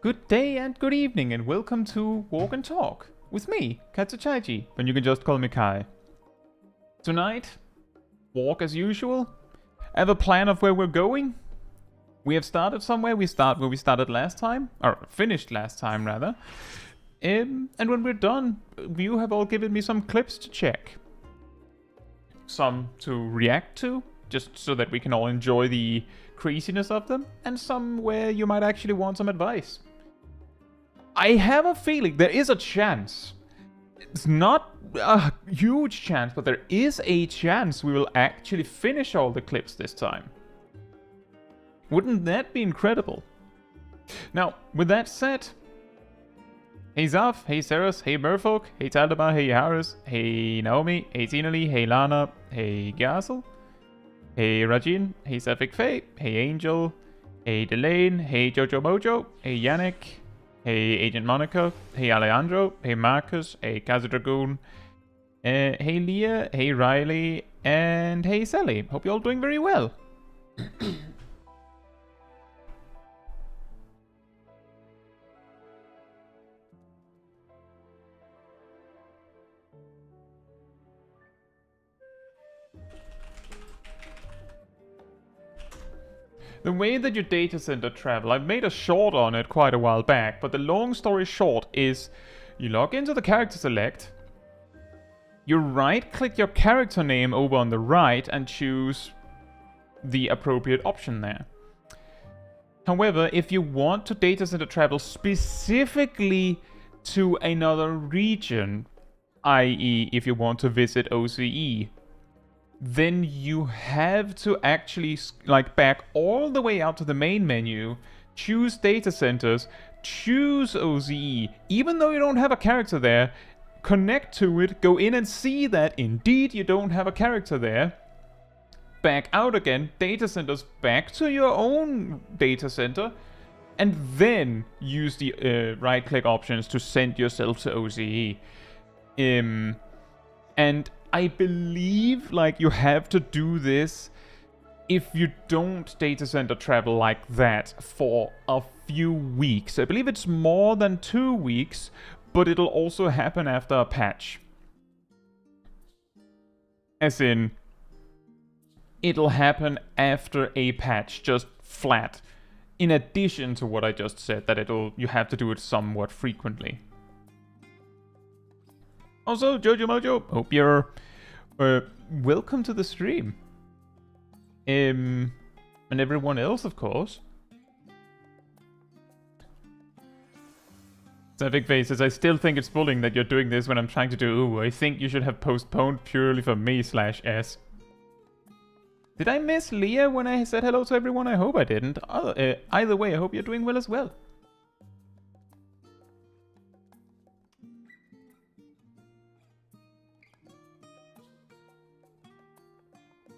Good day and good evening and welcome to Walk and Talk with me, Caetsu Chaiji, but you can just call me Kai. Tonight, walk as usual. I have a plan of where we're going. We have started somewhere. We start where we started last time, or finished last time rather. And when we're done, you have all given me some clips to check. Some to react to, just so that we can all enjoy the craziness of them, and some where you might actually want some advice. I have a feeling there is a chance. It's not a huge chance, but there is a chance we will actually finish all the clips this time. Wouldn't that be incredible? Now, with that said, hey Zaf, hey Ceres, hey Merfolk, hey Taldemar, hey Yaharis, hey Naomi, hey Zinali, hey Lana, hey Gazel, hey Rajin, hey FFXIV, hey Angel, hey Delane, hey Jojo Mojo, hey Yannick, hey Agent Monica, hey Alejandro, hey Marcus, hey Kazu Dragoon, hey Leah, hey Riley, and hey Sally. Hope you're all doing very well. The way that your data center travel, I've made a short on it quite a while back, but the long story short is you log into the character select, you right click your character name over on the right and choose the appropriate option there. However, if you want to data center travel specifically to another region, i.e. if you want to visit OCE, then you have to actually back all the way out to the main menu, choose data centers, choose OCE, even though you don't have a character there, connect to it, go in and see that indeed you don't have a character there, back out again, data centers back to your own data center, and then use the right click options to send yourself to OCE. And I believe you have to do this if you don't data center travel like that for a few weeks. I believe it's more than 2 weeks, but it'll also happen after a patch. As in, it'll happen after a patch, just flat. In addition to what I just said, that you have to do it somewhat frequently. Also, Jojo Mojo, hope you're welcome to the stream. And everyone else, of course. Savik Face says, I still think it's bullying that you're doing this when I'm trying to do ooh. I think you should have postponed purely for me /s. Did I miss Leah when I said hello to everyone? I hope I didn't. Either way, I hope you're doing well as well.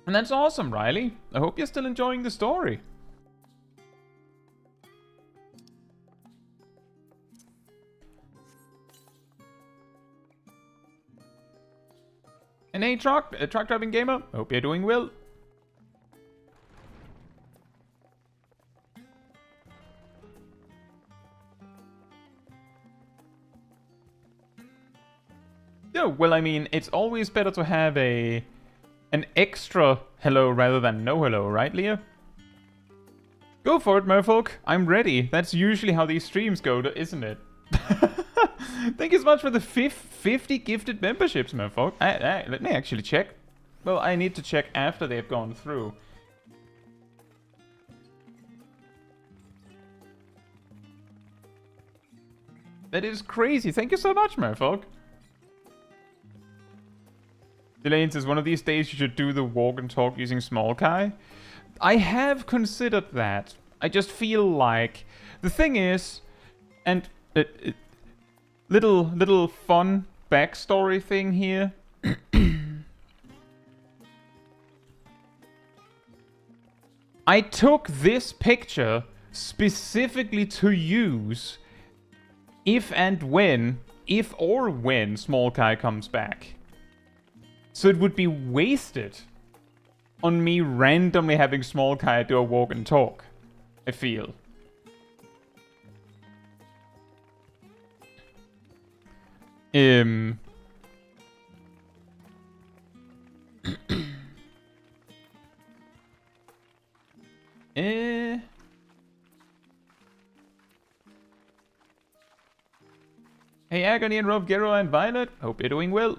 And that's awesome, Riley. I hope you're still enjoying the story. And hey, truck driving gamer. Hope you're doing well. Yeah, well, I mean, it's always better to have an extra hello rather than no hello, right, Leah? Go for it, Merfolk. I'm ready. That's usually how these streams go, isn't it? Thank you so much for the 50 gifted memberships, Merfolk. Let me actually check. Well, I need to check after they've gone through. That is crazy. Thank you so much, Merfolk. Delane says, one of these days you should do the walk and talk using Small Kai. I have considered that. I just feel like... The thing is... And... little fun backstory thing here. I took this picture specifically to use if or when Small Kai comes back. So it would be wasted on me randomly having Small Kai do a walk and talk, I feel. Um... Hey Agony and Rob Gero and Violet, hope you're doing well.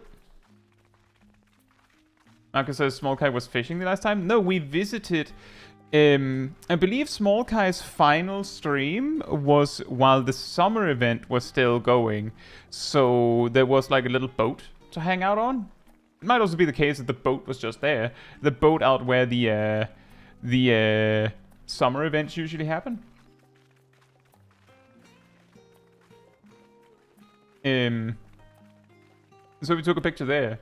Marcus says Small Kai was fishing the last time. No, we visited... I believe Small Kai's final stream was while the summer event was still going. So there was like a little boat to hang out on. It might also be the case that the boat was just there. The boat out where the summer events usually happen. So we took a picture there.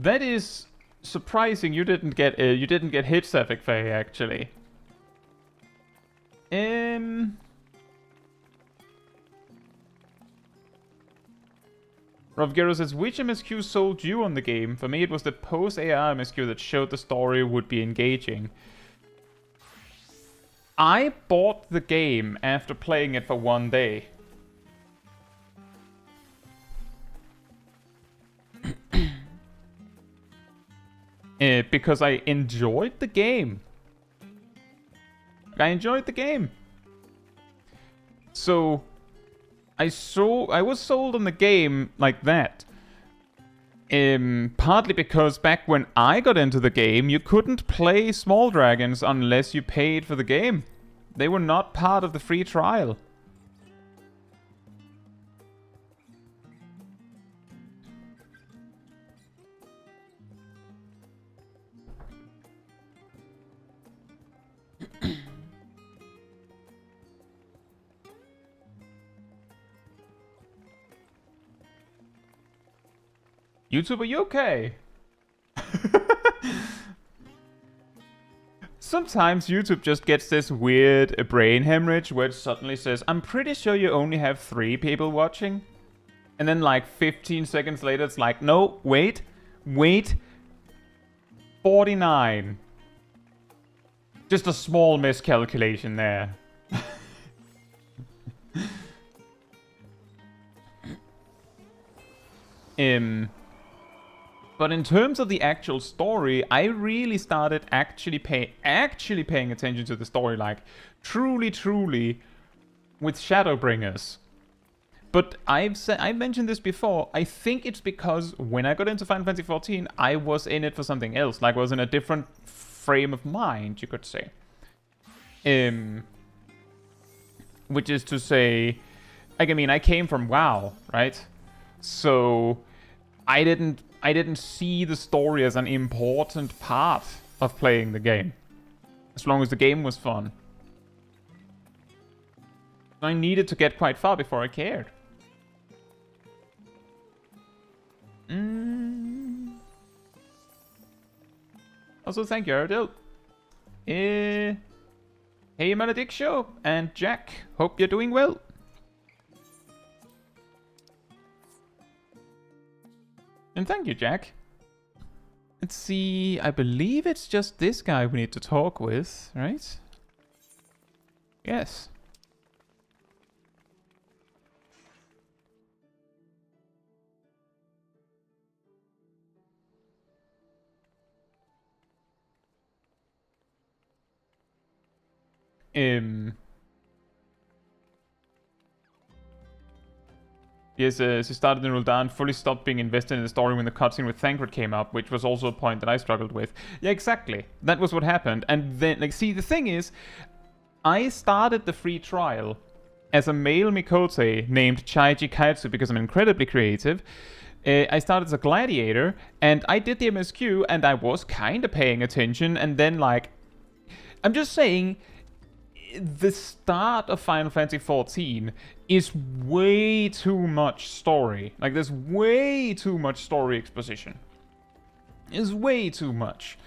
That is surprising. You didn't get hit, FFXIV, actually. Rovgero says, which MSQ sold you on the game? For me, it was the post-AR MSQ that showed the story would be engaging. I bought the game after playing it for 1 day. Because I enjoyed the game. So I was sold on the game like that. Partly because back when I got into the game, you couldn't play Small Dragons unless you paid for the game. They were not part of the free trial. YouTube, are you okay? Sometimes YouTube just gets this weird brain hemorrhage where it suddenly says, I'm pretty sure you only have 3 people watching. And then like 15 seconds later it's like, no, wait, 49. Just a small miscalculation there. But in terms of the actual story, I really started actually paying attention to the story, like truly with Shadowbringers. But I've mentioned this before. I think it's because when I got into Final Fantasy XIV, I was in it for something else. Like I was in a different frame of mind, you could say. Which is to say, like, I mean, I came from WoW, right? So I didn't see the story as an important part of playing the game. As long as the game was fun. I needed to get quite far before I cared. Also, thank you, Ardell. Hey, Malediction and Jack. Hope you're doing well. And thank you, Jack. Let's see. I believe it's just this guy we need to talk with, right? Yes. Yes, she started in Cooldown, fully stopped being invested in the story when the cutscene with Thancred came up, which was also a point that I struggled with. Yeah, exactly. That was what happened. And then, like, see, the thing is, I started the free trial as a male Mikote named Chaiji Caetsu because I'm incredibly creative. I started as a gladiator, and I did the MSQ, and I was kind of paying attention, and then, like, I'm just saying, the start of Final Fantasy XIV is way too much story. Like, there's way too much story exposition. It's way too much.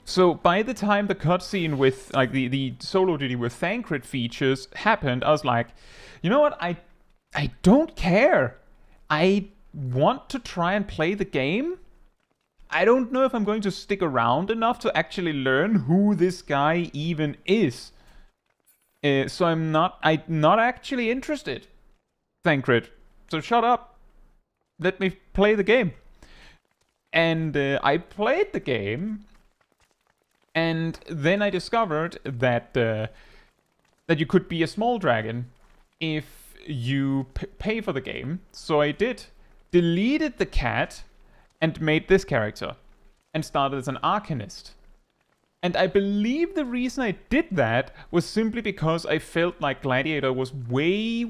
So by the time the cutscene with, like, the solo duty with Thancred features happened, I was like, you know what? I don't care. I want to try and play the game, I don't know if I'm going to stick around enough to actually learn who this guy even is. So I'm not actually interested. Thancred. So shut up. Let me play the game. And I played the game, and then I discovered that that you could be a small dragon if you pay for the game. So I did. Deleted the cat and made this character and started as an arcanist. And I believe the reason I did that was simply because I felt like Gladiator was way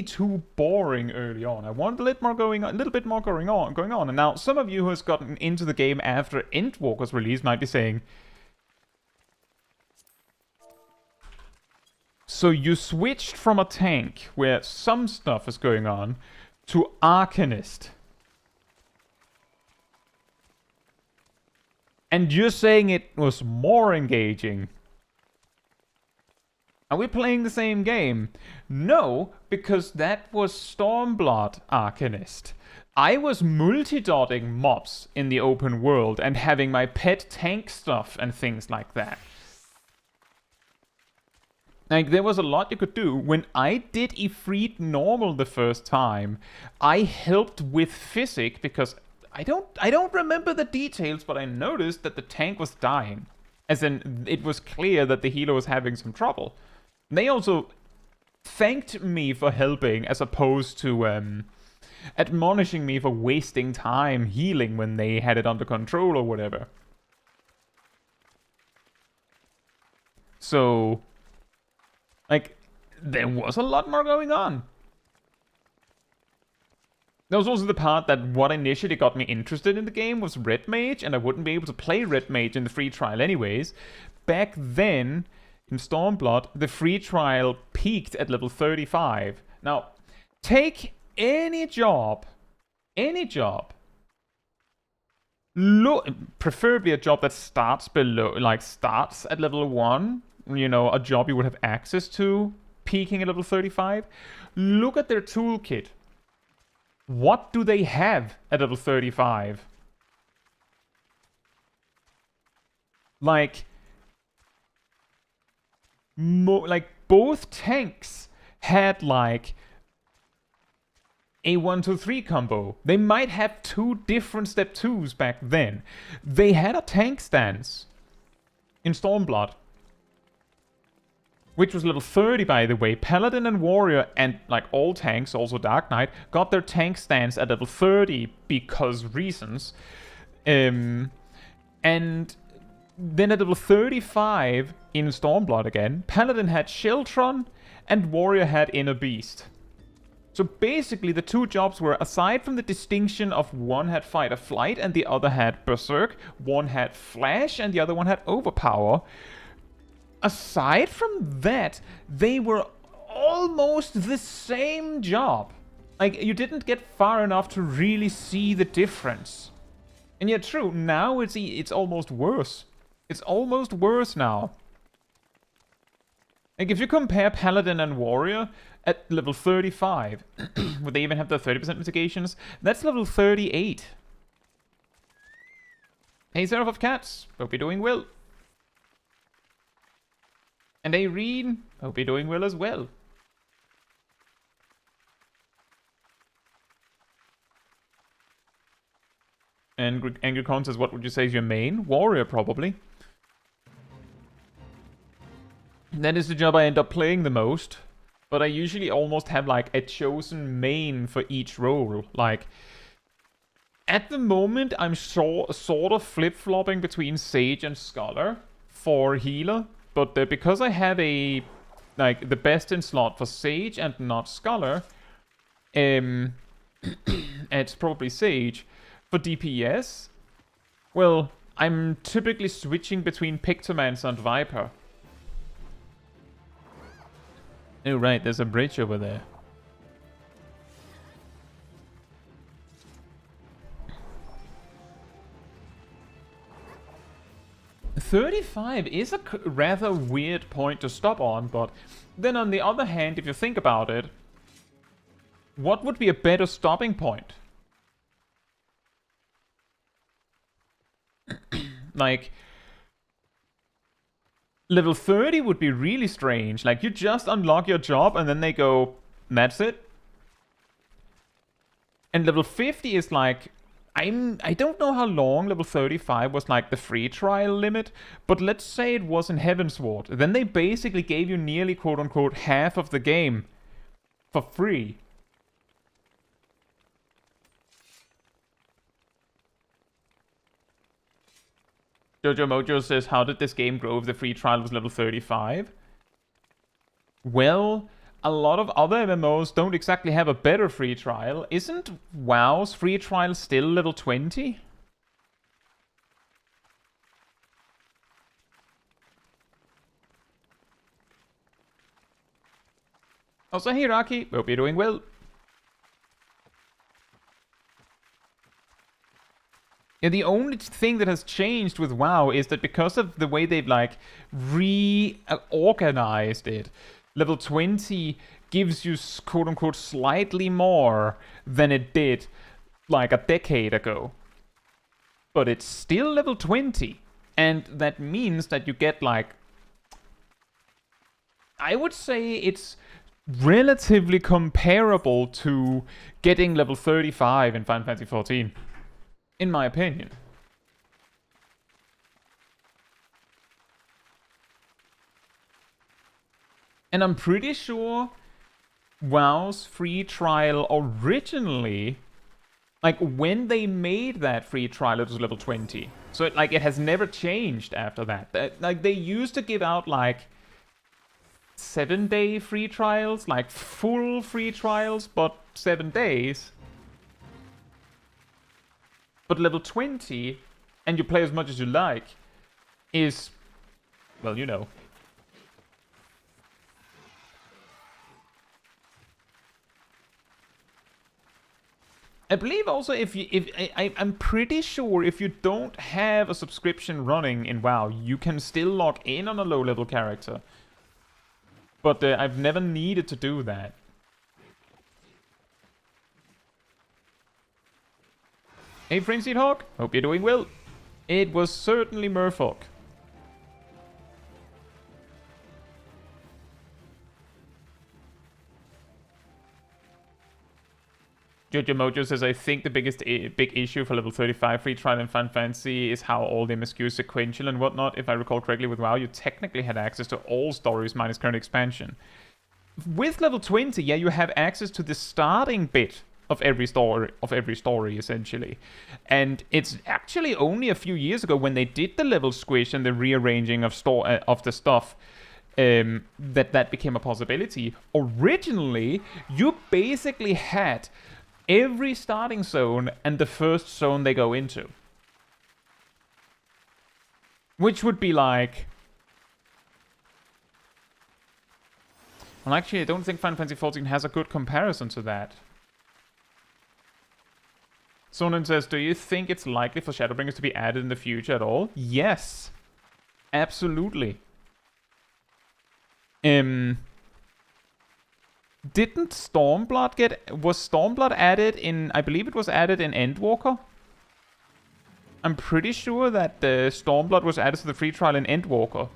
too boring early on. I wanted a little bit more going on. And now some of you who has gotten into the game after Endwalker was released might be saying, so you switched from a tank where some stuff is going on to arcanist. And you're saying it was more engaging. Are we playing the same game? No, because that was Stormblood Arcanist. I was multi-dotting mobs in the open world and having my pet tank stuff and things like that. Like, there was a lot you could do. When I did Ifrit normal the first time, I helped with Physic because I don't remember the details, but I noticed that the tank was dying. As in, it was clear that the healer was having some trouble. They also thanked me for helping, as opposed to admonishing me for wasting time healing when they had it under control or whatever. So, like, there was a lot more going on. There was also the part that what initially got me interested in the game was Red Mage, and I wouldn't be able to play Red Mage in the free trial anyways. Back then, in Stormblood, the free trial peaked at level 35. Now, take any job, preferably a job that starts below, like starts at level 1, you know, a job you would have access to, peaking at level 35. Look at their toolkit. What do they have at level 35? Like both tanks had like a 1-2-3 combo. They might have 2 different step 2s back then. They had a tank stance in Stormblood, which was level 30, by the way. Paladin and Warrior, and like all tanks, also Dark Knight, got their tank stance at level 30 because reasons. And then at level 35 in Stormblood again, Paladin had Sheltron and Warrior had Inner Beast. So basically the 2 jobs were, aside from the distinction of one had Fight or Flight and the other had Berserk, one had Flash and the other one had Overpower. Aside from that, they were almost the same job. Like, you didn't get far enough to really see the difference. And yet, true, now it's almost worse. It's almost worse now. Like, if you compare Paladin and Warrior at level 35, would they even have the 30% mitigations? That's level 38. Hey, Seraph of Cats, hope you're doing well. And Irene, hope you're doing well as well. And Angry Con says, what would you say is your main? Warrior, probably. That is the job I end up playing the most. But I usually almost have like a chosen main for each role. Like, at the moment, I'm sort of flip-flopping between Sage and Scholar for healer. But because I have the best in slot for Sage and not Scholar, it's probably Sage. For DPS, well, I'm typically switching between Pictomancer and Viper. Oh right, there's a bridge over there. $35 is a rather weird point to stop on, but then on the other hand, if you think about it, what would be a better stopping point? Like, level 30 would be really strange. Like, you just unlock your job and then they go, that's it. And level 50 is like, I don't know how long level 35 was like the free trial limit, but let's say it was in Heavensward. Then they basically gave you nearly quote-unquote half of the game for free. Jojo Mojo says, how did this game grow if the free trial was level 35? Well, a lot of other MMOs don't exactly have a better free trial. Isn't WoW's free trial still level 20? Also, hey Raki, hope you're doing well. Yeah, the only thing that has changed with WoW is that because of the way they've like reorganized it, level 20 gives you quote-unquote slightly more than it did like a decade ago. But it's still level 20. And that means that you get like... I would say it's relatively comparable to getting level 35 in Final Fantasy XIV. In my opinion. And I'm pretty sure WoW's free trial originally, like when they made that free trial, it was level 20. So it has never changed after that. Like they used to give out like 7-day free trials, like full free trials, but 7 days. But level 20, and you play as much as you like, is, well, you know. I believe also I'm pretty sure if you don't have a subscription running in WoW, you can still log in on a low-level character. But I've never needed to do that. Hey, Frenzied Hawk, hope you're doing well. It was certainly Merfolk. Jojo Mojo says, I think the big issue for level 35 free trial in Final Fantasy is how all the MSQ sequential and whatnot. If I recall correctly, with WoW, you technically had access to all stories minus current expansion. With level 20, yeah, you have access to the starting bit of every story essentially. And it's actually only a few years ago when they did the level squish and the rearranging of the stuff that became a possibility. Originally, you basically had every starting zone and the first zone they go into. Which would be like... Well, actually, I don't think Final Fantasy XIV has a good comparison to that. Sonnen says, do you think it's likely for Shadowbringers to be added in the future at all? Yes. Absolutely. Didn't Stormblood was Stormblood added in... I believe it was added in Endwalker? I'm pretty sure that Stormblood was added to the free trial in Endwalker.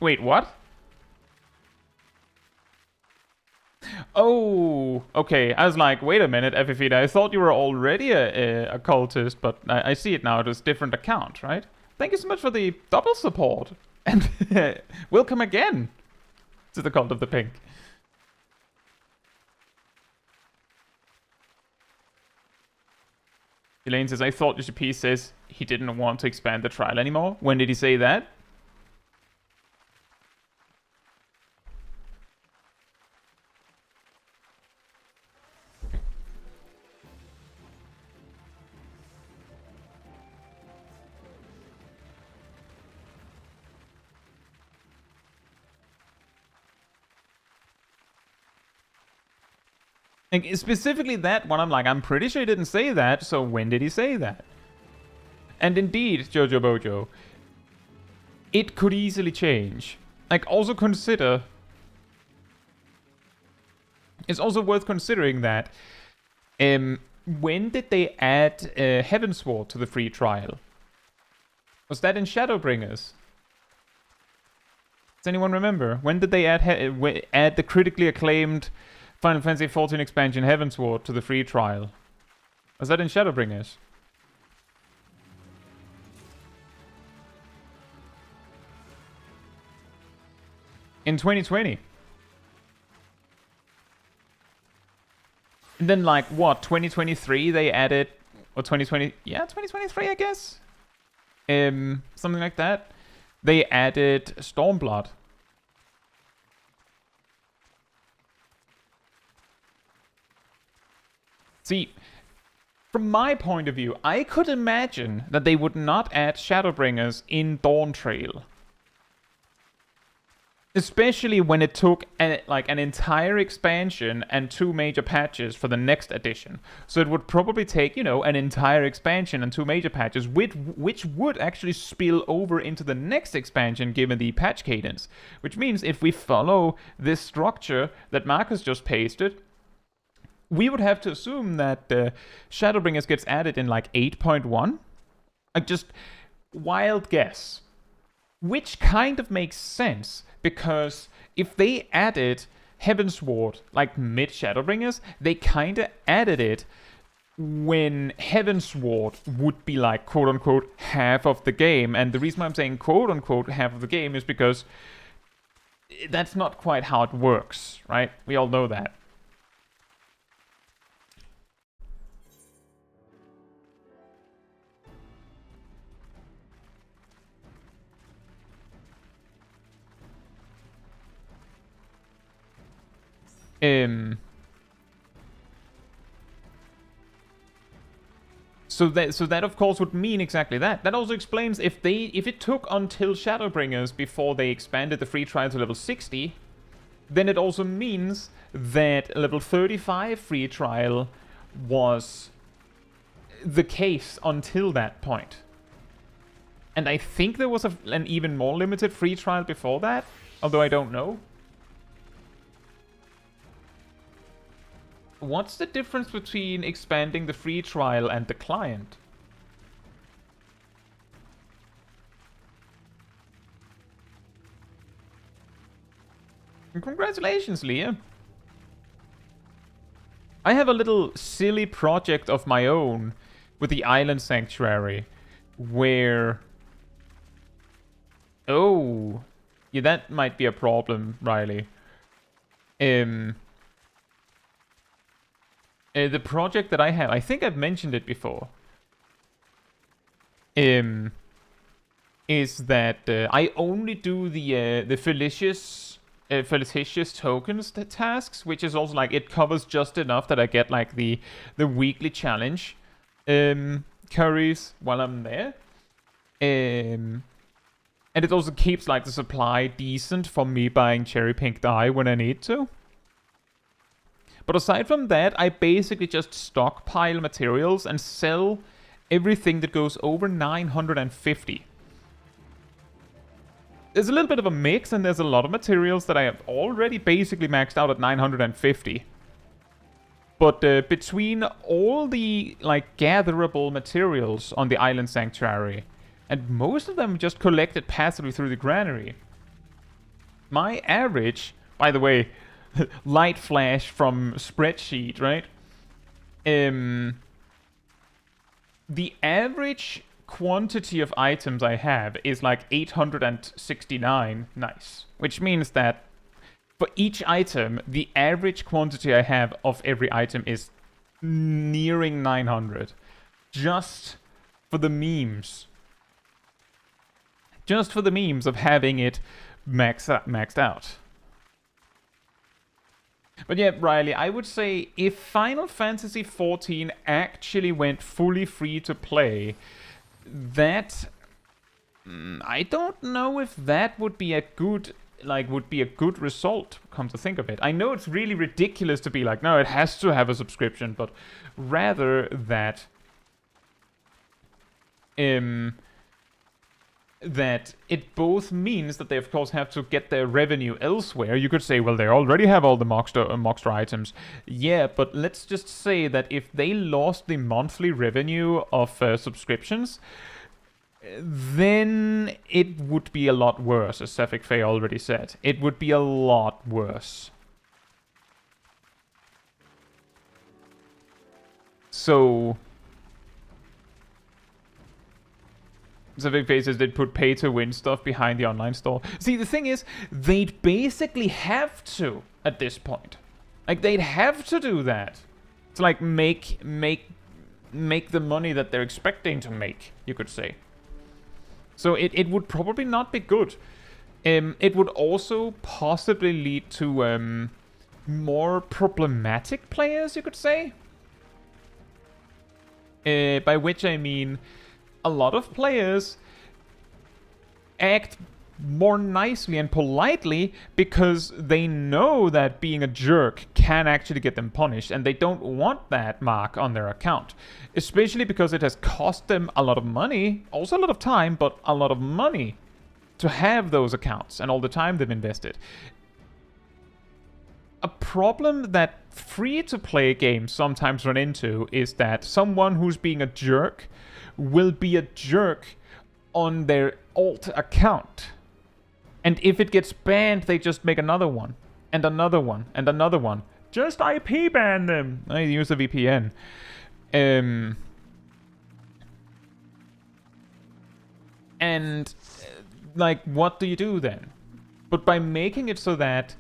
Wait, what? Oh, okay. I was like, wait a minute, FFXIV. I thought you were already a cultist, but I see it now. It was a different account, right? Thank you so much for the double support. And welcome again to the Cult of the Pink. Elaine says, I thought UCP says he didn't want to expand the trial anymore. When did he say that? Like, specifically that one, I'm like, I'm pretty sure he didn't say that, so when did he say that? And indeed, Jojo Bojo, it could easily change. Like, also consider... It's also worth considering that when did they add Heavensward to the free trial? Was that in Shadowbringers? Does anyone remember? When did they add the critically acclaimed Final Fantasy XIV expansion Heavensward to the free trial? Was that in Shadowbringers? In 2020. And then, like, what, 2023 they added, or 2020, yeah, 2023, I guess? Something like that. They added Stormblood. See, from my point of view, I could imagine that they would not add Shadowbringers in Dawntrail. Especially when it took an entire expansion and 2 major patches for the next edition. So it would probably take, an entire expansion and 2 major patches, which would actually spill over into the next expansion given the patch cadence. Which means if we follow this structure that Marcus just pasted, we would have to assume that Shadowbringers gets added in like 8.1. Just wild guess. Which kind of makes sense, because if they added Heavensward, like mid-Shadowbringers, they kind of added it when Heavensward would be like, quote-unquote, half of the game. And the reason why I'm saying quote-unquote half of the game is because that's not quite how it works, right? We all know that. So that of course would mean exactly that. That also explains if it took until Shadowbringers before they expanded the free trial to level 60, then it also means that level 35 free trial was the case until that point. And I think there was an even more limited free trial before that, although I don't know. What's the difference between expanding the free trial and the client? And congratulations, Leah. I have a little silly project of my own with the Island Sanctuary where... Oh, yeah, that might be a problem, Riley. The project that I have, I think I've mentioned it before, is that I only do the felicitous tokens tasks, which is also like, it covers just enough that I get like the weekly challenge curries while I'm there. And it also keeps like the supply decent for me buying cherry pink dye when I need to. But aside from that, I basically just stockpile materials and sell everything that goes over 950. There's a little bit of a mix, and there's a lot of materials that I have already basically maxed out at 950. But between all the like gatherable materials on the Island Sanctuary, and most of them just collected passively through the granary, my average, by the way, light flash from spreadsheet, right? The average quantity of items I have is like 869. Nice. Which means that for each item, the average quantity I have of every item is nearing 900. Just for the memes. Just for the memes of having it maxed out. But yeah, Riley, I would say if Final Fantasy XIV actually went fully free to play, that... I don't know if that would be a good result, come to think of it. I know it's really ridiculous to be like, no, it has to have a subscription, but rather that... that it both means that they of course have to get their revenue elsewhere. You could say, well, they already have all the Moxter items. Yeah, but let's just say that if they lost the monthly revenue of subscriptions, then it would be a lot worse, as FFXIV already said. It would be a lot worse. So FFXIV says they'd put pay-to-win stuff behind the online store. See, the thing is, they'd basically have to at this point. Like, they'd have to do that to, like, make the money that they're expecting to make, you could say. So it would probably not be good. It would also possibly lead to more problematic players, you could say. By which I mean, a lot of players act more nicely and politely because they know that being a jerk can actually get them punished, and they don't want that mark on their account. Especially because it has cost them a lot of money, also a lot of time, but a lot of money to have those accounts and all the time they've invested. A problem that free-to-play games sometimes run into is that someone who's being a jerk will be a jerk on their alt account. And if it gets banned, they just make another one, and another one, and another one. Just IP ban them! I use a VPN. And, like, what do you do then? But by making it so that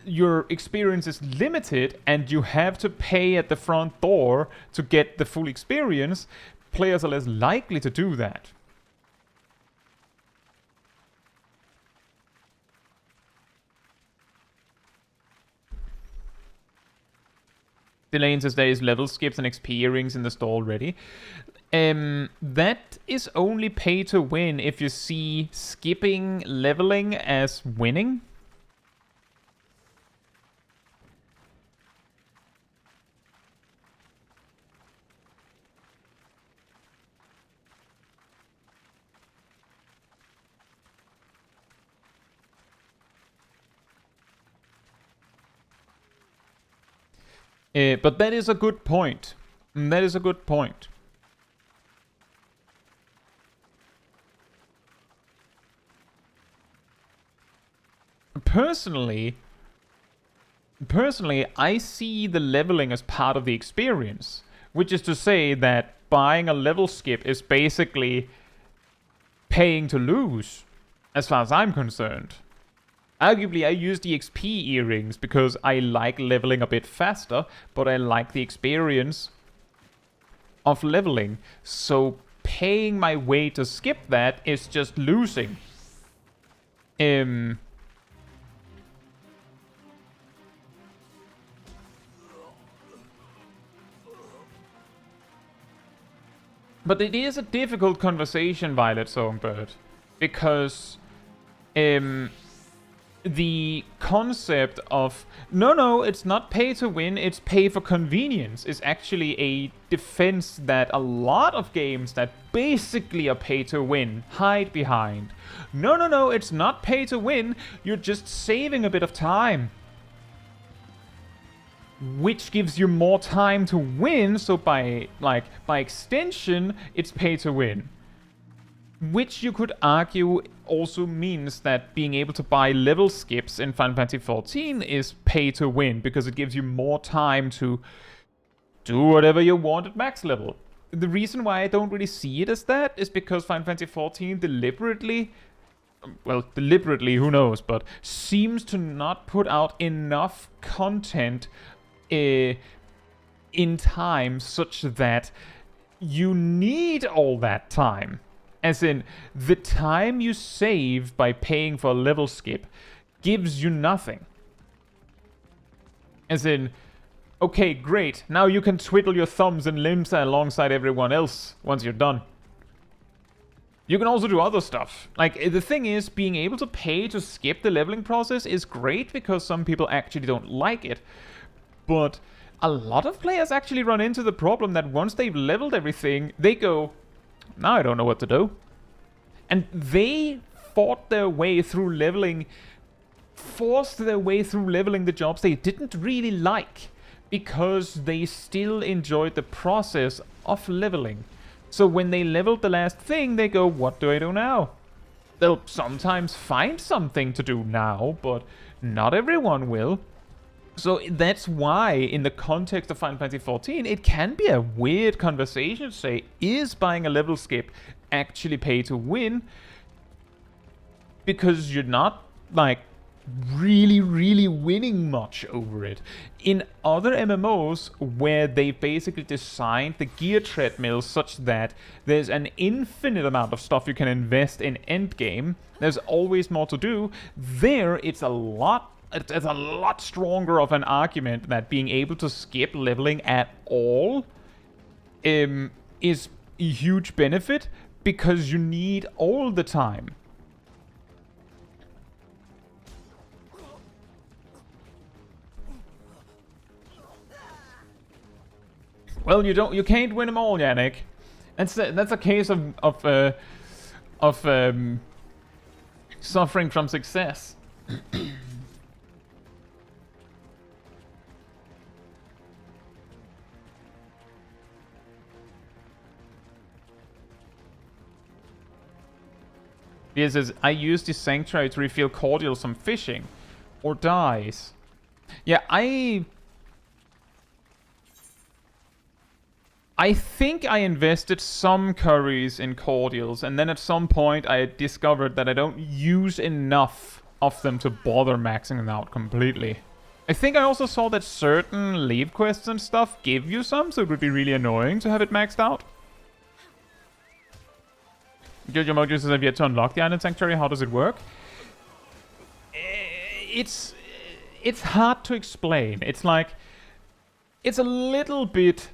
your experience is limited and you have to pay at the front door to get the full experience, players are less likely to do that. Delane says there is level skips and XP earrings in the store already. That is only pay to win if you see skipping leveling as winning. But that is a good point. That is a good point. Personally, I see the leveling as part of the experience. Which is to say that buying a level skip is basically paying to lose, as far as I'm concerned. Arguably, I use the XP earrings because I like leveling a bit faster, but I like the experience of leveling. So paying my way to skip that is just losing. But it is a difficult conversation, Violet Songbird, because the concept of no, it's not pay to win, it's pay for convenience is actually a defense that a lot of games that basically are pay to win hide behind. No, it's not pay to win, you're just saving a bit of time. Which gives you more time to win, so by extension, it's pay to win. Which you could argue also means that being able to buy level skips in Final Fantasy XIV is pay to win, because it gives you more time to do whatever you want at max level. The reason why I don't really see it as that is because Final Fantasy XIV deliberately, who knows, but seems to not put out enough content in time such that you need all that time. As in, the time you save by paying for a level skip gives you nothing. As in, okay, great, now you can twiddle your thumbs and limbs alongside everyone else once you're done. You can also do other stuff. Like, the thing is, being able to pay to skip the leveling process is great because some people actually don't like it. But a lot of players actually run into the problem that once they've leveled everything, they go, now I don't know what to do. And they fought their way through leveling, forced their way through leveling the jobs they didn't really like, because they still enjoyed the process of leveling. So when they leveled the last thing, they go, what do I do now? They'll sometimes find something to do now, but not everyone will. So that's why, in the context of Final Fantasy XIV, it can be a weird conversation to say, is buying a level skip actually pay to win? Because you're not, like, really winning much over it. In other MMOs, where they basically designed the gear treadmill such that there's an infinite amount of stuff you can invest in endgame, there's always more to do, there it's a lot stronger of an argument that being able to skip leveling at all is a huge benefit, because you need all the time. Well, you can't win them all, Yannick. That's a case of suffering from success. He says, I use the sanctuary to refill cordials from fishing, or dies. Yeah, I think I invested some curries in cordials, and then at some point I discovered that I don't use enough of them to bother maxing them out completely. I think I also saw that certain leave quests and stuff give you some, so it would be really annoying to have it maxed out. Jojo Mojo says, I've yet to unlock the Island Sanctuary. How does it work? It's hard to explain. It's like, it's a little bit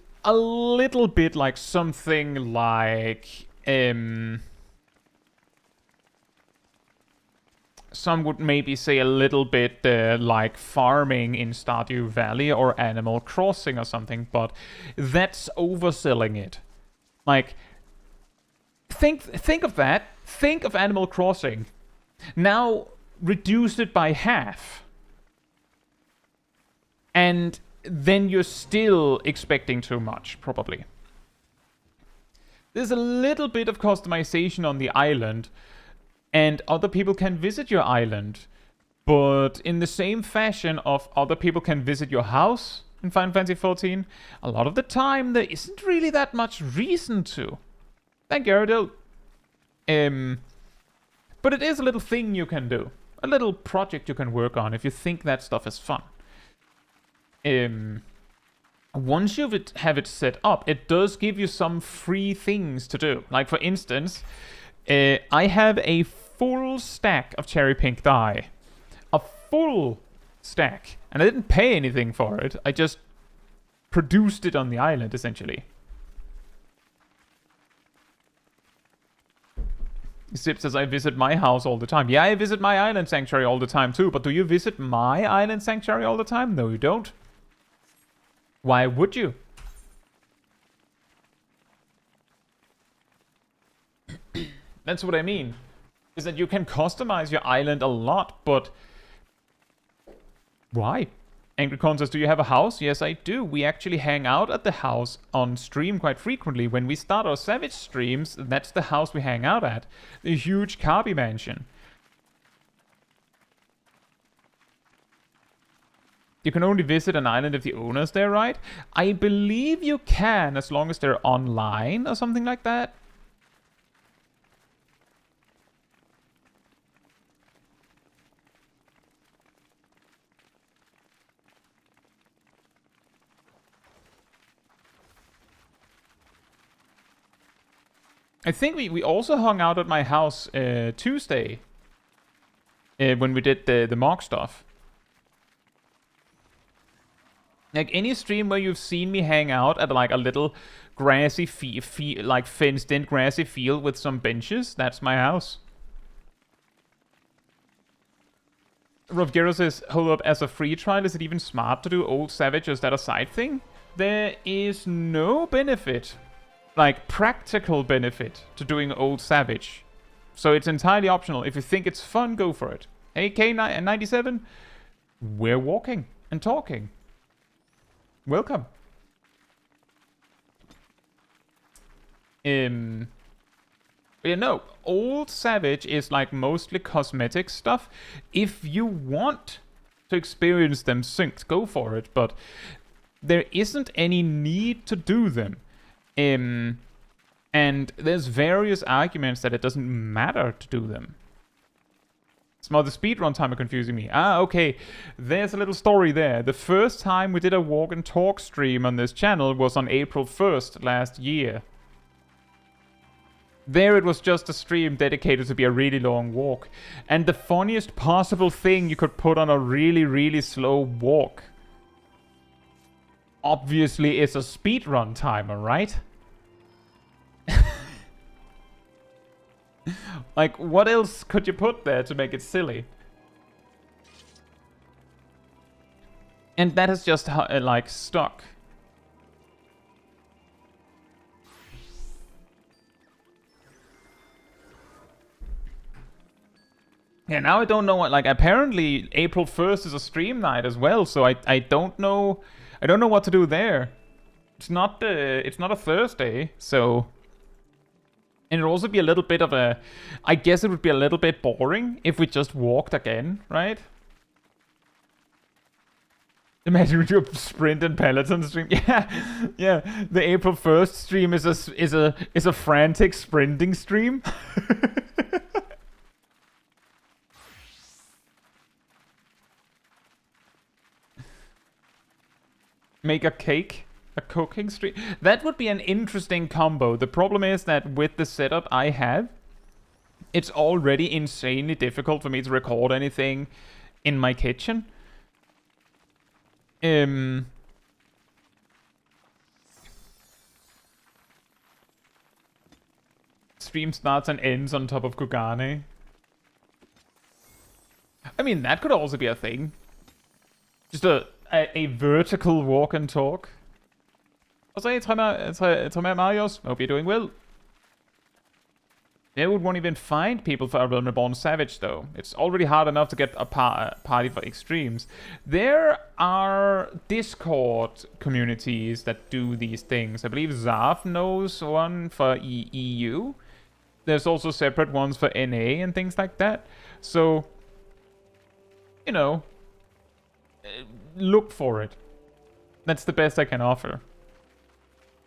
like something like some would maybe say a little bit like farming in Stardew Valley or Animal Crossing or something, but that's overselling it. Like, think of that. Think of Animal Crossing. Now reduce it by half. And then you're still expecting too much, probably. There's a little bit of customization on the island, and other people can visit your island, but in the same fashion of other people can visit your house in Final Fantasy XIV, a lot of the time there isn't really that much reason to. Thank you, Aradil. But it is a little thing you can do. A little project you can work on if you think that stuff is fun. Once you have it set up, it does give you some free things to do. Like, for instance, I have a full stack of cherry pink dye. A full stack. And I didn't pay anything for it. I just produced it on the island, essentially. Zip says, I visit my house all the time. Yeah, I visit my island sanctuary all the time too, but do you visit my island sanctuary all the time? No, you don't. Why would you? That's what I mean. Is that you can customize your island a lot, but why? Angry Con says, do you have a house? Yes, I do. We actually hang out at the house on stream quite frequently. When we start our Savage streams, that's the house we hang out at. The huge Kabi mansion. You can only visit an island if the owner's there, right? I believe you can, as long as they're online or something like that. I think we also hung out at my house Tuesday when we did the mock stuff. Like, any stream where you've seen me hang out at like a little grassy like fenced in grassy field with some benches, that's my house. Rovgero says, hold up, as a free trial, is it even smart to do Old Savage? Is that a side thing? There is no benefit, like practical benefit, to doing Old Savage. So it's entirely optional. If you think it's fun, go for it. AK97, we're walking and talking. Welcome. Yeah, no, Old Savage is like mostly cosmetic stuff. If you want to experience them synced, go for it, but there isn't any need to do them. And there's various arguments that it doesn't matter to do them. It's more the speedrun timer confusing me. Ah, okay, there's a little story there. The first time we did a walk and talk stream on this channel was on April 1st last year. There it was just a stream dedicated to be a really long walk. And the funniest possible thing you could put on a really, really slow walk obviously is a speedrun timer, right? Like, what else could you put there to make it silly? And that is just, like, stuck. Yeah, now I don't know what, like, apparently April 1st is a stream night as well, so I don't know what to do there. It's not a Thursday, so... And it'll also be a little bit of a... I guess it would be a little bit boring if we just walked again, right? Imagine we do a sprint and peloton stream. Yeah, yeah. The April 1st stream is a frantic sprinting stream. Make a cake. A cooking stream. That would be an interesting combo. The problem is that with the setup I have, it's already insanely difficult for me to record anything in my kitchen. Stream starts and ends on top of Kugane. I mean, that could also be a thing. Just a vertical walk and talk. Altså, jeg tager med Marius. Hope you're doing well. They won't even find people for a Realm Reborn Savage, though. It's already hard enough to get a party for extremes. There are Discord communities that do these things. I believe Zarf knows one for EU. There's also separate ones for NA and things like that. So, you know, look for it. That's the best I can offer.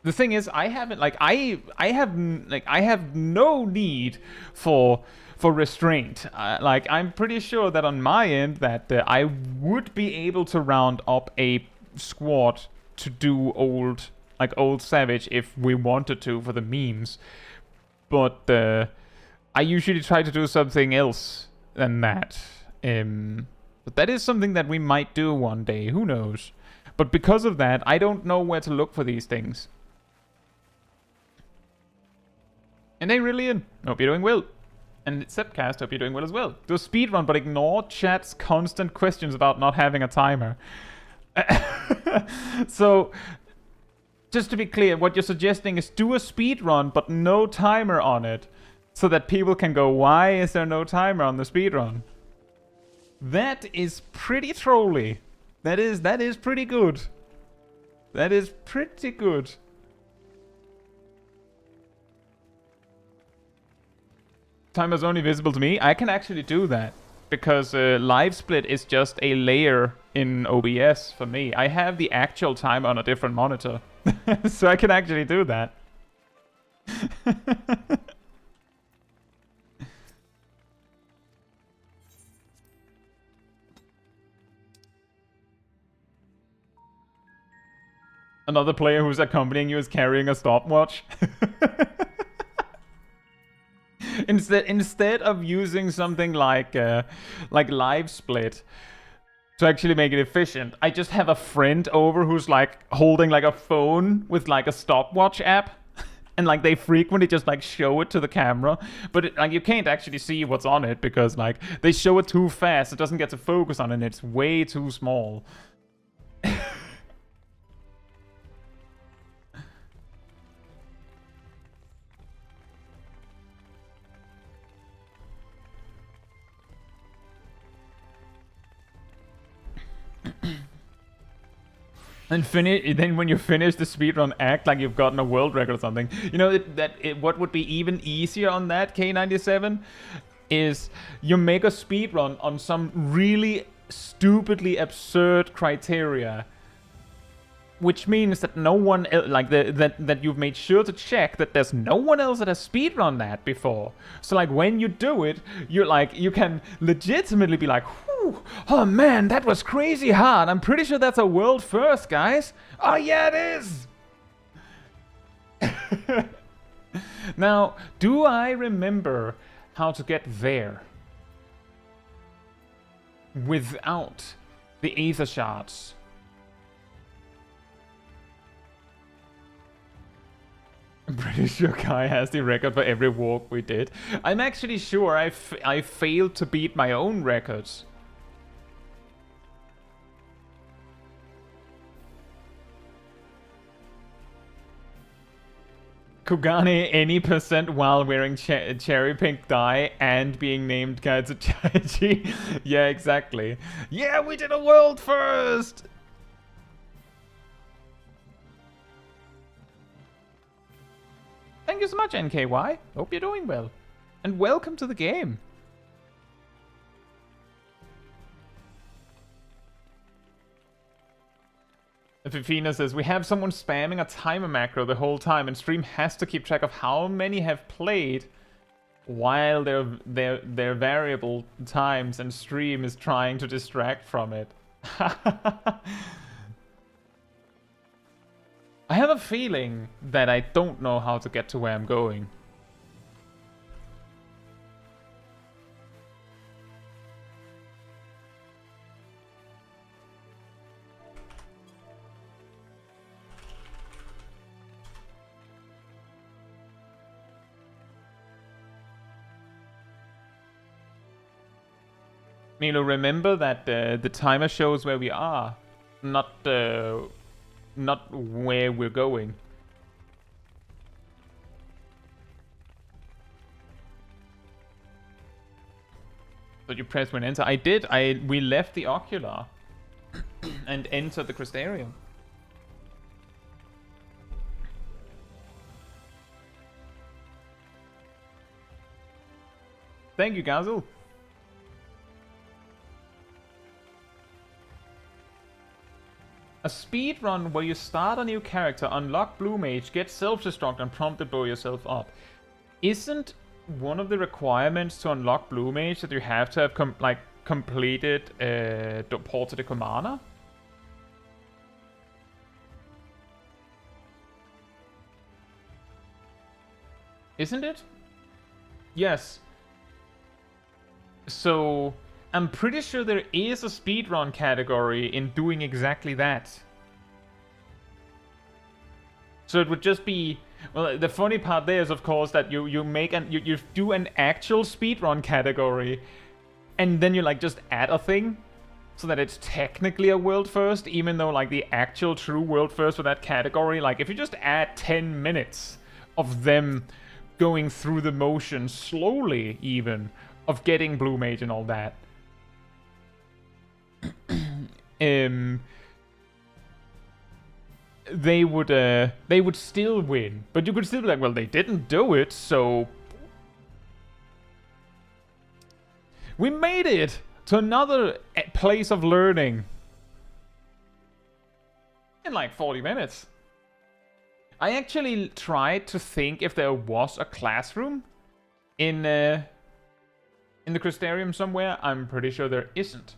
The thing is, I haven't, like, I have no need for restraint. Like, I'm pretty sure that on my end that I would be able to round up a squad to do old Savage if we wanted to for the memes. But I usually try to do something else than that. But that is something that we might do one day. Who knows? But because of that, I don't know where to look for these things. And hey, Rillian, hope you're doing well. And Sepcast, hope you're doing well as well. Do a speedrun, but ignore chat's constant questions about not having a timer. So, just to be clear, what you're suggesting is do a speedrun, but no timer on it. So that people can go, why is there no timer on the speedrun? That is pretty trolly. That is pretty good. That is pretty good. Timer's only visible to me. I can actually do that because live split is just a layer in OBS for me. I have the actual timer on a different monitor. So I can actually do that. Another player who's accompanying you is carrying a stopwatch. Instead of using something like live split to actually make it efficient, I just have a friend over who's like holding like a phone with like a stopwatch app, and like they frequently just like show it to the camera, but like you can't actually see what's on it because like they show it too fast. It doesn't get to focus on it. And it's way too small. And then when you finish the speedrun, act like you've gotten a world record or something. You know, what would be even easier on that, K97, is you make a speedrun on some really stupidly absurd criteria. Which means that no one, like, that you've made sure to check that there's no one else that has speedrun that before. So, like, when you do it, you can legitimately be like, whew, oh man, that was crazy hard. I'm pretty sure that's a world first, guys. Oh yeah, it is! Now, do I remember how to get there without the Aether Shards? I'm pretty sure Kai has the record for every walk we did. I'm actually sure I failed to beat my own records. Kugane any percent while wearing cherry pink dye and being named Caetsu Chaiji. Yeah, exactly. Yeah, we did a world first! Thank you so much, NKY. Hope you're doing well. And welcome to the game. Fifina says, we have someone spamming a timer macro the whole time and stream has to keep track of how many have played while their variable times and stream is trying to distract from it. I have a feeling that I don't know how to get to where I'm going. Milo, remember that the timer shows where we are, not where we're going. So you press when enter. I did. We left the ocular and entered the crystarium. Thank you, Gazel. A speedrun where you start a new character, unlock Blue Mage, get self-destruct, and promptly blow yourself up. Isn't one of the requirements to unlock Blue Mage that you have to have completed Port to the Commander? Isn't it? Yes. So I'm pretty sure there is a speedrun category in doing exactly that. So it would just be... Well, the funny part there is, of course, that you do an actual speedrun category, and then you just add a thing, so that it's technically a world first, even though the actual true world first for that category, if you just add 10 minutes of them going through the motion slowly, even, of getting Blue Mage and all that, they would still win. But you could still be like, well, they didn't do it, so we made it to another place of learning in 40 minutes. I actually tried to think if there was a classroom in the crystarium somewhere. I'm pretty sure there isn't.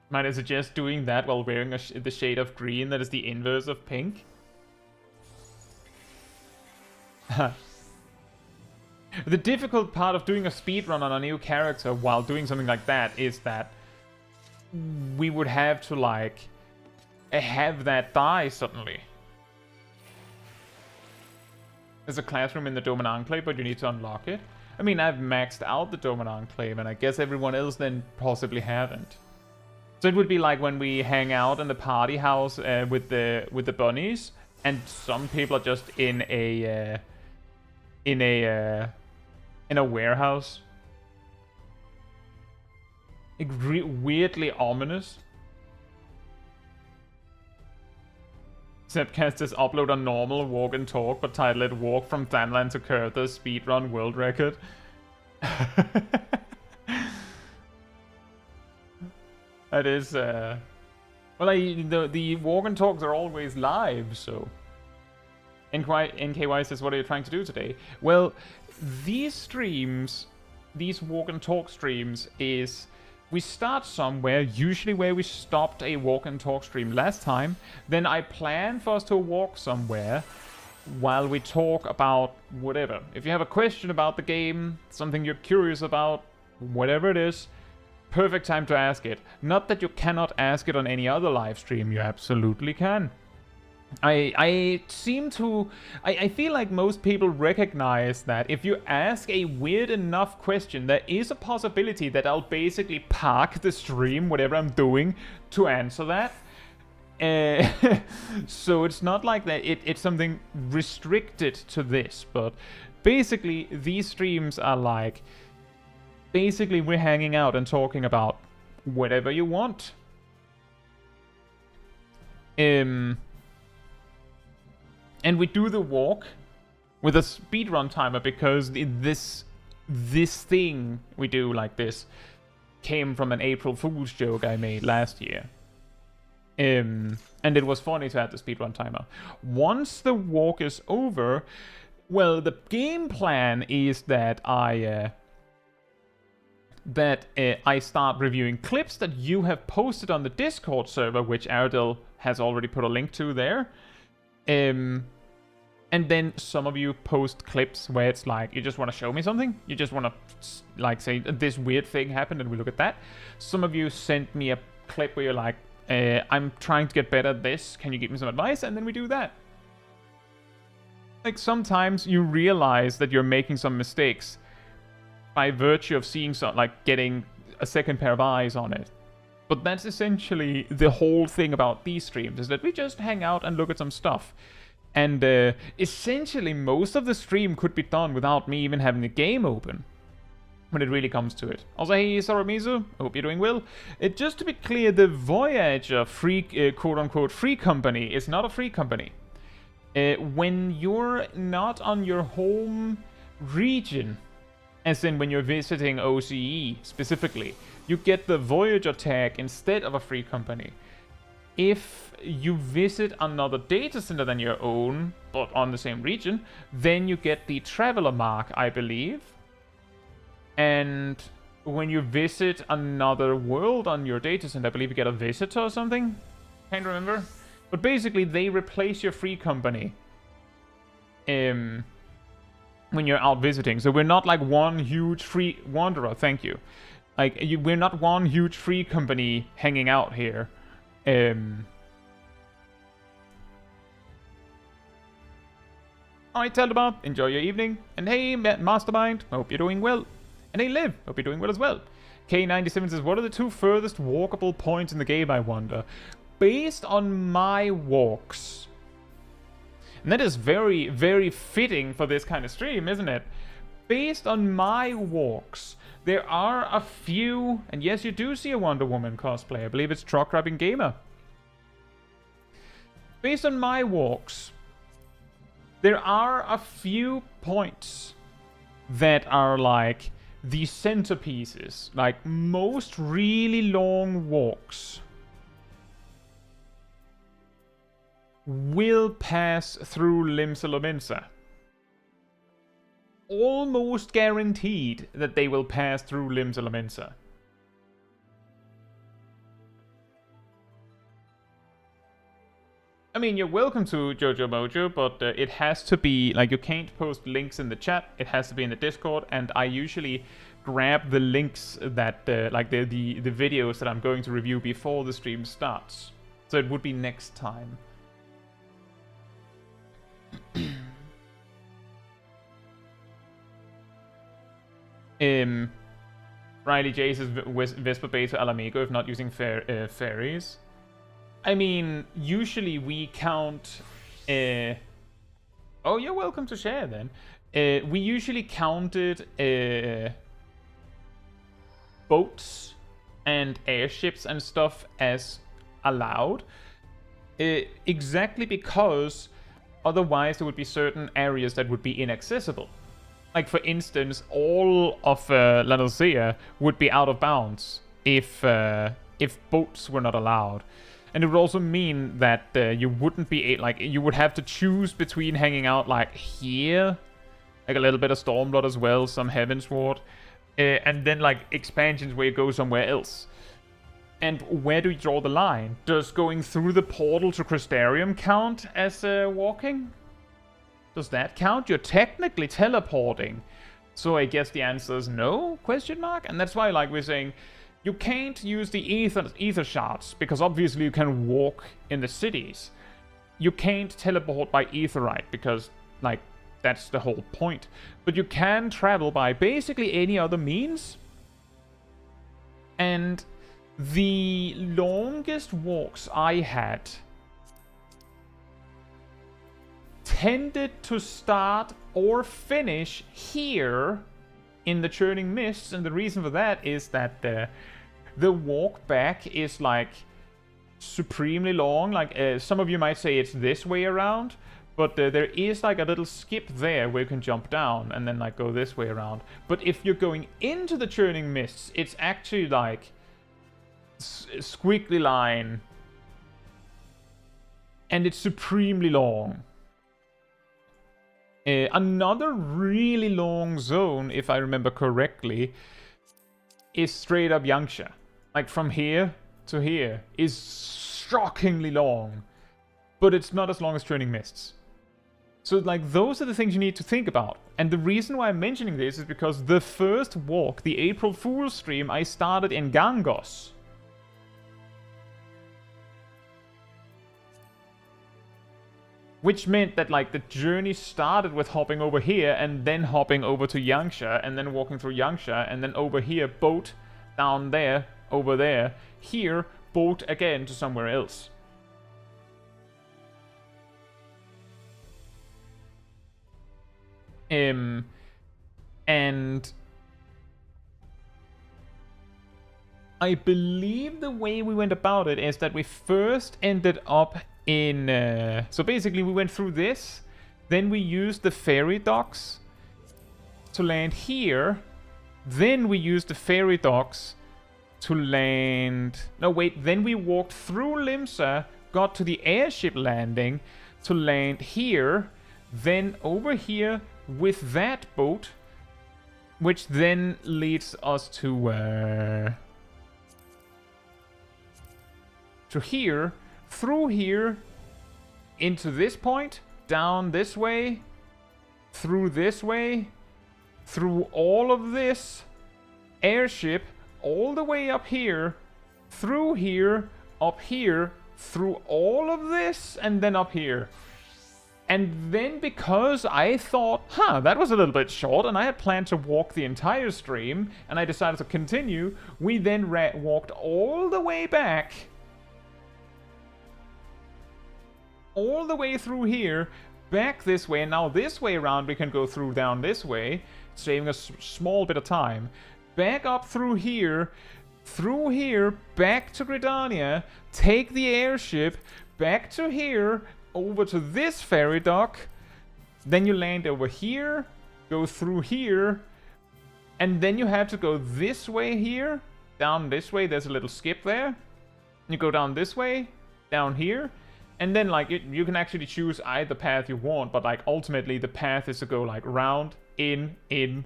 Might I suggest doing that while wearing the shade of green that is the inverse of pink? The difficult part of doing a speedrun on a new character while doing something like that is that we would have to have that die suddenly. There's a classroom in the Doman Enclave, but you need to unlock it. I mean, I've maxed out the Doman Enclave, and I guess everyone else then possibly haven't. So it would be like when we hang out in the party house with the bunnies, and some people are just in a warehouse. Weirdly ominous. Zepcast says upload a normal walk and talk, but title it Walk from Thailand to Kertha Speedrun World Record. That is, well, the walk and talks are always live, so. NKY says, what are you trying to do today? Well, these streams, these walk and talk streams, is we start somewhere, usually where we stopped a walk and talk stream last time. Then I plan for us to walk somewhere while we talk about whatever. If you have a question about the game, something you're curious about, whatever it is, perfect time to ask it. Not that you cannot ask it on any other live stream, you absolutely can. I feel like most people recognize that if you ask a weird enough question, there is a possibility that I'll basically park the stream, whatever I'm doing, to answer that. So it's not like that it's something restricted to this, but basically these streams are like, basically we're hanging out and talking about whatever you want. And we do the walk with a speedrun timer because this thing we do like this came from an April Fool's joke I made last year. And it was funny to add the speedrun timer. Once the walk is over, well, the game plan is that I start reviewing clips that you have posted on the Discord server, which Ardell has already put a link to there. And then some of you post clips where it's like, you just want to show me something? You just want to, like, say, this weird thing happened and we look at that. Some of you sent me a clip where you're like, I'm trying to get better at this. Can you give me some advice? And then we do that. Like, sometimes you realize that you're making some mistakes by virtue of seeing some, like, getting a second pair of eyes on it. But that's essentially the whole thing about these streams, is that we just hang out and look at some stuff. And essentially most of the stream could be done without me even having the game open, when it really comes to it. Also, hey Saramizu, I hope you're doing well. Just to be clear, the Voyager free, quote-unquote free company is not a free company. When you're not on your home region, as in when you're visiting OCE specifically, you get the Voyager tag instead of a free company. If you visit another data center than your own, but on the same region, then you get the Traveler mark, I believe. And when you visit another world on your data center, I believe you get a visitor or something? Can't remember. But basically, they replace your free company when you're out visiting. So we're not like one huge free wanderer, thank you. Like, we're not one huge free company hanging out here. Alright, Teldabar, enjoy your evening. And hey, Mastermind, hope you're doing well. And hey, Liv, hope you're doing well as well. K97 says, what are the two furthest walkable points in the game, I wonder? Based on my walks. And that is very, very fitting for this kind of stream, isn't it? Based on my walks, there are a few, and yes, you do see a Wonder Woman cosplay. I believe it's Truck Rapping Gamer. Based on my walks, there are a few points that are like the centerpieces. Like, most really long walks will pass through Limsa. Almost guaranteed that they will pass through Limsa. I mean, you're welcome to Jojo Mojo, but it has to be, like, you can't post links in the chat. It has to be in the Discord, and I usually grab the links that, like, the videos that I'm going to review before the stream starts. So it would be next time. Riley J says Vespa Bay to Alamego if not using ferries. I mean, usually we count... Oh, you're welcome to share then. We usually counted boats and airships and stuff as allowed. Exactly because otherwise there would be certain areas that would be inaccessible. Like, for instance, all of La Noscea would be out of bounds if boats were not allowed. And it would also mean that you wouldn't be... like, you would have to choose between hanging out, like, here, like a little bit of Stormblood as well, some Heavensward, and then, like, expansions where you go somewhere else. And where do you draw the line? Does going through the portal to Crystarium count as walking? Does that count? You're technically teleporting. So I guess the answer is no, question mark? And that's why, like, we're saying you can't use the ether shards, because obviously you can walk in the cities. You can't teleport by Aetheryte, because, like, that's the whole point. But you can travel by basically any other means. And the longest walks I had tended to start or finish here in the Churning Mists, and the reason for that is that the walk back is, like, supremely long. Like, some of you might say it's this way around, but there is, like, a little skip there where you can jump down and then, like, go this way around. But if you're going into the Churning Mists, it's actually, like, squiggly line, and it's supremely long. Another really long zone, if I remember correctly, is straight up Yangsha. Like, from here to here is shockingly long, but it's not as long as Churning Mists. So, like, those are the things you need to think about. And the reason why I'm mentioning this is because the first walk, the April Fool's stream, I started in Gangos. Which meant that, like, the journey started with hopping over here and then hopping over to Yangsha and then walking through Yangsha and then over here, boat, down there, over there, here, boat again to somewhere else. And I believe the way we went about it is that we first ended up in... so basically we went through this, then we used the ferry docks to land here, then we used the ferry docks to land... No, wait, then we walked through Limsa, got to the airship landing to land here, then over here with that boat, which then leads us to here, through here, into this point, down this way, through this way, through all of this, airship, all the way up here, through here, up here, through all of this, and then up here. And then because I thought, that was a little bit short, and I had planned to walk the entire stream, and I decided to continue, we then walked all the way back, all the way through here, back this way, and now this way around we can go through down this way, saving a small bit of time. Back up through here, back to Gridania, take the airship, back to here, over to this ferry dock, then you land over here, go through here, and then you have to go this way here, down this way, there's a little skip there, you go down this way, down here, and then, like, you can actually choose either path you want, but, like, ultimately the path is to go, like, round, in, and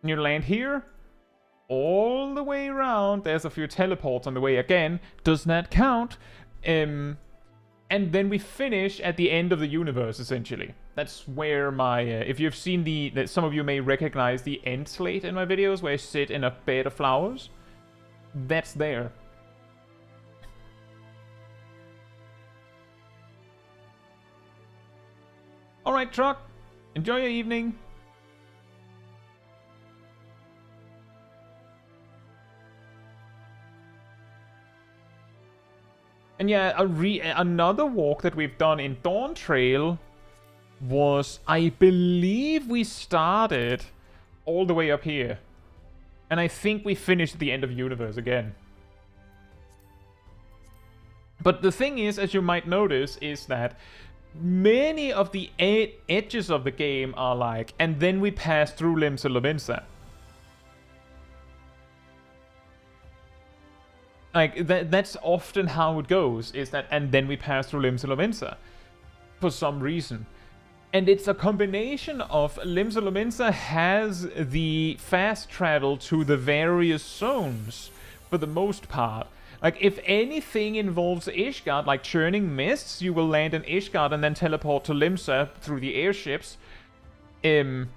you land here, all the way around, there's a few teleports on the way again, does not count, and then we finish at the end of the universe, essentially. That's where my... if you've seen some of you may recognize the end slate in my videos, where I sit in a bed of flowers. That's there. Alright, Truck. Enjoy your evening. And yeah, another walk that we've done in Dawntrail was, I believe we started all the way up here. And I think we finished at the end of the universe again. But the thing is, as you might notice, is that many of the edges of the game are like, and then we pass through Limsa Lominsa. Like, that's often how it goes, is that, and then we pass through Limsa Lominsa. For some reason. And it's a combination of Limsa Lominsa has the fast travel to the various zones, for the most part. Like, if anything involves Ishgard, like churning mists, you will land in Ishgard and then teleport to Limsa through the airships. If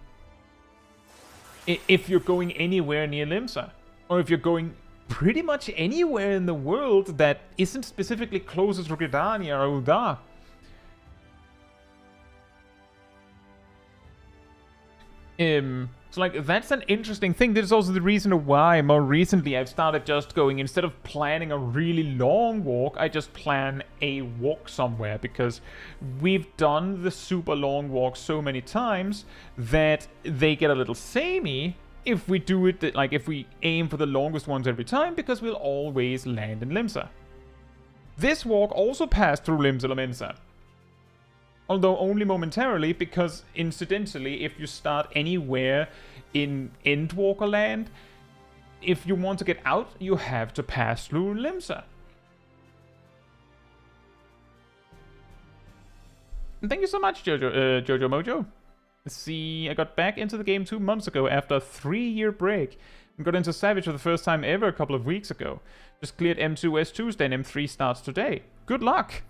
you're going anywhere near Limsa. Or if you're going pretty much anywhere in the world that isn't specifically closest to Gridania or Uldar. So like, that's an interesting thing. This is also the reason why more recently I've started just going, instead of planning a really long walk, I just plan a walk somewhere, because we've done the super long walk so many times that they get a little samey if we do it, like if we aim for the longest ones every time, because we'll always land in Limsa. This walk also passed through Limsa Lominsa. Although only momentarily, because incidentally, if you start anywhere in Endwalker land, if you want to get out, you have to pass through Limsa. And thank you so much, Jojo Mojo. See, I got back into the game 2 months ago after a 3-year break. And got into Savage for the first time ever a couple of weeks ago. Just cleared M2 Tuesday and M3 starts today. Good luck!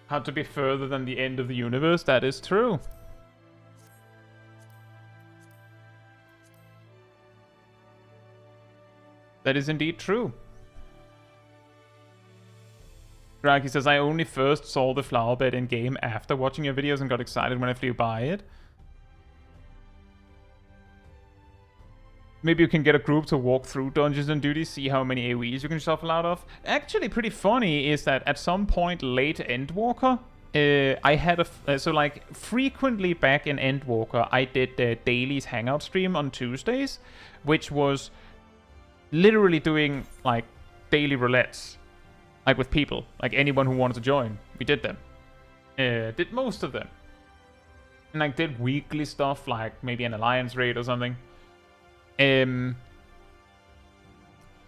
How to be further than the end of the universe, that is true. That is indeed true. Draghi says, I only first saw the flower bed in game after watching your videos and got excited when I flew by it. Maybe you can get a group to walk through Dungeons and Duties, see how many AoEs you can shuffle out of. Actually, pretty funny is that at some point late Endwalker, I had so like frequently back in Endwalker, I did the Daily's Hangout stream on Tuesdays, which was literally doing like daily roulettes, like with people, like anyone who wanted to join. We did them, did most of them, and like did weekly stuff, like maybe an alliance raid or something. And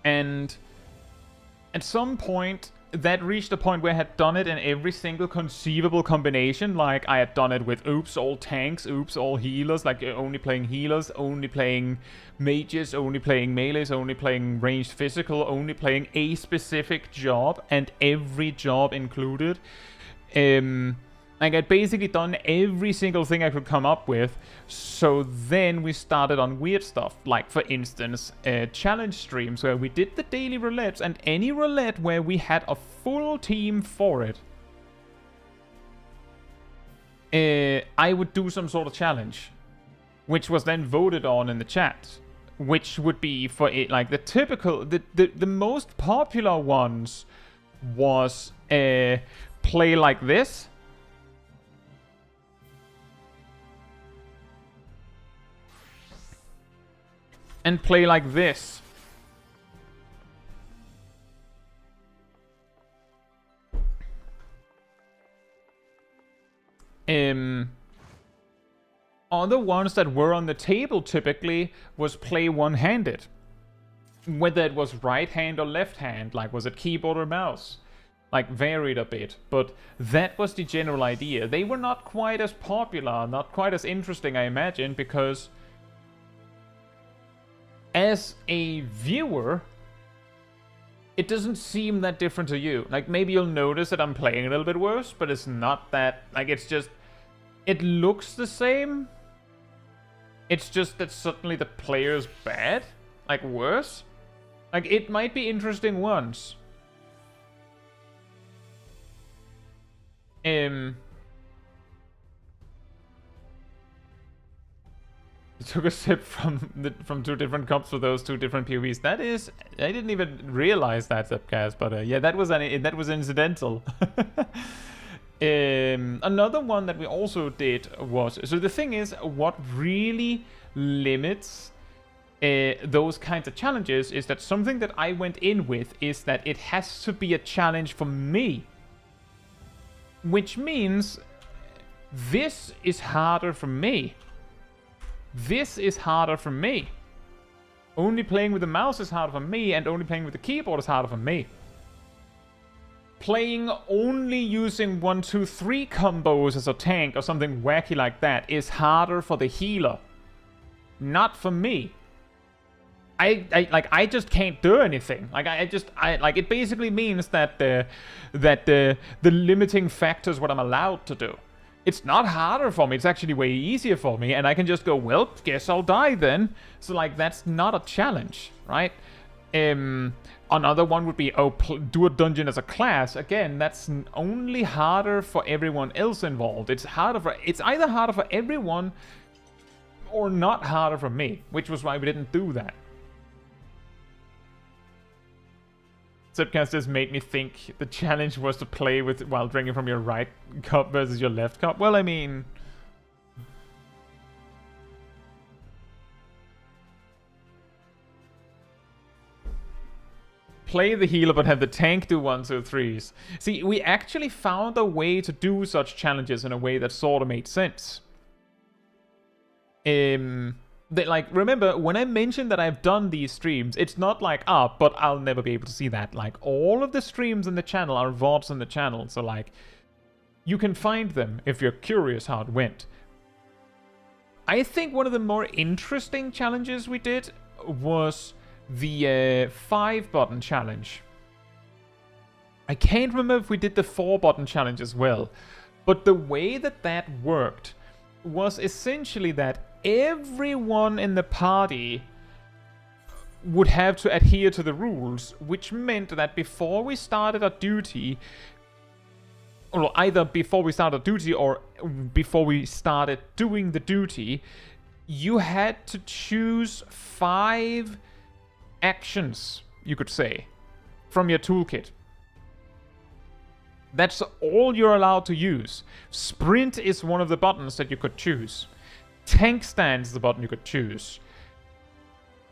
at some point, that reached a point where I had done it in every single conceivable combination. Like, I had done it with oops, all tanks, oops, all healers, like only playing healers, only playing mages, only playing melees, only playing ranged physical, only playing a specific job, and every job included. Like, I'd basically done every single thing I could come up with. So then we started on weird stuff. Like, for instance, challenge streams where we did the daily roulettes, and any roulette where we had a full team for it, I would do some sort of challenge, which was then voted on in the chat. Which would be for it, like the typical, the most popular ones was play like this. And play like this. Other ones that were on the table typically was play one-handed. Whether it was right hand or left hand, like was it keyboard or mouse? Like varied a bit, but that was the general idea. They were not quite as popular, not quite as interesting, I imagine, because as a viewer, it doesn't seem that different to you. Like, maybe you'll notice that I'm playing a little bit worse, but it's not that, like, it's just, it looks the same. It's just that suddenly the player's bad, like worse. Like, it might be interesting once. You took a sip from 2 different cups for those 2 different POVs. That is, I didn't even realize that, Zepcast, but yeah, that was incidental. Another one that we also did was, so the thing is, what really limits those kinds of challenges is that something that I went in with is that it has to be a challenge for me, which means this is harder for me. This is harder for me. Only playing with the mouse is harder for me, and only playing with the keyboard is harder for me. Playing only using 1, 2, 3 combos as a tank or something wacky like that is harder for the healer. Not for me. I just can't do anything. It basically means that the limiting factor is what I'm allowed to do. It's not harder for me, it's actually way easier for me, and I can just go, well, guess I'll die then. So, like, that's not a challenge, right? Another one would be, do a dungeon as a class. Again, that's only harder for everyone else involved. It's either harder for everyone or not harder for me, which was why we didn't do that. Zipcasters made me think the challenge was to play with while drinking from your right cup versus your left cup. Well, I mean, play the healer but have the tank do 1, 2, 3s. See, we actually found a way to do such challenges in a way that sort of made sense. Remember, when I mentioned that I've done these streams, it's not like, but I'll never be able to see that. Like, all of the streams in the channel are VODs in the channel, so, like, you can find them if you're curious how it went. I think one of the more interesting challenges we did was the 5-button challenge. I can't remember if we did the 4-button challenge as well, but the way that worked was essentially that everyone in the party would have to adhere to the rules, which meant that before we started a duty, or either before we started a duty or before we started doing the duty, you had to choose 5 actions, you could say, from your toolkit. That's all you're allowed to use. Sprint is one of the buttons that you could choose. Tank stance is a button you could choose.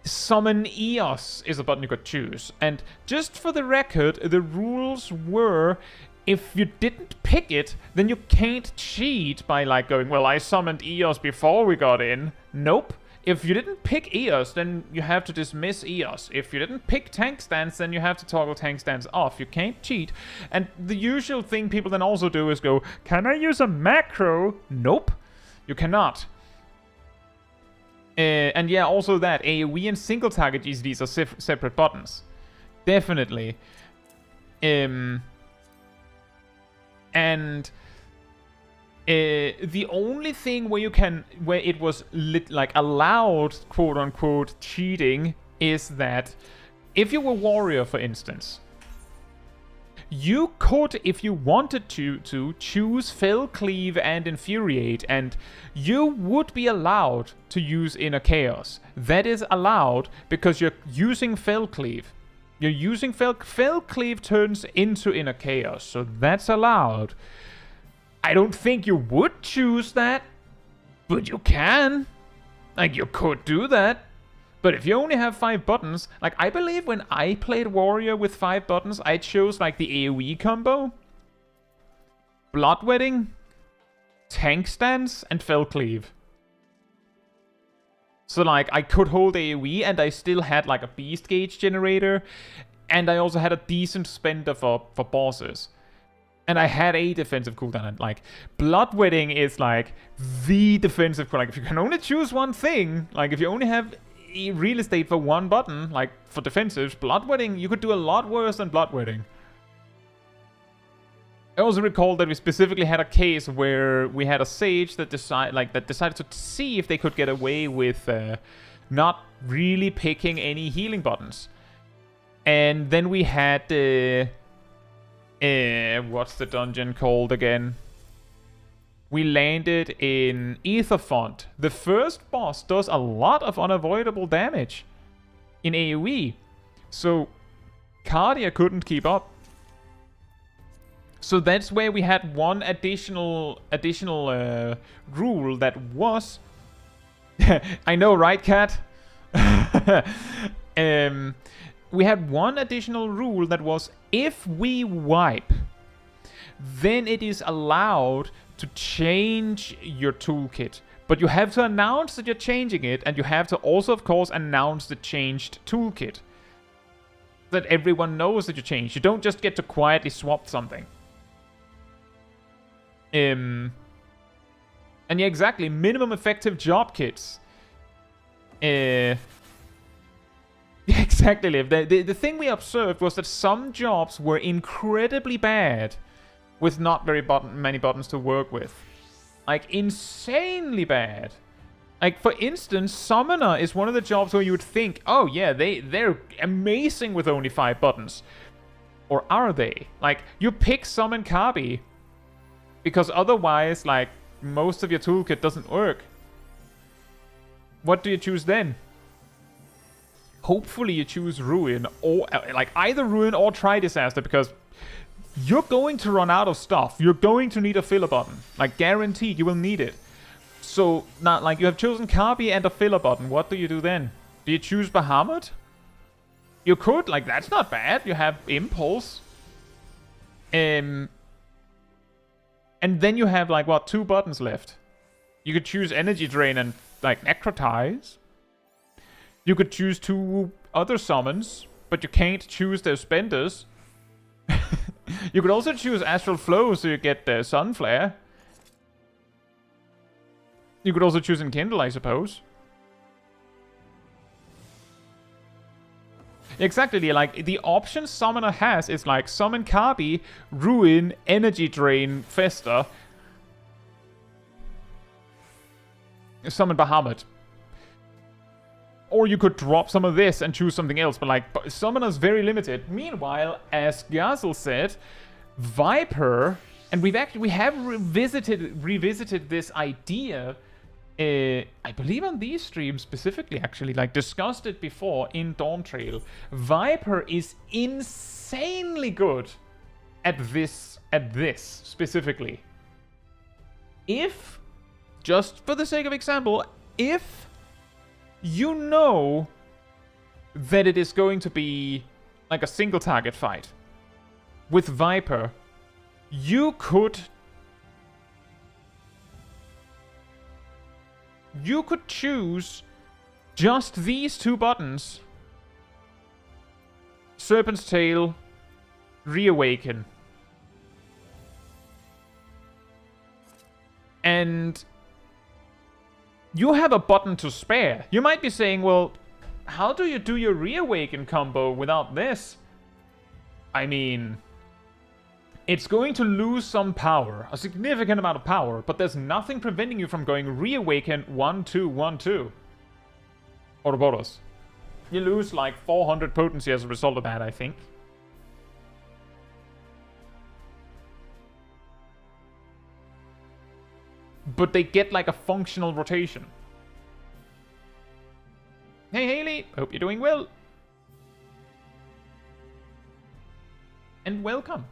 Summon EOS is a button you could choose. And just for the record, the rules were, if you didn't pick it, then you can't cheat by like going, well, I summoned EOS before we got in. Nope. If you didn't pick EOS, then you have to dismiss EOS. If you didn't pick tank stance, then you have to toggle tank stance off. You can't cheat. And the usual thing people then also do is go, can I use a macro? Nope. You cannot. And yeah, also that AoE and single target GCDs are separate buttons. Definitely. And the only thing where it was allowed, quote unquote, cheating is that if you were warrior, for instance, you could, if you wanted to choose Fell Cleave and Infuriate, and you would be allowed to use Inner Chaos. That is allowed because you're using Fell Cleave. You're using Fell Cleave turns into Inner Chaos, so that's allowed. I don't think you would choose that, but you can. Like, you could do that. But if you only have 5 buttons, like, I believe when I played Warrior with 5 buttons, I chose, like, the AoE combo, Bloodwetting, Tank Stance, and Fell Cleave. So, like, I could hold AoE, and I still had, like, a Beast Gauge generator, and I also had a decent spender for bosses. And I had a defensive cooldown, and, like, Bloodwetting is, like, the defensive cooldown. Like, if you can only choose one thing, like, if you only have real estate for one button, like for defensives, Bloodwetting, you could do a lot worse than Bloodwetting. I also recall that we specifically had a case where we had a sage that decided to see if they could get away with not really picking any healing buttons. And then we had what's the dungeon called again? we landed in Aetherfont. The first boss does a lot of unavoidable damage in AoE. So Cardia couldn't keep up. So that's where we had one additional rule that was... I know, right, Cat? We had one additional rule that was, if we wipe, then it is allowed to change your toolkit. But you have to announce that you're changing it, and you have to also, of course, announce the changed toolkit. That everyone knows that you changed. You don't just get to quietly swap something. And yeah, exactly. Minimum effective job kits. Yeah, exactly, Liv. The thing we observed was that some jobs were incredibly bad with not very many buttons to work with. Like, insanely bad. Like, for instance, Summoner is one of the jobs where you would think, oh yeah, they're amazing with only 5 buttons. Or are they? Like, you pick Summon Kabi, because otherwise, like, most of your toolkit doesn't work. What do you choose then? Hopefully you choose Ruin, or like either Ruin or Try Disaster, because you're going to run out of stuff. You're going to need a filler button. Like, guaranteed, you will need it. So, now, like, you have chosen Kabi and a filler button. What do you do then? Do you choose Bahamut? You could, like, that's not bad. You have Impulse. And then you have, like, what, 2 buttons left. You could choose Energy Drain and, like, Necrotize. You could choose 2 other summons, but you can't choose their spenders. You could also choose Astral Flow, so you get the Sunflare. You could also choose Enkindle, I suppose. Exactly, like, the options Summoner has is like Summon Kabi, Ruin, Energy Drain, Fester. Summon Bahamut. Or you could drop some of this and choose something else, but like, Summoner's very limited. Meanwhile, as Gazel said, Viper, and we have revisited this idea, I believe on these streams specifically, actually, like, discussed it before in Dawntrail. Viper is insanely good at this specifically. If, just for the sake of example, if you know that it is going to be like a single target fight with Viper, you could choose just these 2 buttons. Serpent's Tail, Reawaken. And you have a button to spare. You might be saying, well, how do you do your Reawaken combo without this? I mean, it's going to lose some power, a significant amount of power, but there's nothing preventing you from going Reawaken 1-2, 1-2. Ouroboros. You lose like 400 potency as a result of that, I think. But they get like a functional rotation. Hey Haley, hope you're doing well. And welcome.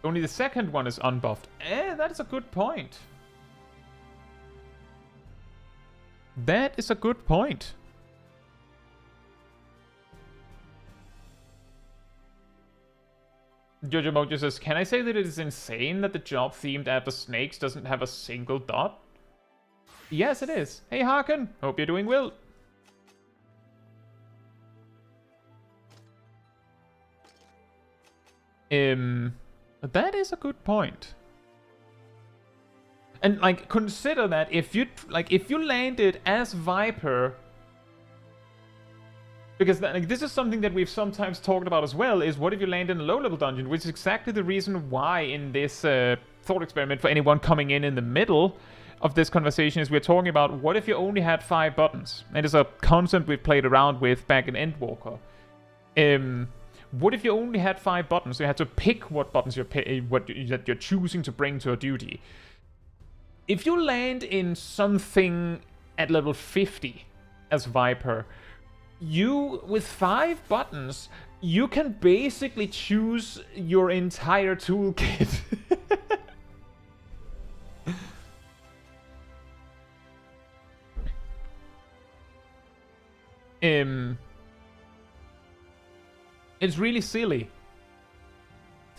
Only the second one is unbuffed. That is a good point. That is a good point. Jojo Mojo says, can I say that it is insane that the job themed after snakes doesn't have a single dot? Yes, it is. Hey, Harkin. Hope you're doing well. That is a good point. And, like, consider that if you landed as Viper, because like, this is something that we've sometimes talked about as well, is what if you land in a low-level dungeon, which is exactly the reason why in this thought experiment, for anyone coming in the middle of this conversation, is we're talking about what if you only had 5 buttons. And it's a concept we've played around with back in Endwalker. What if you only had 5 buttons? So you had to pick what buttons that you're choosing to bring to a duty. If you land in something at level 50 as Viper, you, with 5 buttons, you can basically choose your entire toolkit. It's really silly.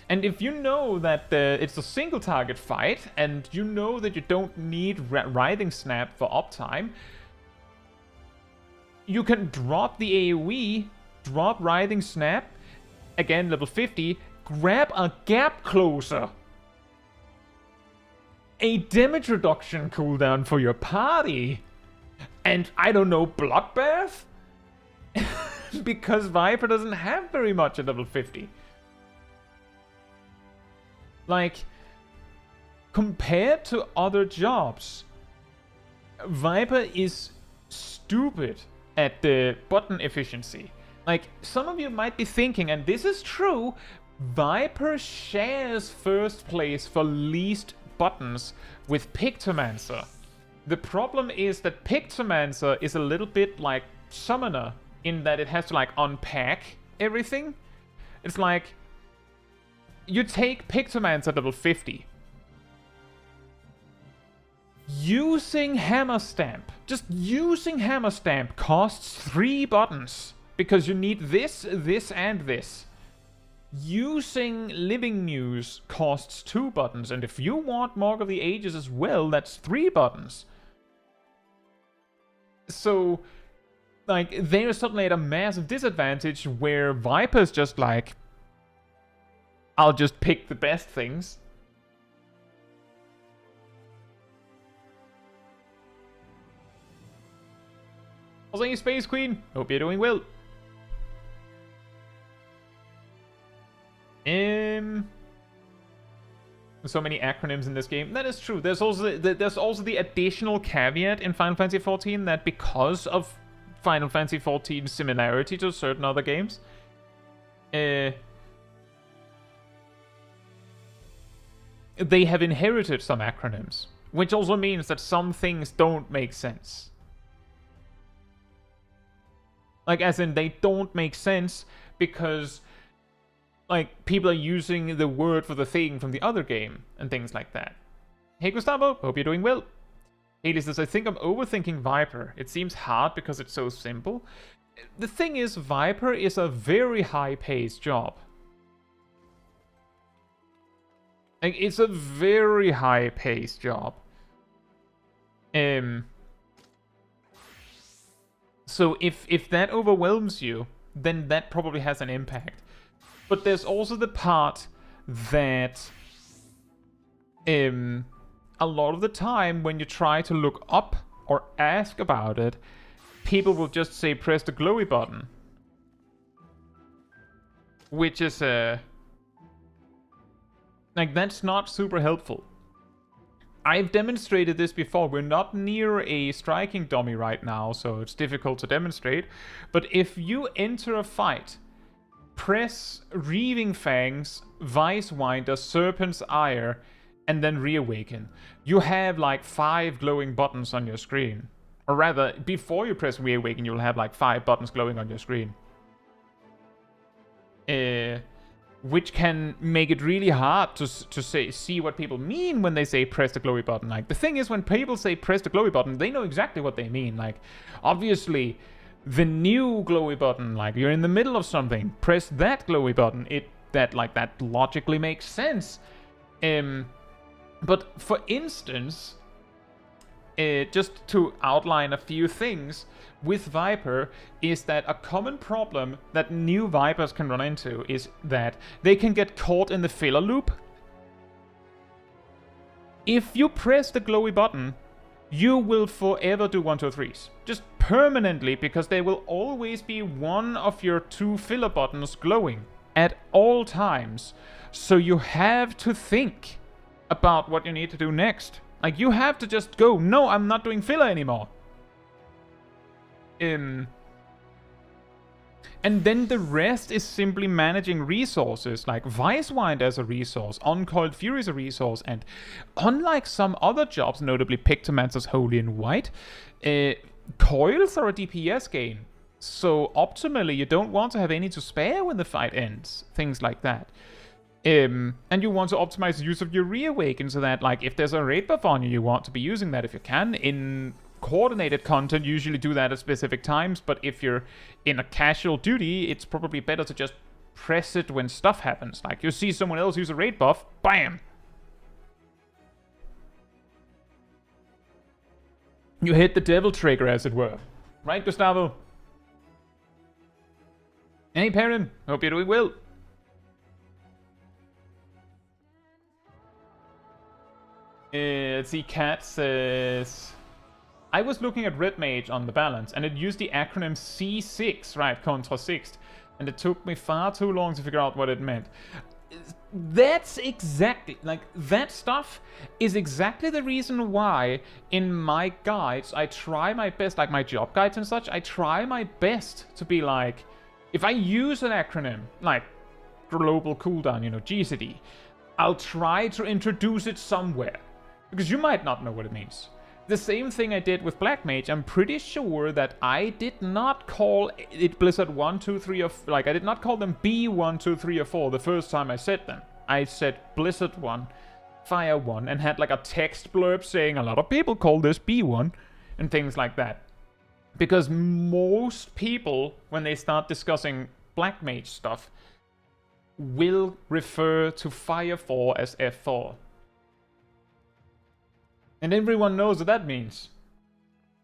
And if you know that it's a single target fight, and you know that you don't need Writhing Snap for uptime, you can drop the AoE, drop Writhing Snap, again level 50, grab a Gap Closer, a damage reduction cooldown for your party, and I don't know, Bloodbath? Because Viper doesn't have very much at level 50. Like, compared to other jobs, Viper is stupid at the button efficiency. Like, some of you might be thinking, and this is true, Viper shares first place for least buttons with Pictomancer. The problem is that Pictomancer is a little bit like Summoner, in that it has to like unpack everything. It's like, you take Pictomancer at level 50. Using Hammer Stamp, just using Hammer Stamp costs 3 buttons. Because you need this, this, and this. Using Living Muse costs 2 buttons. And if you want Mark of the Ages as well, that's 3 buttons. So, like, they're suddenly at a massive disadvantage where Viper's just like, I'll just pick the best things. Also, you Space Queen, hope you're doing well. So many acronyms in this game. That is true. There's also the additional caveat in Final Fantasy XIV that because of Final Fantasy XIV's similarity to certain other games, they have inherited some acronyms, which also means that some things don't make sense. Like, as in, they don't make sense because, like, people are using the word for the thing from the other game and things like that. Hey, Gustavo, hope you're doing well. Haley says, I think I'm overthinking Viper. It seems hard because it's so simple. The thing is, Viper is a very high-paced job. Like, it's a very high-paced job. So if that overwhelms you, then that probably has an impact. But there's also the part that a lot of the time when you try to look up or ask about it, people will just say press the glowy button. Which is like, that's not super helpful. I've demonstrated this before. We're not near a striking dummy right now, so it's difficult to demonstrate. But if you enter a fight, press Reaving Fangs, Vice Winder, Serpent's Ire, and then Reawaken. You have like 5 glowing buttons on your screen. Or rather, before you press Reawaken, you'll have like 5 buttons glowing on your screen. Which can make it really hard to see what people mean when they say press the glowy button. Like, the thing is, when people say press the glowy button, they know exactly what they mean. Like, obviously, the new glowy button, like, you're in the middle of something, press that glowy button. That logically makes sense. But for instance, just to outline a few things with Viper, is that a common problem that new Vipers can run into is that they can get caught in the filler loop. If you press the glowy button, you will forever do 1, 2, 3s. Just permanently, because there will always be one of your 2 filler buttons glowing at all times. So you have to think about what you need to do next. Like, you have to just go, no, I'm not doing filler anymore. And And then the rest is simply managing resources, like Vicewind as a resource, Uncoiled Fury as a resource, and unlike some other jobs, notably Pictomancer's Holy and White, coils are a DPS gain. So optimally, you don't want to have any to spare when the fight ends, things like that. And you want to optimize the use of your Reawaken so that, like, if there's a raid buff on you, you want to be using that if you can. In coordinated content, usually do that at specific times, but if you're in a casual duty, it's probably better to just press it when stuff happens. Like, you see someone else use a raid buff, BAM! You hit the devil trigger, as it were. Right, Gustavo? Hey, Perrin. Hope you're doing well. Let's see, Cat says... I was looking at Red Mage on the balance, and it used the acronym C6, right, contra 6, and it took me far too long to figure out what it meant. That's exactly, like, that stuff is exactly the reason why in my guides I try my best, like my job guides and such, I try my best to be like, if I use an acronym, like global cooldown, you know, GCD, I'll try to introduce it somewhere, because you might not know what it means. The same thing I did with Black Mage. I'm pretty sure that I did not call it Blizzard 1, 2, 3, or... Like, I did not call them B1, 2, 3, or 4 the first time I said them. I said Blizzard 1, Fire 1, and had like a text blurb saying a lot of people call this B1, and things like that. Because most people, when they start discussing Black Mage stuff, will refer to Fire 4 as F4. And everyone knows what that means.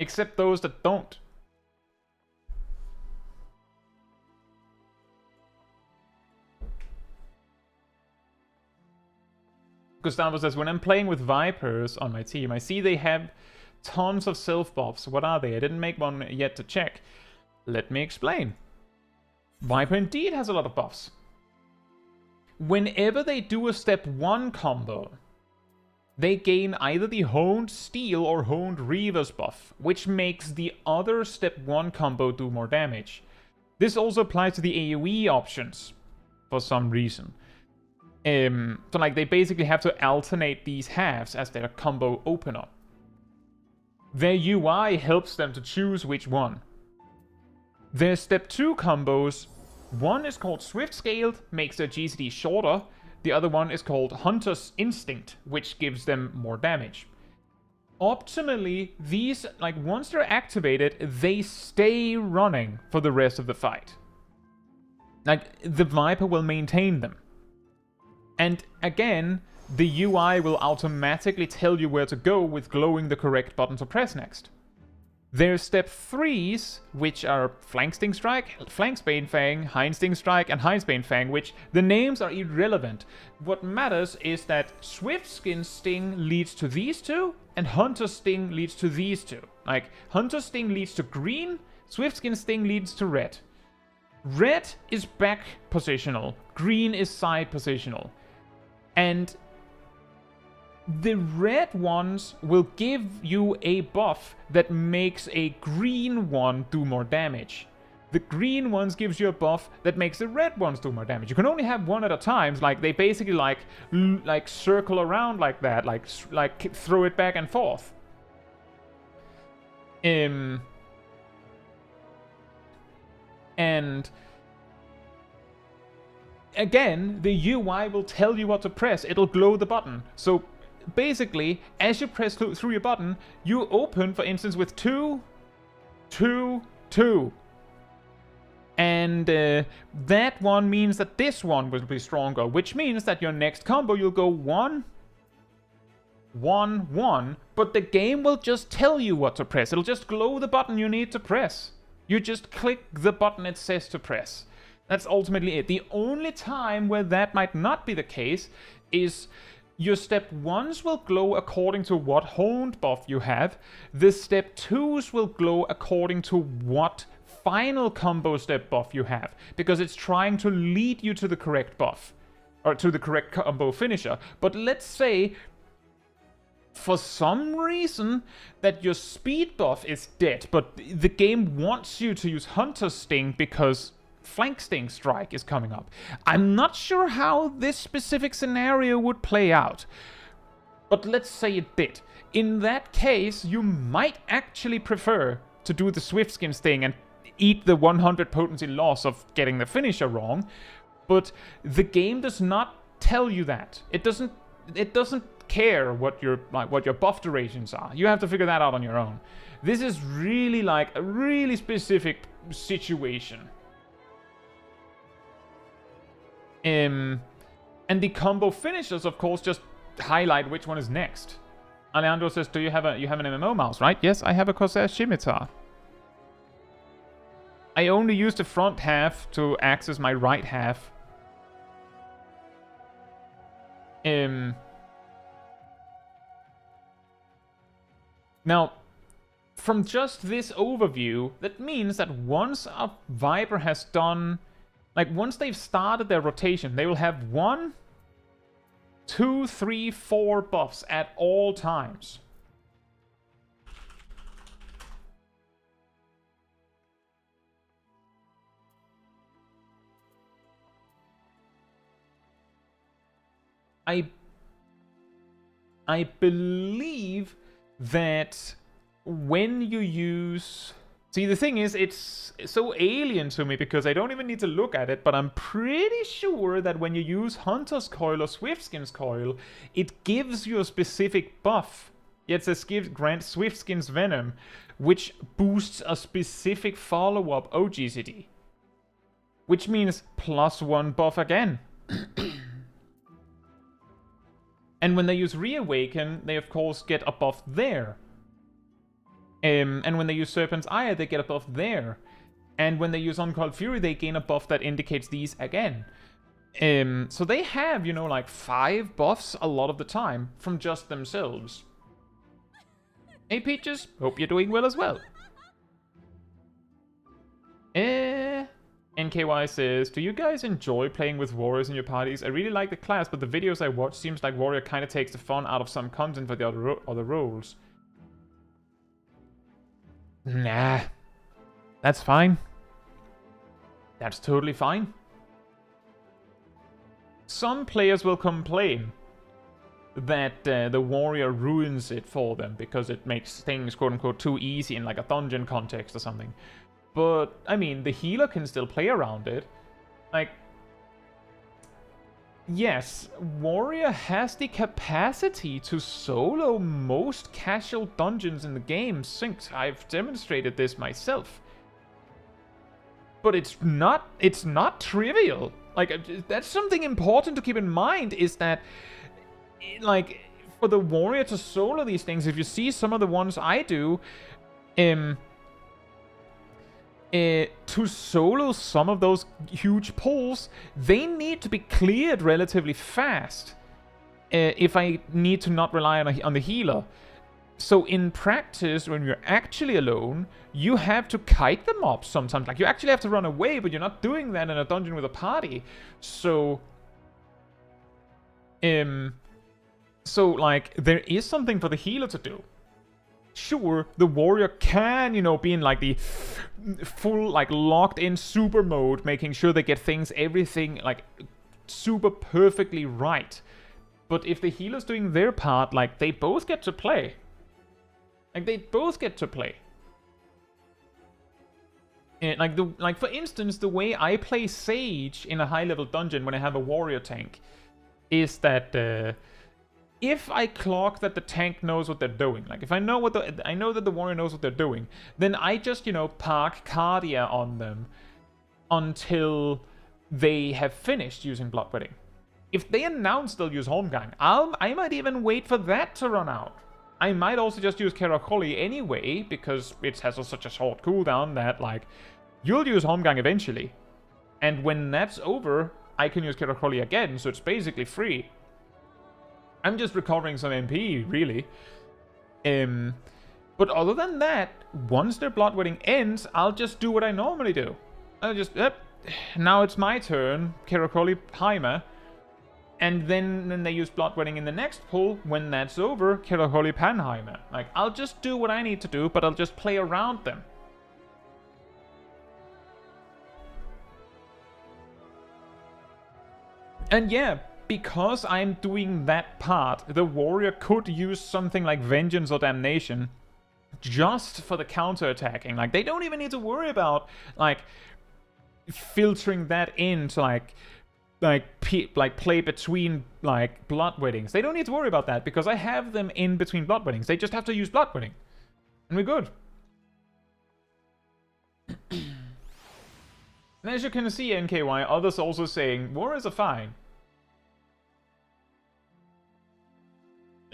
Except those that don't. Gustavo says, when I'm playing with Vipers on my team, I see they have tons of self-buffs. What are they? I didn't make one yet to check. Let me explain. Viper indeed has a lot of buffs. Whenever they do a step 1 combo, they gain either the Honed Steel or Honed Reavers buff, which makes the other step 1 combo do more damage. This also applies to the AoE options, for some reason. So like, they basically have to alternate these halves as their combo opener. Their UI helps them to choose which one. Their step 2 combos, one is called Swift Scaled, makes their GCD shorter. The other one is called Hunter's Instinct, which gives them more damage. Optimally, these, like, once they're activated, they stay running for the rest of the fight. Like, the Viper will maintain them. And again, the UI will automatically tell you where to go with glowing the correct button to press next. There's step 3s, which are Flank Sting Strike, Flank Bane Fang, Hind Sting Strike, and Hind Bane Fang, which the names are irrelevant. What matters is that Swift Skin Sting leads to these two, and Hunter Sting leads to these two. Like, Hunter Sting leads to green, Swift Skin Sting leads to red. Red is back positional, green is side positional. And the red ones will give you a buff that makes a green one do more damage. The green ones gives you a buff that makes the red ones do more damage. You can only have one at a time. Like, they basically like circle around like that, like throw it back and forth. And again, the UI will tell you what to press. It'll glow the button. So basically, as you press through your button, you open, for instance, with 2, 2, 2. And that one means that this one will be stronger, which means that your next combo you'll go 1, 1, 1, but the game will just tell you what to press. It'll just glow the button you need to press. You just click the button it says to press. That's ultimately it. The only time where that might not be the case is your step 1s will glow according to what honed buff you have. The step 2s will glow according to what final combo step buff you have, because it's trying to lead you to the correct buff, or to the correct combo finisher. But let's say, for some reason, that your speed buff is dead, but the game wants you to use Hunter's Sting because Flank Sting Strike is coming up. I'm not sure how this specific scenario would play out, but let's say it did. In that case, you might actually prefer to do the Swiftskin Sting and eat the 100 potency loss of getting the finisher wrong, but the game does not tell you that. It doesn't care what your buff durations are. You have to figure that out on your own. This is really like a really specific situation. And the combo finishers, of course, just highlight which one is next. Alejandro says, "Do you have an MMO mouse, right?" Yes, I have a Corsair Scimitar. I only use the front half to access my right half. Now, from just this overview, that means that once a Viper has done, like once they've started their rotation, they will have 1, 2, 3, 4 buffs at all times. I believe that when you use... See, the thing is, it's so alien to me because I don't even need to look at it, but I'm pretty sure that when you use Hunter's Coil or Swiftskin's Coil, it gives you a specific buff. Yeah, it says grant Swiftskin's Venom, which boosts a specific follow-up OGCD. Which means +1 buff again. And when they use Reawaken, they of course get a buff there. And when they use Serpent's Ire, they get a buff there. And when they use Uncoiled Fury, they gain a buff that indicates these again. So they have, you know, like 5 buffs a lot of the time from just themselves. Hey Peaches, hope you're doing well as well. NKY says, "Do you guys enjoy playing with warriors in your parties? I really like the class, but the videos I watch seems like warrior kind of takes the fun out of some content for the other roles." Nah. That's fine. That's totally fine. Some players will complain that the warrior ruins it for them because it makes things quote-unquote too easy in like a dungeon context or something. But, I mean, the healer can still play around it. Like, yes, warrior has the capacity to solo most casual dungeons in the game, since I've demonstrated this myself. But it's not trivial. Like, that's something important to keep in mind, is that, like, for the warrior to solo these things, if you see some of the ones I do, to solo some of those huge pulls, they need to be cleared relatively fast if I need to not rely on the healer. So in practice, when you're actually alone, you have to kite them up sometimes. Like, you actually have to run away, but you're not doing that in a dungeon with a party. So, like, there is something for the healer to do. Sure, the warrior can, you know, be in like the full, like, locked in super mode, making sure they get everything, like, super perfectly right. But if the healer's doing their part, like, they both get to play. Like, they both get to play. And, like, for instance, the way I play Sage in a high-level dungeon when I have a warrior tank is that, if I clock that the tank knows what they're doing, like if I know that the warrior knows what they're doing, then I just, you know, park Cardia on them until they have finished using Bloodwedding. If they announce they'll use Holmgang, I might even wait for that to run out. I might also just use Kerakoli anyway, because it has such a short cooldown that, like, you'll use Holmgang eventually. And when that's over, I can use Kerakoli again, so it's basically free. I'm just recovering some MP, really. But other than that, once their Bloodwedding ends, I'll just do what I normally do. I'll just, now it's my turn, Kerakoli Heimer. And then they use Bloodwedding in the next pull. When that's over, Kerakoli Panheimer. Like, I'll just do what I need to do, but I'll just play around them. And yeah, because I'm doing that part, the warrior could use something like Vengeance or Damnation just for the counter-attacking. Like, they don't even need to worry about, like, filtering that into, like play between, like, blood weddings. They don't need to worry about that, because I have them in between blood weddings. They just have to use blood wedding. And we're good. And as you can see, NKY, others also saying, warriors are fine.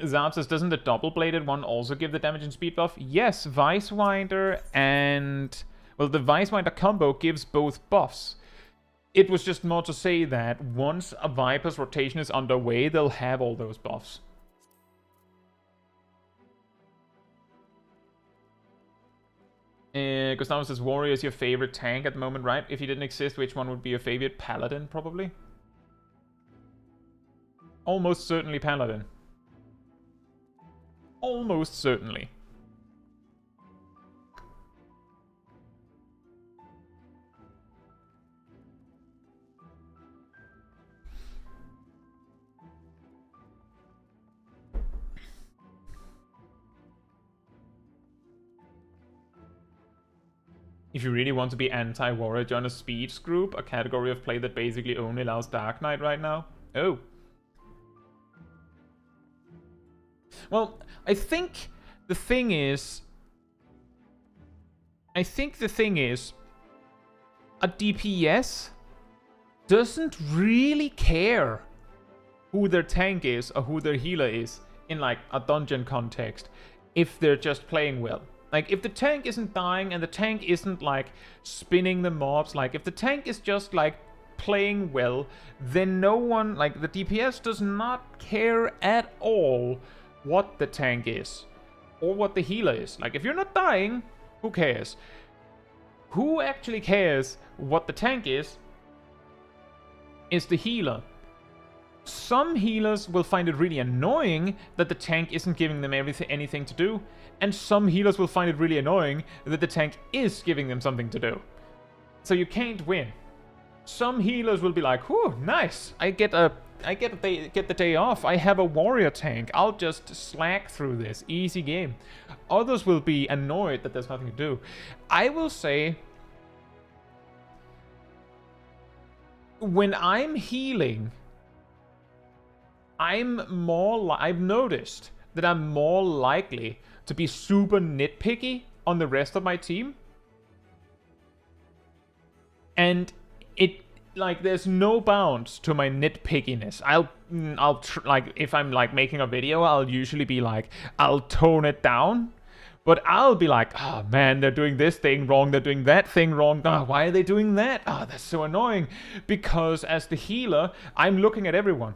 Zab says, doesn't the double-bladed one also give the damage and speed buff? Yes, Vicewinder and... well, the Vicewinder combo gives both buffs. It was just more to say that once a Viper's rotation is underway, they'll have all those buffs. Gustavo says, warrior is your favorite tank at the moment, right? If he didn't exist, which one would be your favorite? Paladin, probably? Almost certainly Paladin. Almost certainly. If you really want to be anti-warrior, join a speeds group, a category of play that basically only allows Dark Knight right now. Oh. Well, I think the thing is... a DPS doesn't really care who their tank is or who their healer is in, like, a dungeon context if they're just playing well. Like, if the tank isn't dying and the tank isn't, like, spinning the mobs, like, if the tank is just, like, playing well, then no one, like, the DPS does not care at all what the tank is or what the healer is. Like, if you're not dying, who cares? Who actually cares what the tank is the healer. Some healers will find it really annoying that the tank isn't giving them anything to do, and some healers will find it really annoying that the tank is giving them something to do. So you can't win. Some healers will be like, whew, nice, I get the day off, I have a warrior tank, I'll just slack through this, easy game. Others will be annoyed that there's nothing to do. I will say, when I'm healing, I've noticed that I'm more likely to be super nitpicky on the rest of my team. And it, like, there's no bounds to my nitpickiness. Like, if I'm, like, making a video, I'll usually be like, I'll tone it down. But I'll be like, oh man, they're doing this thing wrong, they're doing that thing wrong. Oh, why are they doing that? Oh, that's so annoying. Because as the healer, I'm looking at everyone.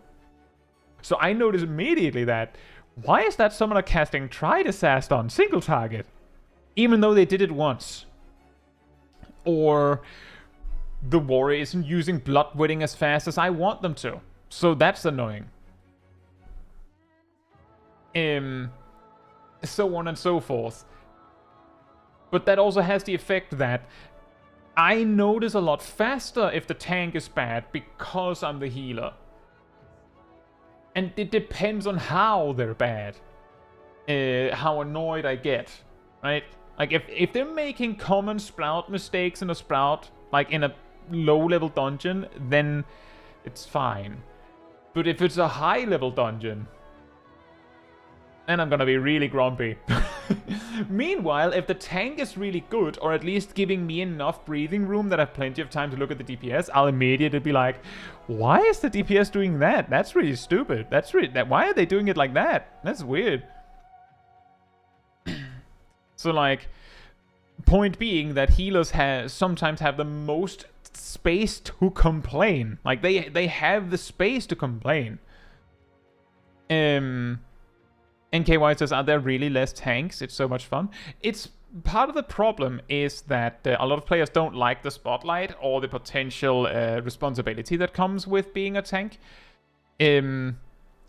So I notice immediately that, why is that summoner casting Try Disaster on single target? Even though they did it once. Or the warrior isn't using blood wedding as fast as I want them to. So that's annoying. So on and so forth. But that also has the effect that I notice a lot faster if the tank is bad because I'm the healer. And it depends on how they're bad. How annoyed I get, right? Like, if they're making common Sprout mistakes in a Sprout, like in a low-level dungeon, then it's fine. But if it's a high-level dungeon, then I'm gonna be really grumpy. Meanwhile, if the tank is really good, or at least giving me enough breathing room that I have plenty of time to look at the DPS, I'll immediately be like, why is the DPS doing that? That's really stupid. Why are they doing it like that? That's weird. So, like, point being that healers sometimes have the most space to complain. Like, they have the space to complain. NKY says, are there really less tanks? It's so much fun. It's part of the problem is that a lot of players don't like the spotlight or the potential responsibility that comes with being a tank. And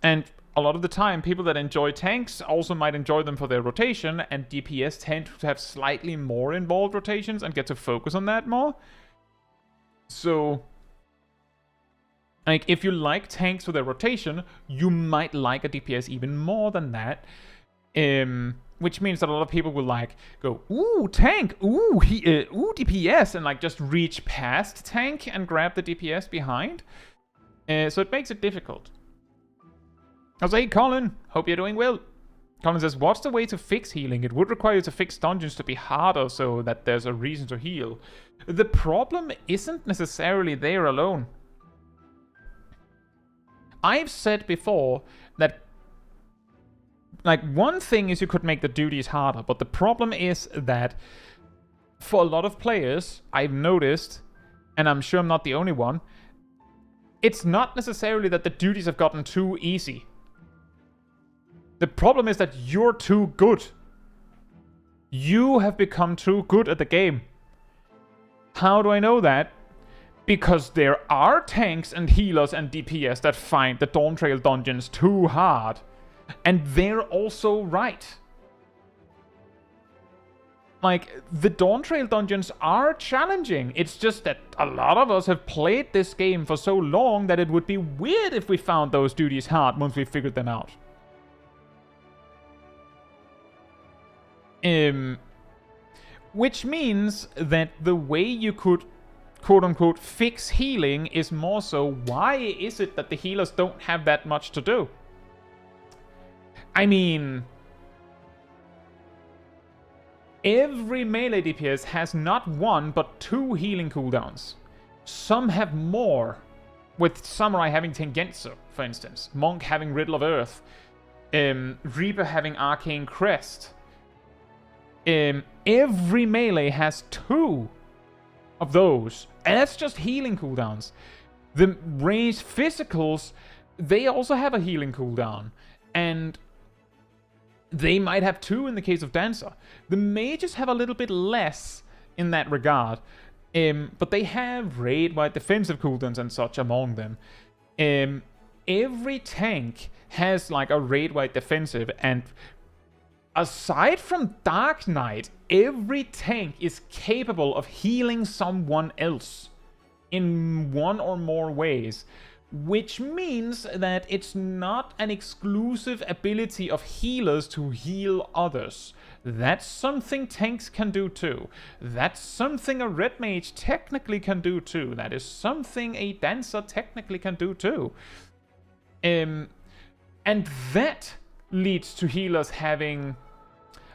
a lot of the time, people that enjoy tanks also might enjoy them for their rotation, and DPS tend to have slightly more involved rotations and get to focus on that more. So Like, if you like tanks with a rotation, you might like a DPS even more than that. Which means that a lot of people will like go, ooh, tank, ooh, ooh, DPS, and like just reach past tank and grab the DPS behind. So it makes it difficult. I was like, hey, Colin, hope you're doing well. Colin says, what's the way to fix healing? It would require you to fix dungeons to be harder so that there's a reason to heal. The problem isn't necessarily there alone. I've said before that, like, one thing is you could make the duties harder, but the problem is that for a lot of players, I've noticed, and I'm sure I'm not the only one, it's not necessarily that the duties have gotten too easy. The problem is that you're too good. You have become too good at the game. How do I know that? Because there are tanks and healers and DPS that find the Dawntrail dungeons too hard. And they're also right. Like, the Dawntrail dungeons are challenging. It's just that a lot of us have played this game for so long that it would be weird if we found those duties hard once we figured them out. Which means that the way you could quote-unquote fix healing is more so, why is it that the healers don't have that much to do? I mean, every melee DPS has not one but 2 healing cooldowns. Some have more, with Samurai having Tengetsu, for instance, Monk having Riddle of Earth, Reaper having Arcane Crest. Every melee has 2 of those, and that's just healing cooldowns. The ranged physicals, they also have a healing cooldown, and they might have 2 in the case of Dancer. The mages have a little bit less in that regard, but they have raid-wide defensive cooldowns and such among them. Every tank has like a raid-wide defensive, and aside from Dark Knight, every tank is capable of healing someone else in one or more ways, which means that it's not an exclusive ability of healers to heal others. That's something tanks can do too. That's something a red mage technically can do too. That is something a dancer technically can do too. And that leads to healers having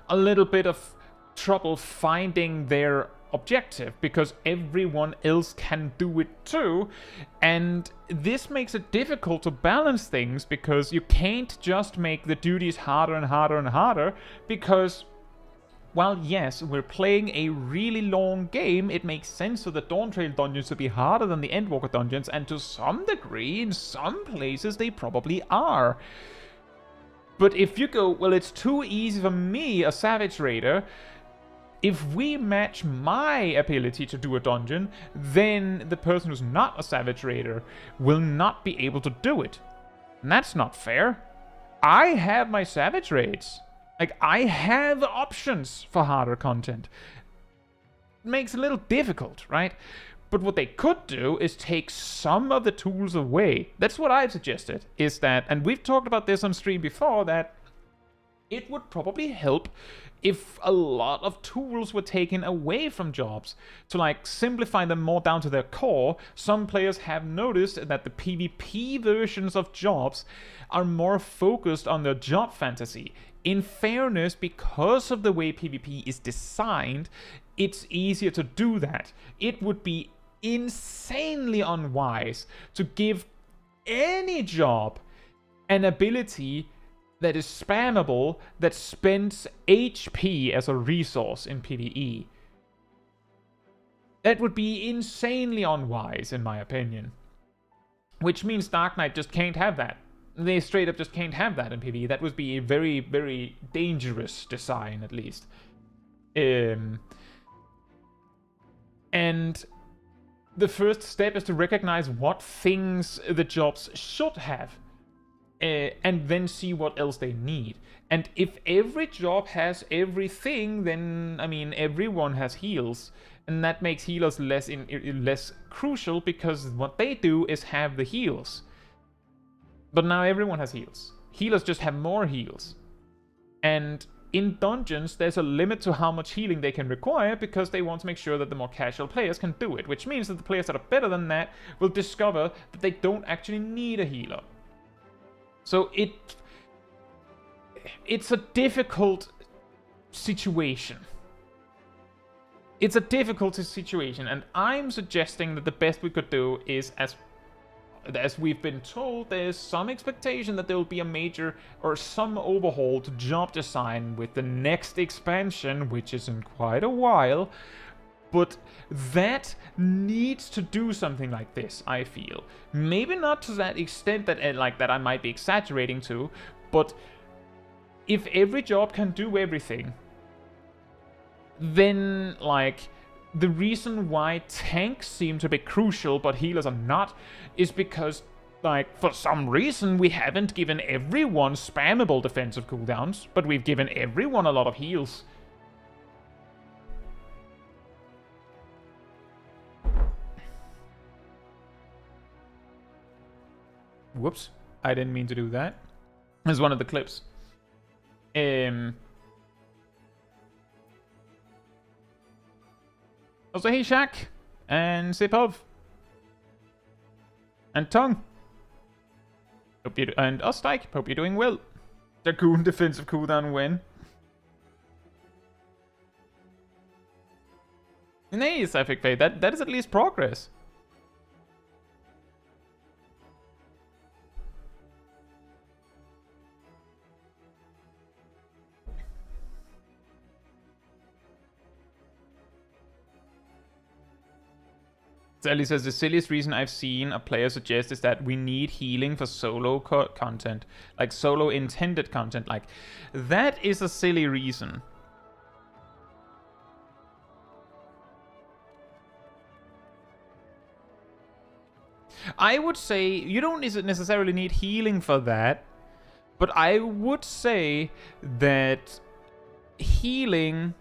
a little bit of trouble finding their objective, because everyone else can do it too, and this makes it difficult to balance things, because you can't just make the duties harder and harder and harder, because, while yes, we're playing a really long game, it makes sense for the Dawntrail dungeons to be harder than the Endwalker dungeons, and to some degree, in some places, they probably are. But if you go, well, it's too easy for me, a Savage Raider, if we match my ability to do a dungeon, then the person who's not a Savage Raider will not be able to do it. And that's not fair. I have my Savage Raids. Like, I have options for harder content. It makes it a little difficult, right? But what they could do is take some of the tools away. That's what I've suggested, is that, and we've talked about this on stream before, that it would probably help if a lot of tools were taken away from jobs to like simplify them more down to their core. Some players have noticed that the PvP versions of jobs are more focused on their job fantasy. In fairness, because of the way PvP is designed, it's easier to do that. It would be insanely unwise to give any job an ability that is spammable, that spends HP as a resource in PvE. That would be insanely unwise, in my opinion. Which means Dark Knight just can't have that. They straight up just can't have that in PvE. That would be a very, very dangerous design, at least. And the first step is to recognize what things the jobs should have. and then see what else they need. And if every job has everything, then, I mean, everyone has heals. And that makes healers less crucial, because what they do is have the heals. But now everyone has heals. Healers just have more heals. And in dungeons, there's a limit to how much healing they can require, because they want to make sure that the more casual players can do it. Which means that the players that are better than that will discover that they don't actually need a healer. So it's a difficult situation. It's a difficult situation, and I'm suggesting that the best we could do is, as we've been told, there's some expectation that there will be a major or some overhaul to job design with the next expansion, which is in quite a while. But that needs to do something like this, I feel. Maybe not to that extent that that I might be exaggerating to, but if every job can do everything, then, like, the reason why tanks seem to be crucial but healers are not is because, like, for some reason we haven't given everyone spammable defensive cooldowns, but we've given everyone a lot of heals. Whoops, I didn't mean to do that. It's one of the clips. Also, hey Shaq, and Sipov, and Tongue, and Ostike, hope you're doing well. Dragoon defensive cooldown win. Nice, FFXIV, that is at least progress. Sally says, the silliest reason I've seen a player suggest is that we need healing for solo content. Like, solo intended content. Like, that is a silly reason. I would say, you don't necessarily need healing for that. But I would say that healing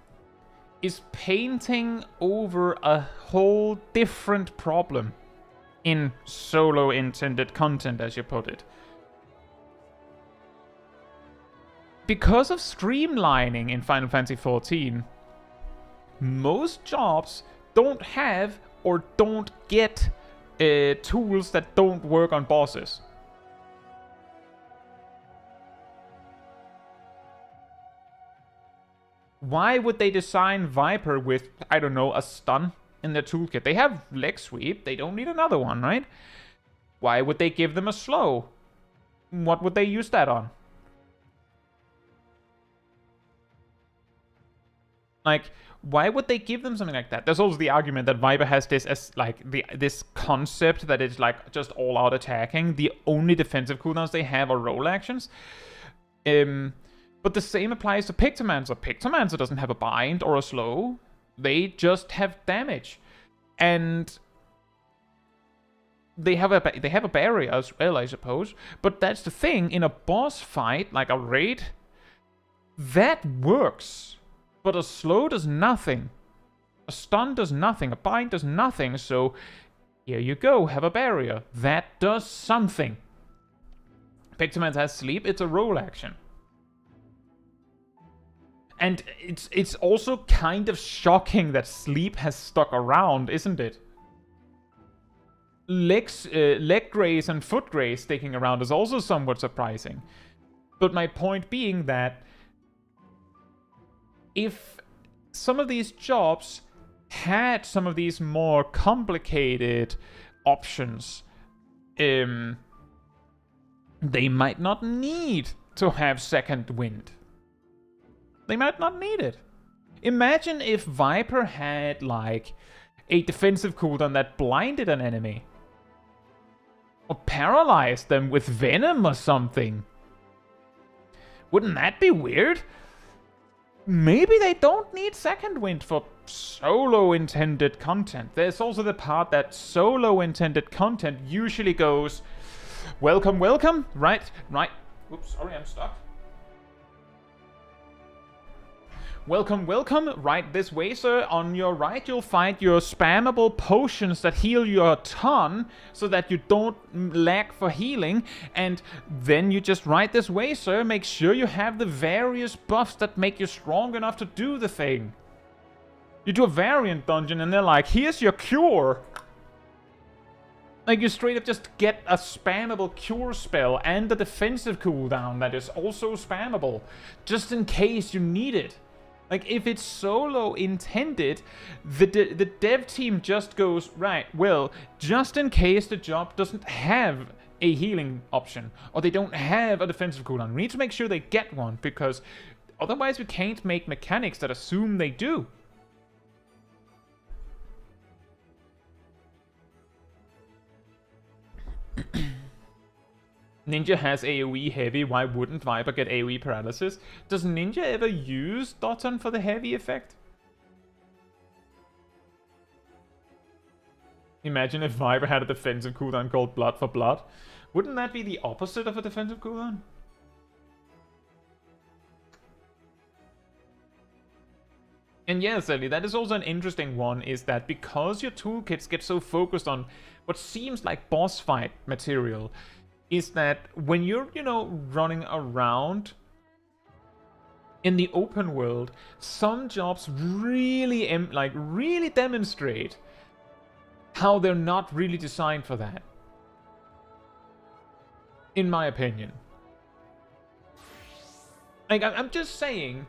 is painting over a whole different problem in solo intended content, as you put it. Because of streamlining in Final Fantasy XIV, most jobs don't have or don't get tools that don't work on bosses. Why would they design Viper with, I don't know, a stun in their toolkit? They have leg sweep, they don't need another one, right? Why would they give them a slow? What would they use that on? Like, why would they give them something like that? There's also the argument that Viper has this as, like, this concept that it's, like, just all-out attacking. The only defensive cooldowns they have are roll actions. But the same applies to Pictomancer. Pictomancer doesn't have a bind or a slow. They just have damage. And they have a barrier as well, I suppose. But that's the thing. In a boss fight, like a raid, that works. But a slow does nothing. A stun does nothing. A bind does nothing. So here you go. Have a barrier. That does something. Pictomancer has sleep. It's a roll action. And it's also kind of shocking that sleep has stuck around, isn't it? Leg graze and foot graze sticking around is also somewhat surprising. But my point being that if some of these jobs had some of these more complicated options, they might not need to have second wind. They might not need it. Imagine if Viper had, like, a defensive cooldown that blinded an enemy. Or paralyzed them with venom or something. Wouldn't that be weird? Maybe they don't need second wind for solo intended content. There's also the part that solo intended content usually goes, Welcome, welcome. Right. Oops, sorry, I'm stuck. Welcome, welcome. Right this way, sir. On your right, you'll find your spammable potions that heal you a ton so that you don't lag for healing. And then you just right this way, sir. Make sure you have the various buffs that make you strong enough to do the thing. You do a variant dungeon and they're like, here's your cure. Like, you straight up just get a spammable cure spell and a defensive cooldown that is also spammable, just in case you need it. Like, if it's solo intended, the dev team just goes, right, well, just in case the job doesn't have a healing option, or they don't have a defensive cooldown, we need to make sure they get one, because otherwise we can't make mechanics that assume they do. Ninja has AoE heavy, why wouldn't Viper get AoE paralysis? Does Ninja ever use Doton for the heavy effect? Imagine if Viper had a defensive cooldown called Blood for Blood. Wouldn't that be the opposite of a defensive cooldown? And yeah, Sally, that is also an interesting one, is that because your toolkits get so focused on what seems like boss fight material, is that when you're, you know, running around in the open world, some jobs really, really demonstrate how they're not really designed for that. In my opinion. Like, I'm just saying,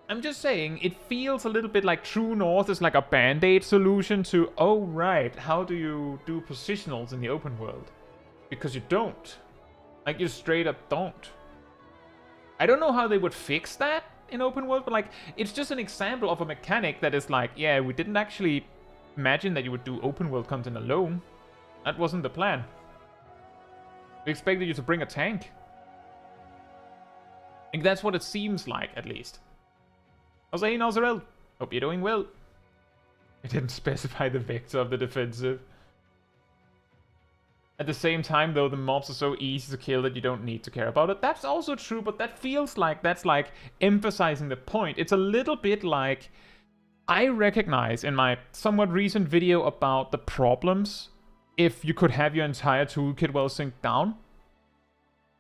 it feels a little bit like True North is like a band-aid solution to, oh right, how do you do positionals in the open world? Because you don't. Like, you straight up don't. I don't know how they would fix that in open world, but like, it's just an example of a mechanic that is like, yeah, we didn't actually imagine that you would do open world content alone. That wasn't the plan. We expected you to bring a tank. Like, that's what it seems like, at least. How's it, Nazarel? Hope you're doing well. I didn't specify the vector of the defensive. At the same time, though, the mobs are so easy to kill that you don't need to care about it. That's also true, but that feels like that's like emphasizing the point. It's a little bit like, I recognize in my somewhat recent video about the problems if you could have your entire toolkit well synced down.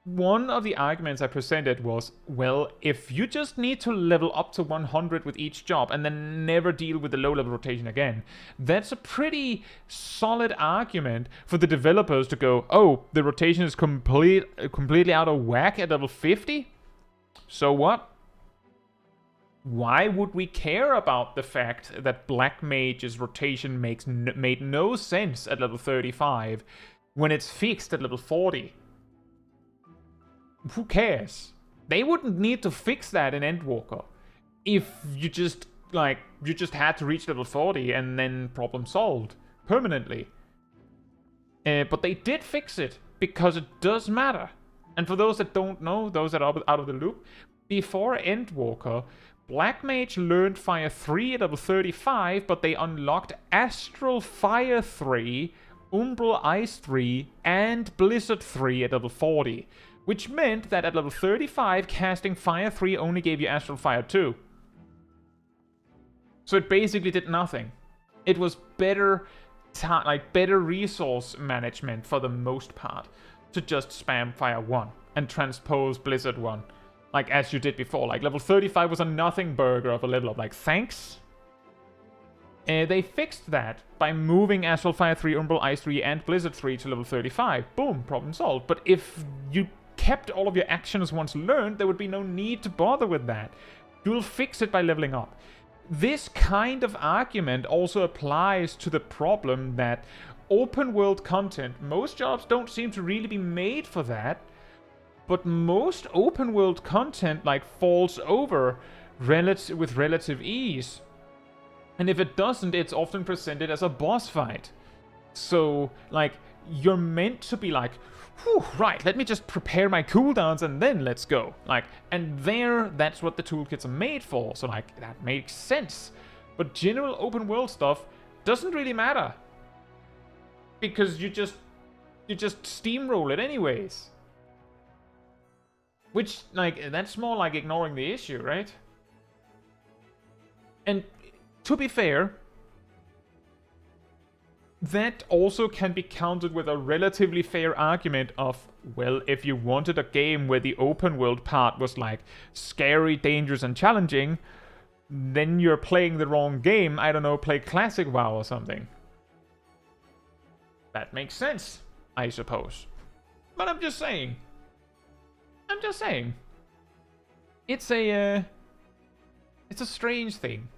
One of the arguments I presented was, well, if you just need to level up to 100 with each job and then never deal with the low-level rotation again, that's a pretty solid argument for the developers to go, oh, the rotation is completely out of whack at level 50? So what? Why would we care about the fact that Black Mage's rotation made no sense at level 35 when it's fixed at level 40? Who cares? They wouldn't need to fix that in Endwalker if you just had to reach level 40 and then problem solved permanently. But they did fix it because it does matter. And for those that don't know, those that are out of the loop, before Endwalker, Black Mage learned Fire 3 at level 35, but they unlocked Astral Fire 3, Umbral Ice 3, and Blizzard 3 at level 40. Which meant that at level 35, casting Fire 3 only gave you Astral Fire 2. So it basically did nothing. It was better resource management for the most part to just spam Fire 1 and transpose Blizzard 1. Like, as you did before. Like, level 35 was a nothing burger of a level up. Like, thanks? They fixed that by moving Astral Fire 3, Umbral Ice 3, and Blizzard 3 to level 35. Boom, problem solved. But if you kept all of your actions once learned, there would be no need to bother with that. You'll fix it by leveling up. This kind of argument also applies to the problem that open world content, most jobs don't seem to really be made for that, but most open world content like falls over with relative ease. And if it doesn't, it's often presented as a boss fight. So, like, you're meant to be like, whew, right, let me just prepare my cooldowns and then let's go. Like, and that's what the toolkits are made for. So, like, that makes sense. But general open world stuff doesn't really matter. Because you just You just steamroll it anyways. Which, like, that's more like ignoring the issue, right? And to be fair, that also can be countered with a relatively fair argument of, well, if you wanted a game where the open world part was like scary, dangerous, and challenging, then you're playing the wrong game. I don't know, play Classic WoW or something. That makes sense, I suppose. But I'm just saying. It's a strange thing.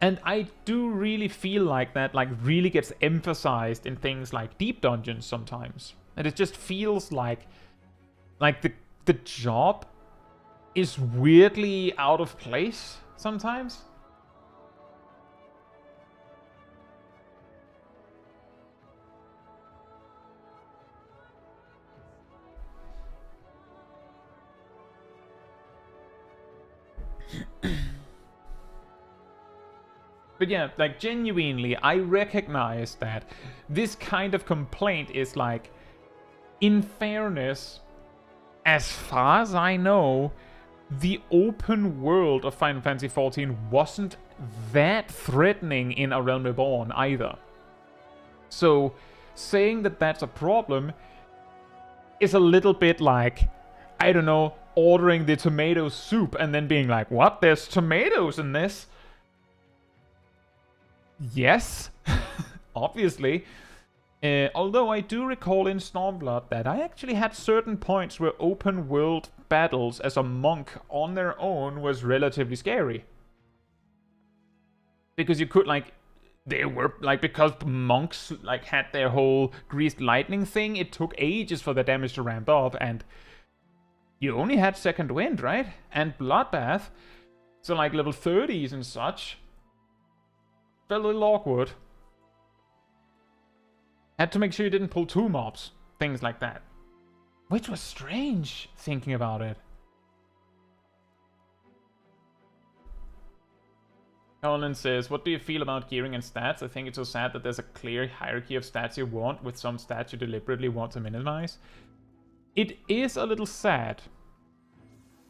And I do really feel like that, like, really gets emphasized in things like deep dungeons sometimes. And it just feels like the job is weirdly out of place sometimes. But yeah, like, genuinely, I recognize that this kind of complaint is like, in fairness, as far as I know, the open world of Final Fantasy XIV wasn't that threatening in A Realm Reborn either. So, saying that that's a problem is a little bit like, I don't know, ordering the tomato soup and then being like, what? There's tomatoes in this? Yes, obviously. Although I do recall in Stormblood that I actually had certain points where open world battles as a monk on their own was relatively scary. Because you could, like, they were, like, because monks, like, had their whole greased lightning thing, it took ages for the damage to ramp up, and you only had second wind, right? And bloodbath. So, like, level 30s and such. Felt a little awkward. Had to make sure you didn't pull 2 mobs. Things like that. Which was strange, thinking about it. Colin says, what do you feel about gearing and stats? I think it's so sad that there's a clear hierarchy of stats you want, with some stats you deliberately want to minimize. It is a little sad.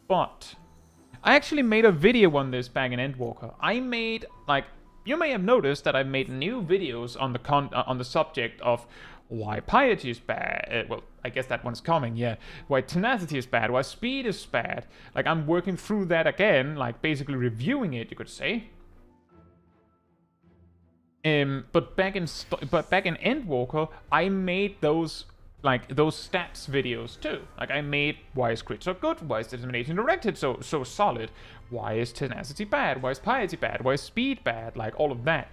But I actually made a video on this back in Endwalker. I made, like, you may have noticed that I made new videos on the subject of why piety is bad. Well, I guess that one's coming, yeah. Why tenacity is bad, why speed is bad. Like, I'm working through that again, like, basically reviewing it, you could say. But back in Endwalker, I made those, like, those stats videos too. Like, I made why is crit so good, why is determination directed so solid, why is tenacity bad, why is piety bad, why is speed bad, like, all of that.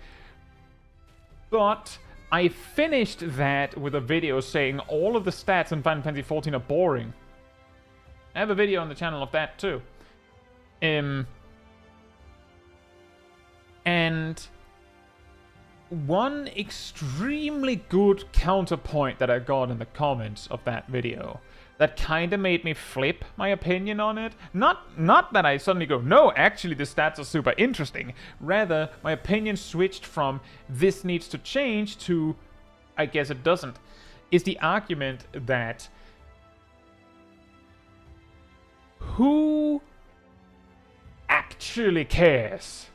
But I finished that with a video saying all of the stats in Final Fantasy XIV are boring. I have a video on the channel of that too. And one extremely good counterpoint that I got in the comments of that video that kind of made me flip my opinion on it. Not that I suddenly go, no, actually the stats are super interesting. Rather, my opinion switched from this needs to change to I guess it doesn't. Is the argument that who actually cares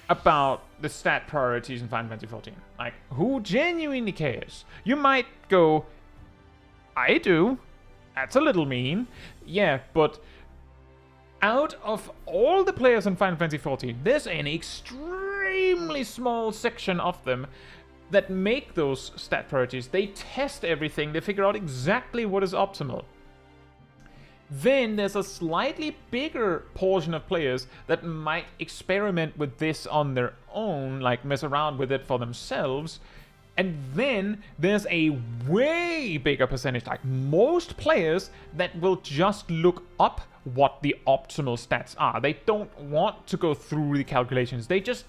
about the stat priorities in Final Fantasy XIV? Like, who genuinely cares? You might go, I do. That's a little mean. Yeah, but out of all the players in Final Fantasy XIV, there's an extremely small section of them that make those stat priorities. They test everything. They figure out exactly what is optimal. Then there's a slightly bigger portion of players that might experiment with this on their own, like mess around with it for themselves. And then there's a way bigger percentage, like most players, that will just look up what the optimal stats are. They don't want to go through the calculations. They just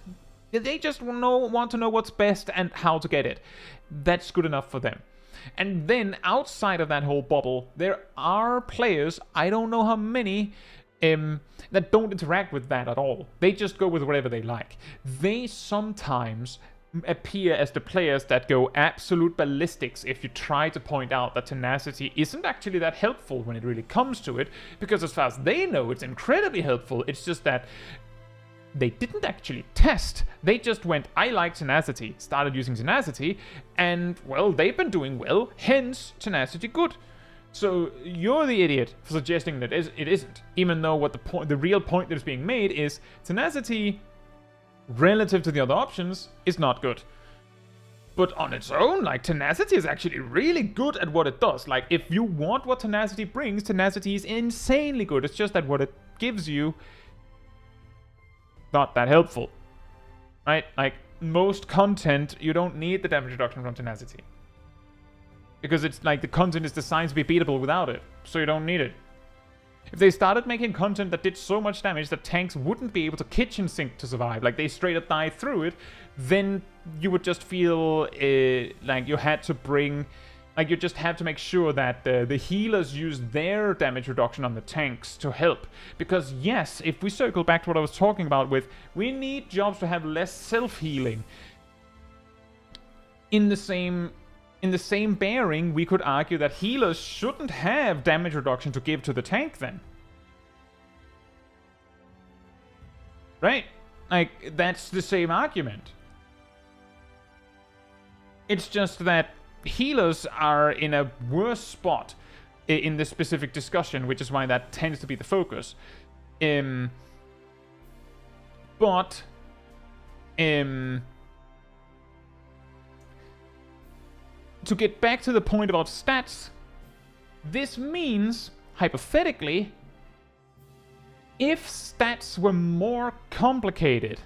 want to know what's best and how to get it. That's good enough for them. And then outside of that whole bubble, there are players, I don't know how many, that don't interact with that at all. They just go with whatever they like. They sometimes appear as the players that go absolute ballistics if you try to point out that tenacity isn't actually that helpful when it really comes to it, because as far as they know, it's incredibly helpful. It's just that they didn't actually test. They just went, I like tenacity, started using tenacity, and, well, they've been doing well, hence tenacity good. So you're the idiot for suggesting that it isn't, even though what the real point that is being made is tenacity, relative to the other options, is not good. But on its own, like, tenacity is actually really good at what it does. Like, if you want what tenacity brings, tenacity is insanely good. It's just that what it gives you, not that helpful, right? Like, most content, you don't need the damage reduction from tenacity. Because it's like the content is designed to be beatable without it, so you don't need it. If they started making content that did so much damage that tanks wouldn't be able to kitchen sink to survive, like they straight up die through it, then you would just feel like you had to bring... Like, you just have to make sure that the healers use their damage reduction on the tanks to help. Because, yes, if we circle back to what I was talking about with, we need jobs to have less self-healing. In the same bearing, we could argue that healers shouldn't have damage reduction to give to the tank then. Right? Like, that's the same argument. It's just that healers are in a worse spot in this specific discussion, which is why that tends to be the focus. But to get back to the point about stats, this means, hypothetically, if stats were more complicated,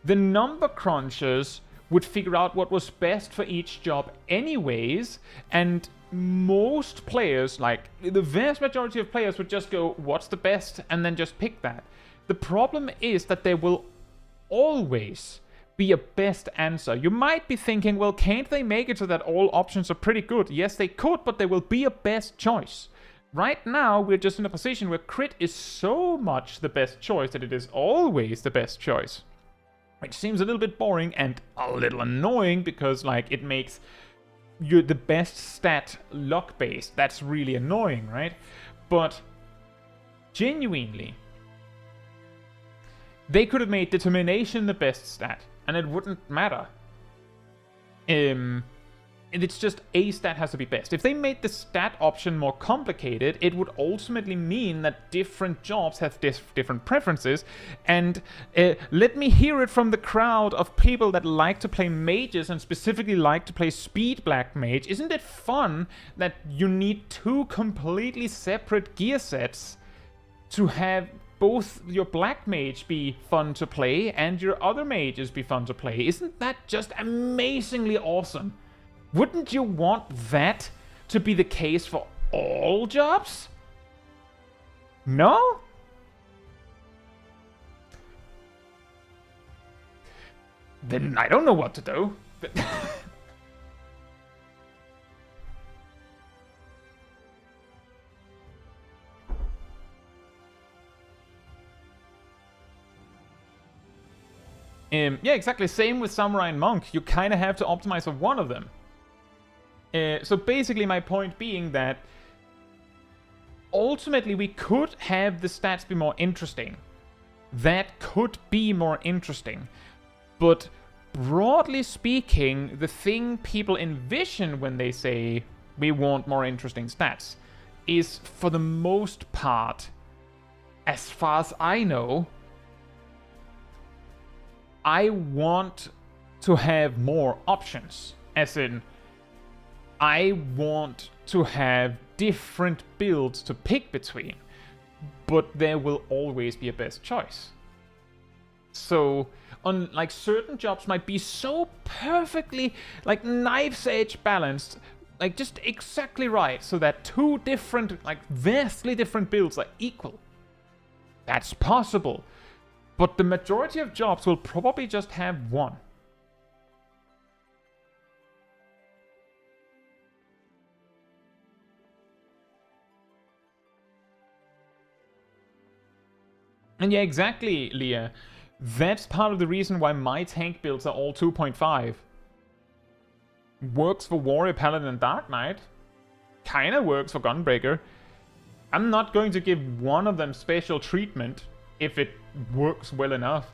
the number crunchers would figure out what was best for each job anyways, and most players, like the vast majority of players, would just go, what's the best, and then just pick that. The problem is that there will always be a best answer. You might be thinking, well, can't they make it so that all options are pretty good? Yes, they could, but there will be a best choice. Right now, we're just in a position where crit is so much the best choice that it is always the best choice. Which seems a little bit boring and a little annoying because, like, it makes you the best stat luck-based. That's really annoying, right? But genuinely, they could have made determination the best stat, and it wouldn't matter. It's just a stat has to be best. If they made the stat option more complicated, it would ultimately mean that different jobs have different preferences. And let me hear it from the crowd of people that like to play mages and specifically like to play speed black mage. Isn't it fun that you need two completely separate gear sets to have both your black mage be fun to play and your other mages be fun to play? Isn't that just amazingly awesome? Wouldn't you want that to be the case for all jobs? No? Then I don't know what to do. Yeah, exactly. Same with Samurai and Monk. You kind of have to optimize for one of them. So basically my point being that ultimately we could have the stats be more interesting. That could be more interesting. But broadly speaking, the thing people envision when they say we want more interesting stats is, for the most part, as far as I know, I want to have more options. As in, I want to have different builds to pick between, but there will always be a best choice. So, like, certain jobs might be so perfectly, like, knife's edge balanced, like, just exactly right, so that two different, like, vastly different builds are equal. That's possible, but the majority of jobs will probably just have one. And yeah, exactly, Leah. That's part of the reason why my tank builds are all 2.5. Works for Warrior, Paladin, and Dark Knight. Kinda works for Gunbreaker. I'm not going to give one of them special treatment if it works well enough.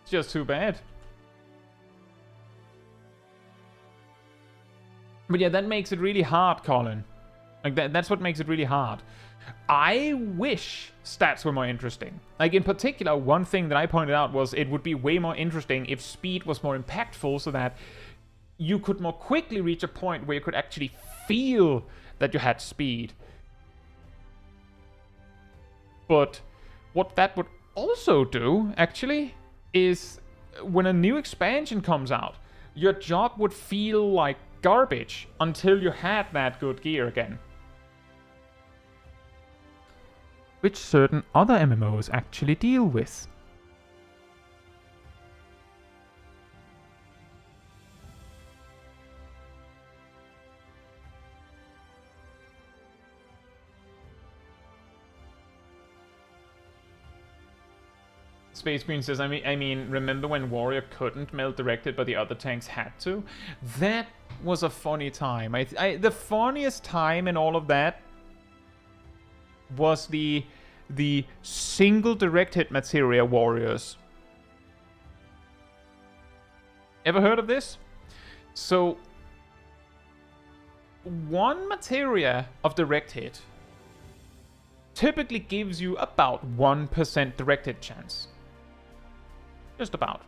It's just too bad. But yeah, that makes it really hard, Colin. Like, that's what makes it really hard. I wish stats were more interesting. Like, in particular, one thing that I pointed out was it would be way more interesting if speed was more impactful so that you could more quickly reach a point where you could actually feel that you had speed. But what that would also do, actually, is when a new expansion comes out, your job would feel like garbage until you had that good gear again. Which certain other MMOs actually deal with. Space Green says, I mean, remember when Warrior couldn't melt directed but the other tanks had to? That was a funny time. The funniest time in all of that was the single direct hit Materia warriors. Ever heard of this? So, one Materia of direct hit typically gives you about 1% direct hit chance. Just about.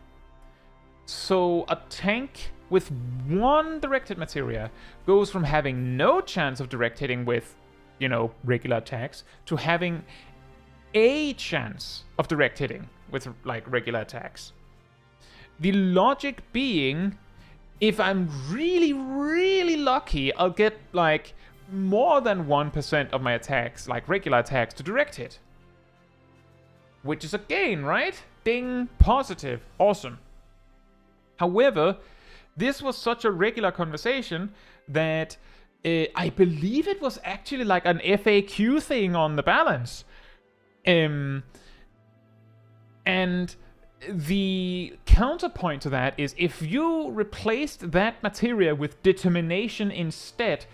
So, a tank with one direct hit Materia goes from having no chance of direct hitting with, you know, regular attacks to having a chance of direct hitting with, like, regular attacks. The logic being, if I'm really, really lucky, I'll get, like, more than 1% of my attacks, like regular attacks, to direct hit. Which is a gain, right? Ding, positive, awesome. However, this was such a regular conversation that I believe it was actually like an FAQ thing on the balance. And the counterpoint to that is if you replaced that Materia with determination instead,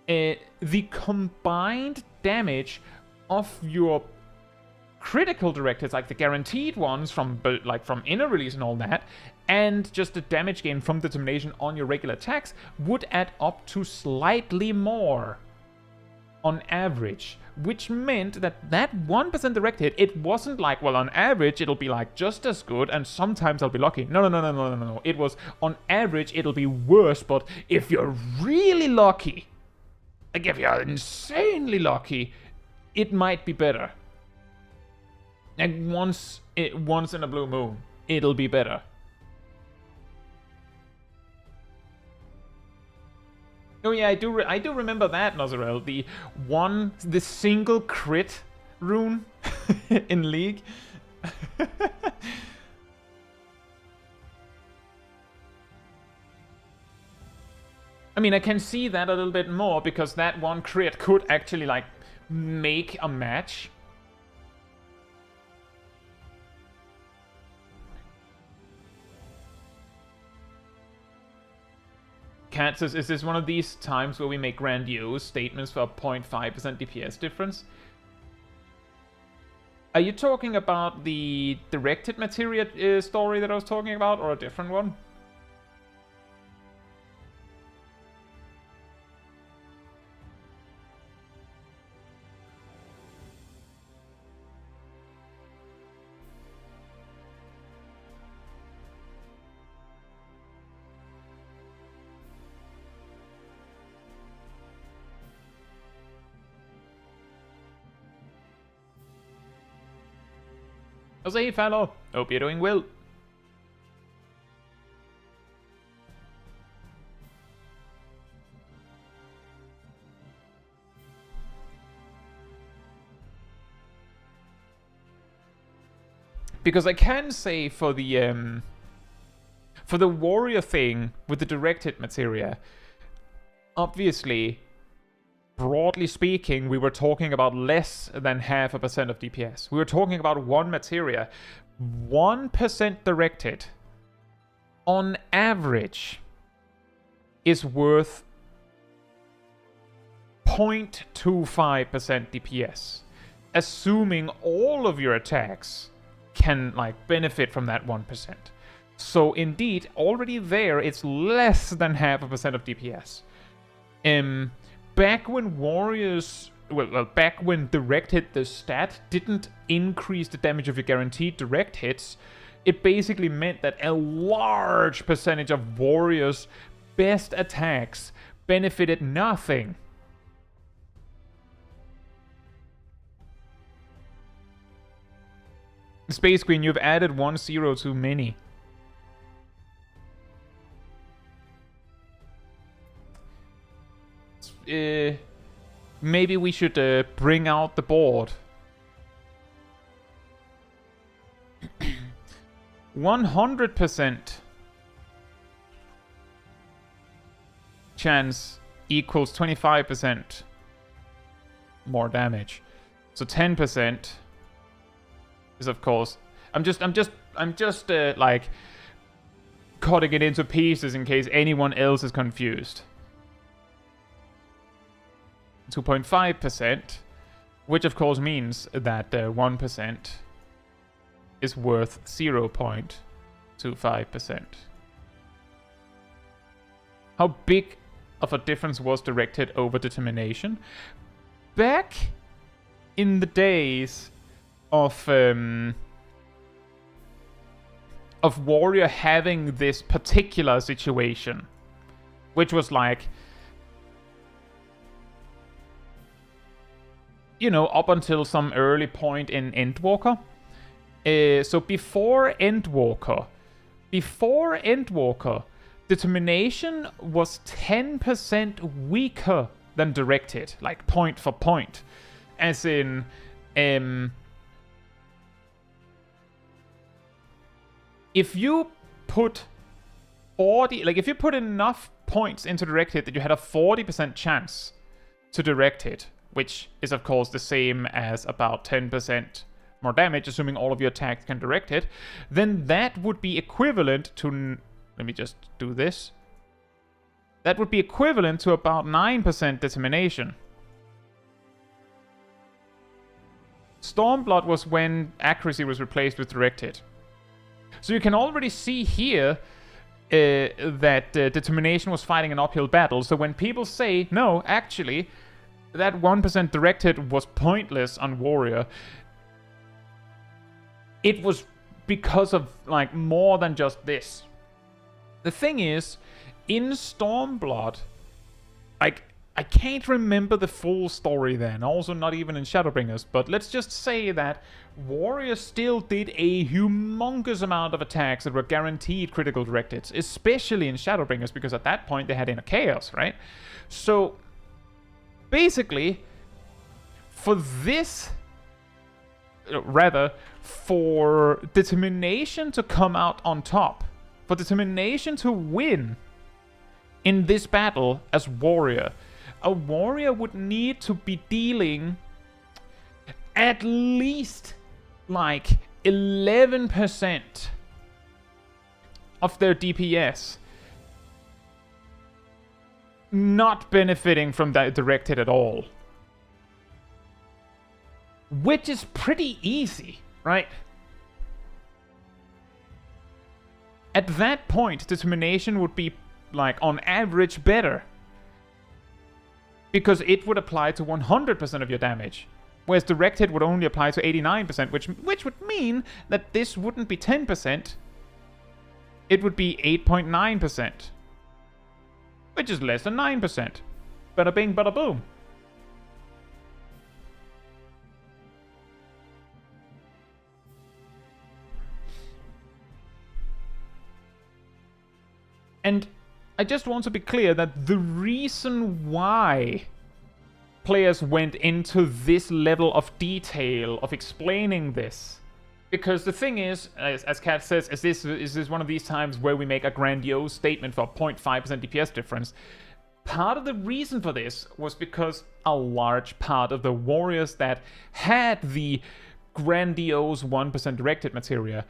the combined damage of your critical directives, like the guaranteed ones from inner release and all that, and just the damage gain from determination on your regular attacks would add up to slightly more on average, which meant that 1% direct hit, it wasn't like, well, on average it'll be like just as good and sometimes I'll be lucky. No. It was on average it'll be worse, but if you're really lucky, like if you're insanely lucky, it might be better. Like once in a blue moon, it'll be better. Oh yeah, I do remember that, Nozarel. The single crit rune in League. I mean, I can see that a little bit more because that one crit could actually like make a match. Cat says, is this one of these times where we make grandiose statements for a 0.5% DPS difference? Are you talking about the directed Materia story that I was talking about, or a different one? Oh, hey fellow, hope you're doing well. Because I can say for the warrior thing with the direct hit Materia, obviously, broadly speaking, we were talking about less than 0.5% of DPS. We were talking about one Materia, 1% directed on average is worth 0.25% DPS, assuming all of your attacks can like benefit from that 1%. So indeed, already there, it's less than 0.5% of DPS. Back when warriors, back when direct hit, the stat didn't increase the damage of your guaranteed direct hits, it basically meant that a large percentage of warriors' best attacks benefited nothing. Space Queen, you've added 1 0 too many. Maybe we should bring out the board. 100% chance equals 25% more damage. So 10% is, of course, I'm just like cutting it into pieces in case anyone else is confused. 2.5%, which of course means that 1% is worth 0.25%. How big of a difference was directed over determination? Back in the days of warrior having this particular situation, which was like, you know, up until some early point in Endwalker. So before Endwalker, determination was 10% weaker than directed, like point for point. As in, if you put 40, like if you put enough points into directed that you had a 40% chance to direct it, which is of course the same as about 10% more damage, assuming all of your attacks can direct it, then that would be equivalent to, let me just do this, that would be equivalent to about 9% determination. Stormblood was when accuracy was replaced with directed. So you can already see here that determination was fighting an uphill battle. So when people say, no, actually, that 1% directed was pointless on warrior, it was because of like more than just this. The thing is, in Stormblood, like, I can't remember the full story then, also not even in Shadowbringers, but let's just say that warriors still did a humongous amount of attacks that were guaranteed critical directed, especially in Shadowbringers, because at that point they had Inner Chaos, right? So basically, for this, rather, for determination to come out on top, for determination to win in this battle as warrior, a warrior would need to be dealing at least like 11% of their DPS not benefiting from that directed at all. Which is pretty easy, right? At that point, determination would be, like, on average better. Because it would apply to 100% of your damage. Whereas directed would only apply to 89%, which would mean that this wouldn't be 10%. It would be 8.9%. Which is less than 9%. Bada bing, bada boom. And I just want to be clear that the reason why players went into this level of detail of explaining this, because the thing is, as Kat says, is this one of these times where we make a grandiose statement for 0.5% DPS difference. Part of the reason for this was because a large part of the warriors that had the grandiose 1% directed materia,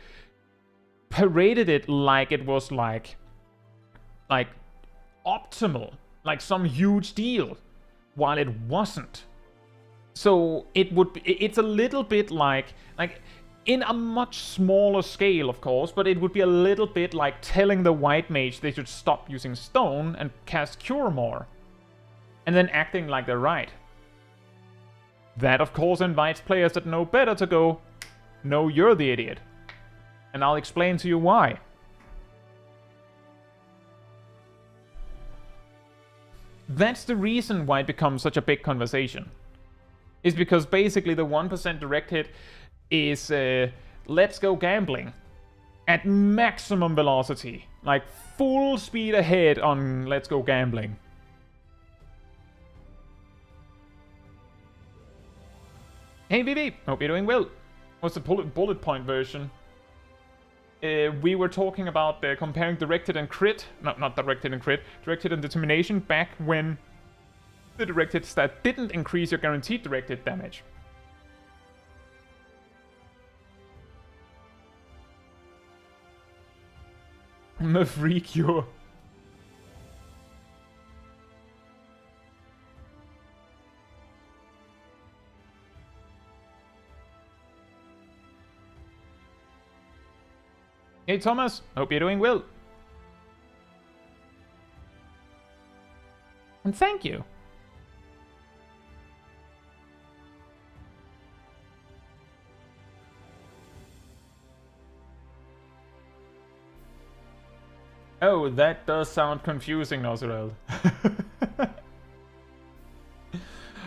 paraded it like it was like optimal, like some huge deal, while it wasn't. So it's a little bit like in a much smaller scale, of course, but it would be a little bit like telling the white mage they should stop using stone and cast cure more, and then acting like they're right. That, of course, invites players that know better to go, no, you're the idiot. And I'll explain to you why. That's the reason why it becomes such a big conversation. Is because basically the 1% direct hit is let's go gambling at maximum velocity. Like full speed ahead on let's go gambling. Hey VB, hope you're doing well. What's the bullet point version? We were talking about comparing directed and crit. Not directed and crit. Directed and determination back when the directed stat didn't increase your guaranteed directed damage. I'm a freak, you. Hey Thomas, hope you're doing well. And thank you. Oh, that does sound confusing, Nozarel.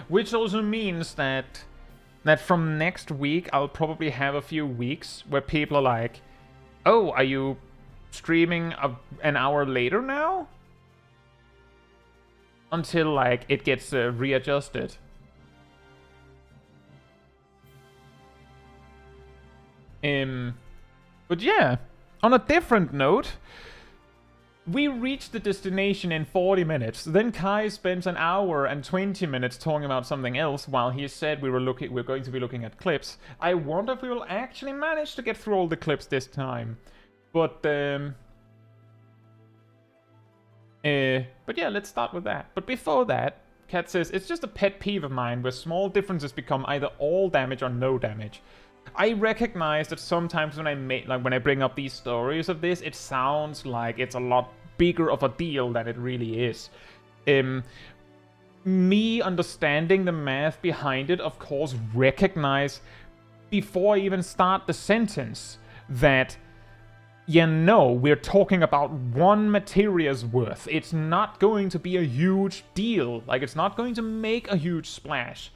Which also means that from next week, I'll probably have a few weeks where people are like, oh, are you streaming an hour later now? Until, like, it gets readjusted. But yeah, on a different note, we reached the destination in 40 minutes. Then Kai spends an hour and 20 minutes talking about something else while he said we're going to be looking at clips. I wonder if we will actually manage to get through all the clips this time. But yeah, let's start with that. But before that, Kat says, it's just a pet peeve of mine where small differences become either all damage or no damage. I recognize that sometimes when I bring up these stories of this, it sounds like it's a lot bigger of a deal than it really is. Me understanding the math behind it, of course, recognize before I even start the sentence that, you know, we're talking about one materia's worth. It's not going to be a huge deal. Like, it's not going to make a huge splash.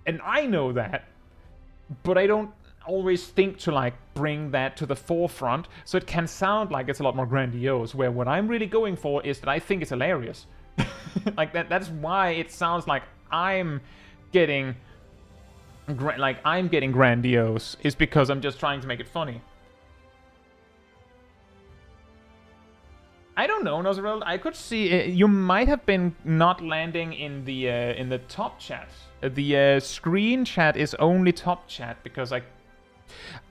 And I know that. But I don't always think to, like, bring that to the forefront, so it can sound like it's a lot more grandiose, where what I'm really going for is that I think it's hilarious. Like, that's why it sounds like I'm getting grandiose, is because I'm just trying to make it funny. I don't know, Nozarel. I could see you might have been not landing in the top chat. The screen chat is only top chat because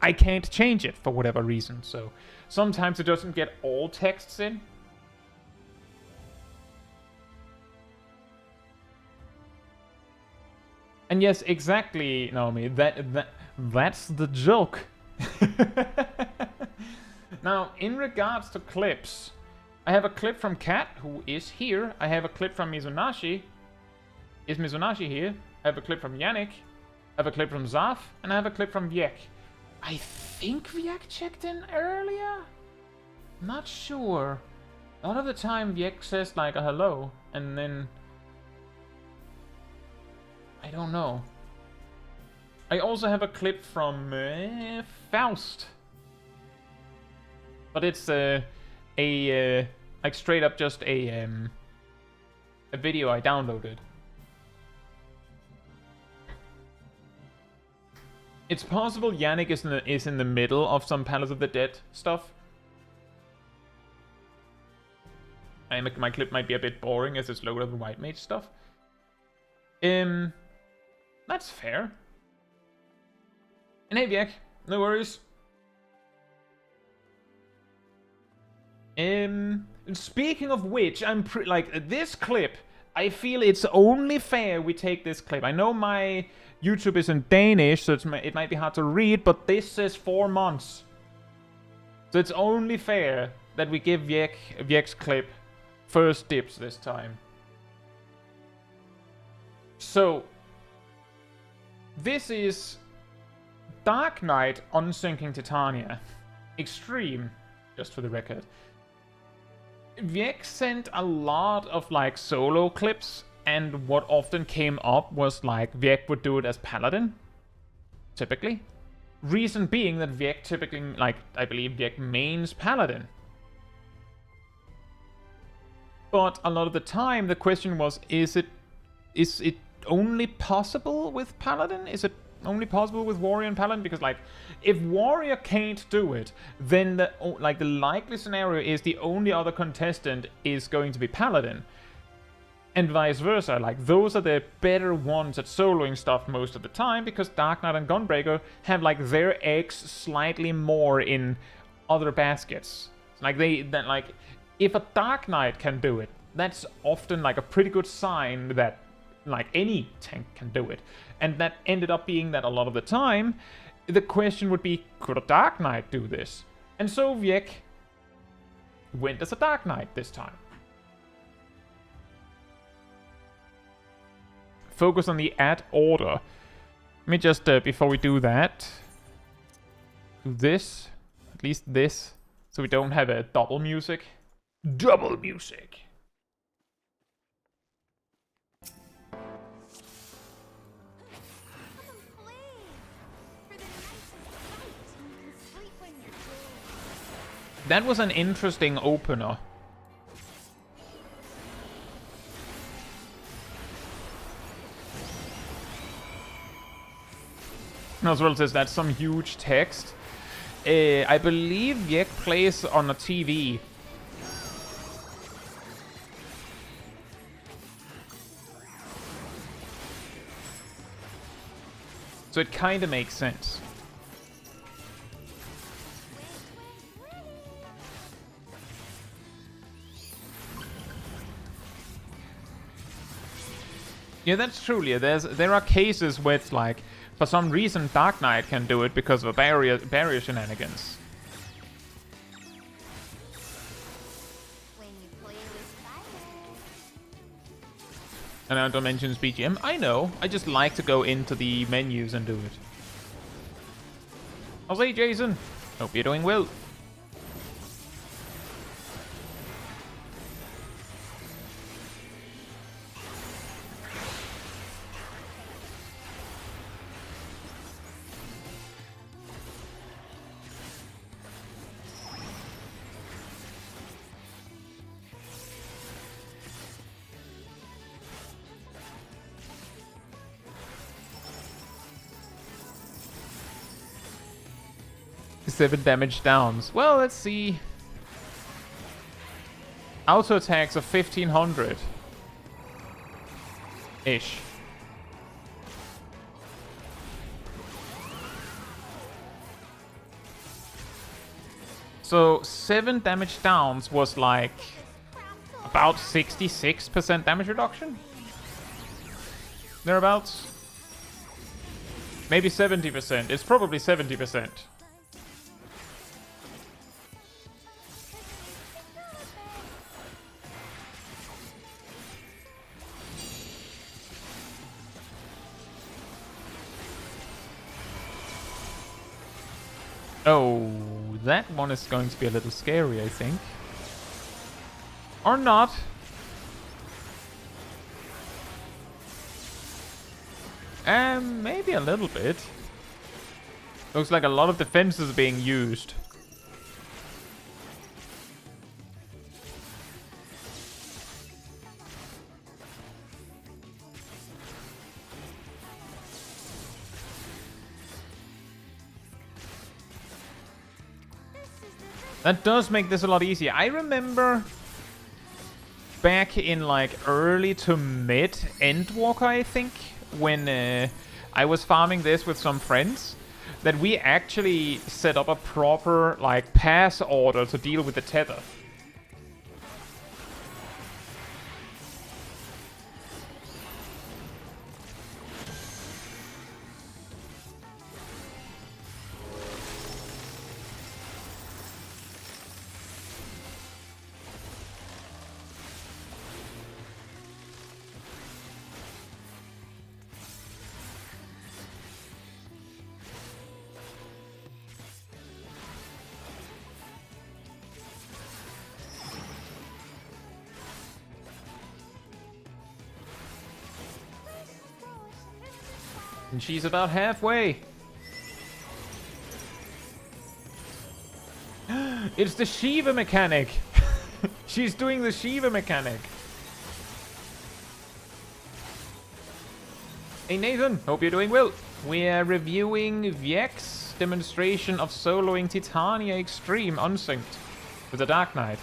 I can't change it for whatever reason. So sometimes it doesn't get all texts in. And yes, exactly, Naomi. That's the joke. Now, in regards to clips, I have a clip from Kat, who is here. I have a clip from Mizunashi. Is Mizunashi here? I have a clip from Yannick. I have a clip from Zaf. And I have a clip from Viek. I think Viek checked in earlier? Not sure. A lot of the time Viek says like a hello. And then... I don't know. I also have a clip from Faust. But it's like straight up just a video I downloaded. It's possible Yannick is in the middle of some Palace of the Dead stuff. My clip might be a bit boring as it's lower than White Mage stuff. That's fair. And hey, Viek, no worries. Speaking of which, I'm like this clip. I feel it's only fair we take this clip. I know my YouTube is in Danish, so it might be hard to read, but this says 4 months. So it's only fair that we give Viek's clip first dibs this time. So, this is Dark Knight unsinking Titania. Extreme, just for the record. Viek sent a lot of like solo clips, and what often came up was like Viek would do it as Paladin, typically. Reason being that Viek typically, like, I believe Viek mains Paladin. But a lot of the time the question was, is it only possible with Paladin? Is it only possible with Warrior and Paladin? Because like, if Warrior can't do it, then the likely scenario is the only other contestant is going to be Paladin. And vice versa, like those are the better ones at soloing stuff most of the time, because Dark Knight and Gunbreaker have like their eggs slightly more in other baskets. Like if a Dark Knight can do it, that's often like a pretty good sign that like any tank can do it. And that ended up being that a lot of the time, the question would be, could a Dark Knight do this? And so Viek went as a Dark Knight this time. Focus on the add order. Let me just, before we do that, do this, at least this, so we don't have a double music. Double music! That was an interesting opener. As well says that's some huge text. I believe Viek plays on a TV. So it kind of makes sense. Yeah, that's true. Yeah, there are cases where it's like, for some reason, Dark Knight can do it because of barrier shenanigans. And I don't mention BGM. I know. I just like to go into the menus and do it. I'll say, Jason. Hope you're doing well. Seven damage downs. Well, let's see. Auto attacks of 1500 ish. So 7 damage downs was like about 66% damage reduction. Thereabouts. Maybe 70%. It's probably 70%. Oh, that one is going to be a little scary, I think. Or not. Maybe a little bit. Looks like a lot of defenses are being used. That does make this a lot easier. I remember back in like early to mid Endwalker, I think, when I was farming this with some friends. that we actually set up a proper, like, pass order to deal with the tether. And she's about halfway. It's the Shiva mechanic. She's doing the Shiva mechanic. Hey Nathan, hope you're doing well. We're reviewing Viek's demonstration of soloing Titania Extreme unsynced with the Dark Knight.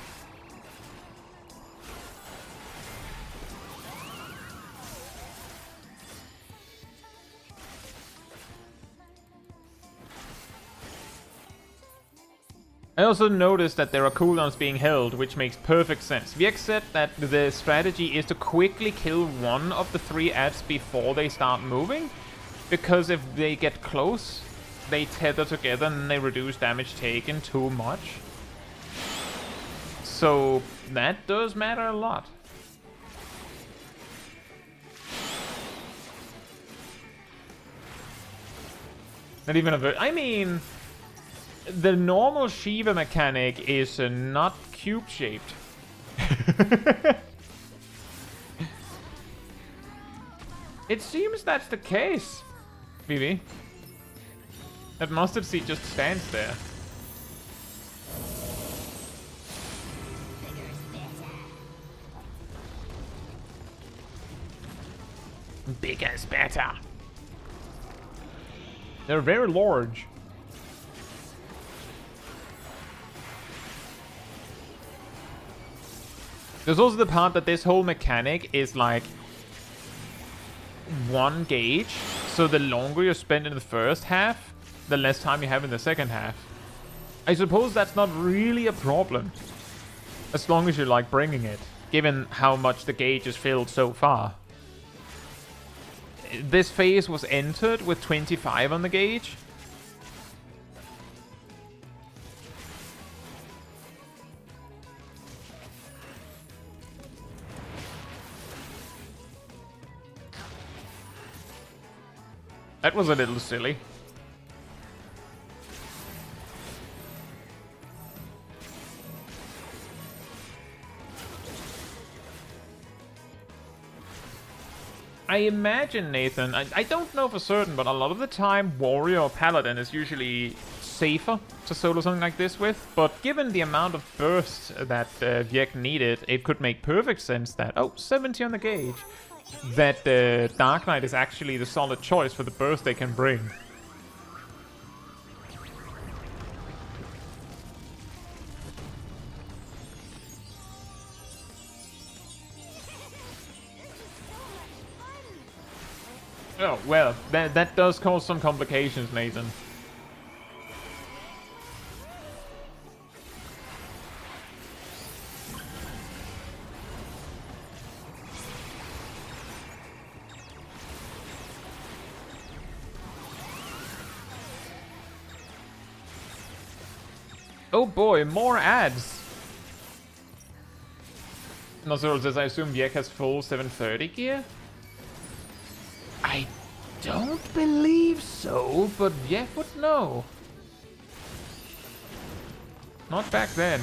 I also noticed that there are cooldowns being held, which makes perfect sense. Viek said that the strategy is to quickly kill one of the 3 ads before they start moving, because if they get close, they tether together and they reduce damage taken too much. So that does matter a lot. Not even a I mean... The normal Shiva mechanic is not cube-shaped. It seems that's the case, Vivi. That mustard seed just stands there. Bigger is better. They're very large. There's also the part that this whole mechanic is like 1 gauge, so the longer you spend in the first half, the less time you have in the second half. I suppose that's not really a problem, as long as you like bringing it, given how much the gauge is filled so far. This phase was entered with 25 on the gauge. That was a little silly. I imagine, Nathan, I don't know for certain, but a lot of the time Warrior or Paladin is usually safer to solo something like this with, but given the amount of burst that Viek needed, it could make perfect sense that, oh, 70 on the gauge, that Dark Knight is actually the solid choice for the burst they can bring. Oh, well, that does cause some complications, Nathan. Oh boy, more ads! Nozul says, I assume Viek has full 730 gear? I don't believe so, but Viek would know. Not back then.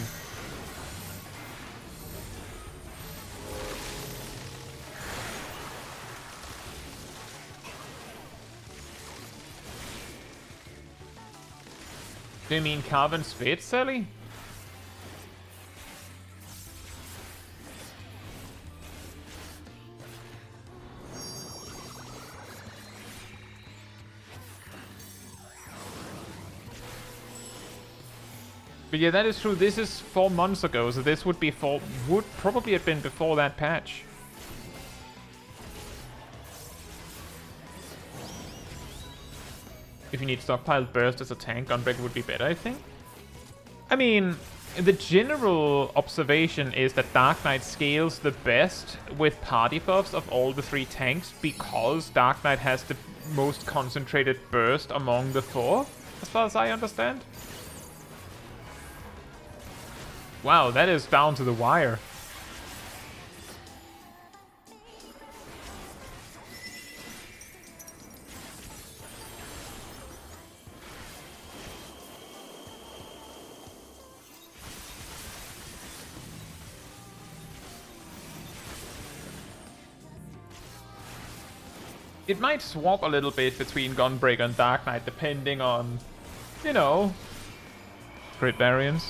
Do you mean Carbon Spade, Sally? But yeah, that is true. This is 4 months ago, so this would probably have been before that patch. If you need stockpile burst as a tank, Gunbreaker would be better, I think. I mean, the general observation is that Dark Knight scales the best with party buffs of all the 3 tanks because Dark Knight has the most concentrated burst among the 4, as far as I understand. Wow, that is down to the wire. It might swap a little bit between Gunbreaker and Dark Knight depending on, you know, crit variance.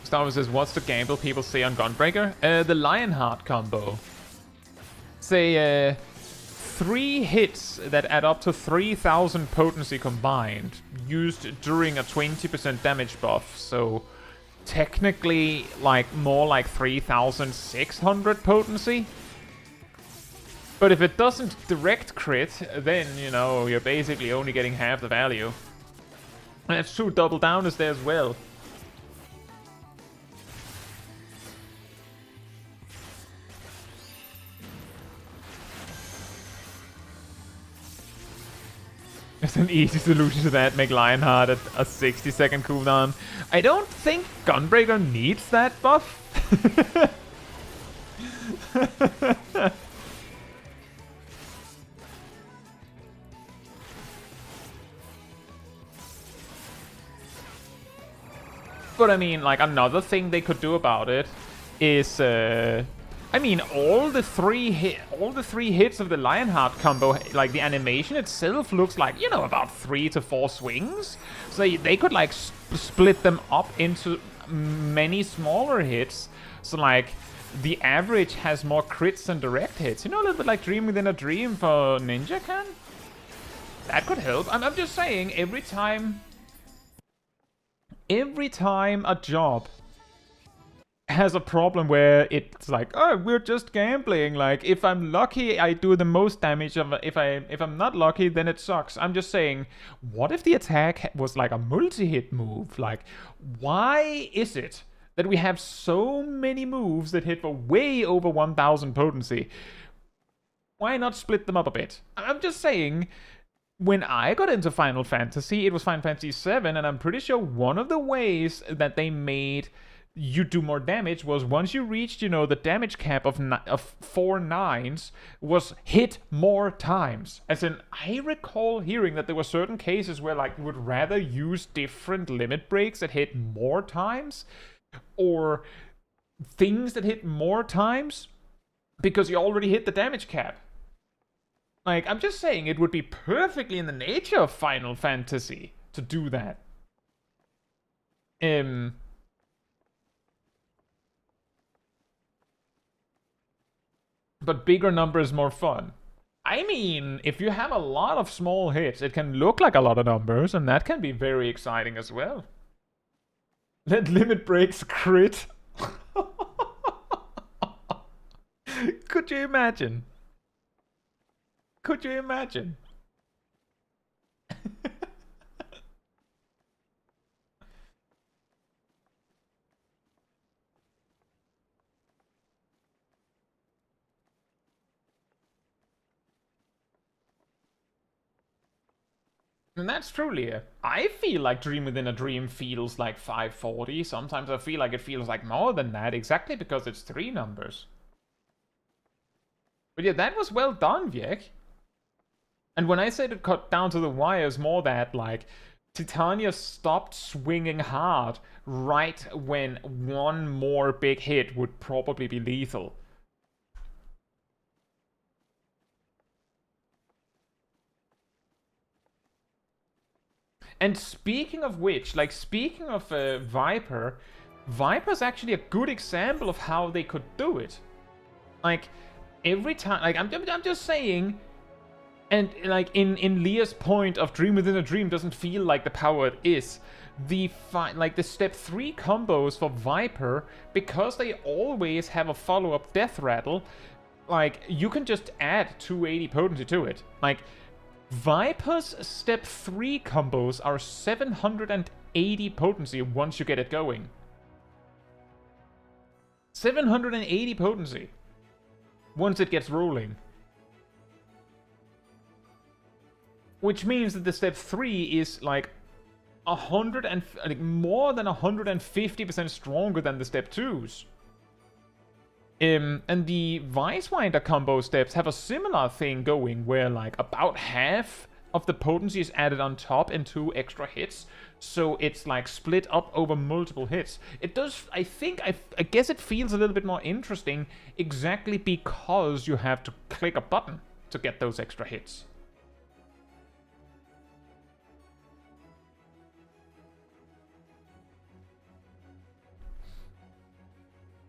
Star Wars says, what's the gamble people say on Gunbreaker? The Lionheart combo. Say, 3 hits that add up to 3000 potency combined, used during a 20% damage buff, so technically, like, more like 3600 potency. But if it doesn't direct crit, then, you know, you're basically only getting half the value. And it's true, Double Down is there as well. There's an easy solution to that, make Lionheart at a 60-second cooldown. I don't think Gunbreaker needs that buff. But I mean, like, another thing they could do about it is, I mean, all the three hits of the Lionheart combo, like the animation itself looks like, you know, about 3 to 4 swings. So they could like split them up into many smaller hits. So like the average has more crits than direct hits. You know, a little bit like Dream Within a Dream for Ninja can. That could help. I'm just saying, every time a job has a problem where it's like, oh, we're just gambling. Like, if I'm lucky, I do the most damage. If I'm not lucky, then it sucks. I'm just saying, what if the attack was like a multi-hit move? Like, why is it that we have so many moves that hit for way over 1000 potency? Why not split them up a bit? I'm just saying, when I got into Final Fantasy, it was Final Fantasy VII, and I'm pretty sure one of the ways that they made you do more damage was once you reached, you know, the damage cap of 4 9s, was hit more times. As in, I recall hearing that there were certain cases where, like, you would rather use different limit breaks that hit more times, or things that hit more times, because you already hit the damage cap. Like, I'm just saying, it would be perfectly in the nature of Final Fantasy to do that. But bigger number is more fun. I mean, if you have a lot of small hits, it can look like a lot of numbers, and that can be very exciting as well. Let limit breaks crit. Could you imagine? Could you imagine? And that's truly it. I feel like Dream Within a Dream feels like 540. Sometimes I feel like it feels like more than that, exactly because it's 3 numbers. But yeah, that was well done, Viek. And when I said it cut down to the wire, it's more that, like, Titania stopped swinging hard right when one more big hit would probably be lethal. And speaking of which, like, speaking of Viper's actually a good example of how they could do it. Like, Every time, like, I'm just saying, and like in Leah's point of Dream Within a Dream doesn't feel like the power it is. The step 3 combos for Viper, because they always have a follow-up death rattle, like, you can just add 280 potency to it. Like, Viper's step 3 combos are 780 potency once you get it going. 780 potency once it gets rolling. Which means that the step 3 is like more than 150% stronger than the step 2s. And the Vicewinder combo steps have a similar thing going, where like about half of the potency is added on top in 2 extra hits, so it's like split up over multiple hits. It does, I guess it feels a little bit more interesting exactly because you have to click a button to get those extra hits.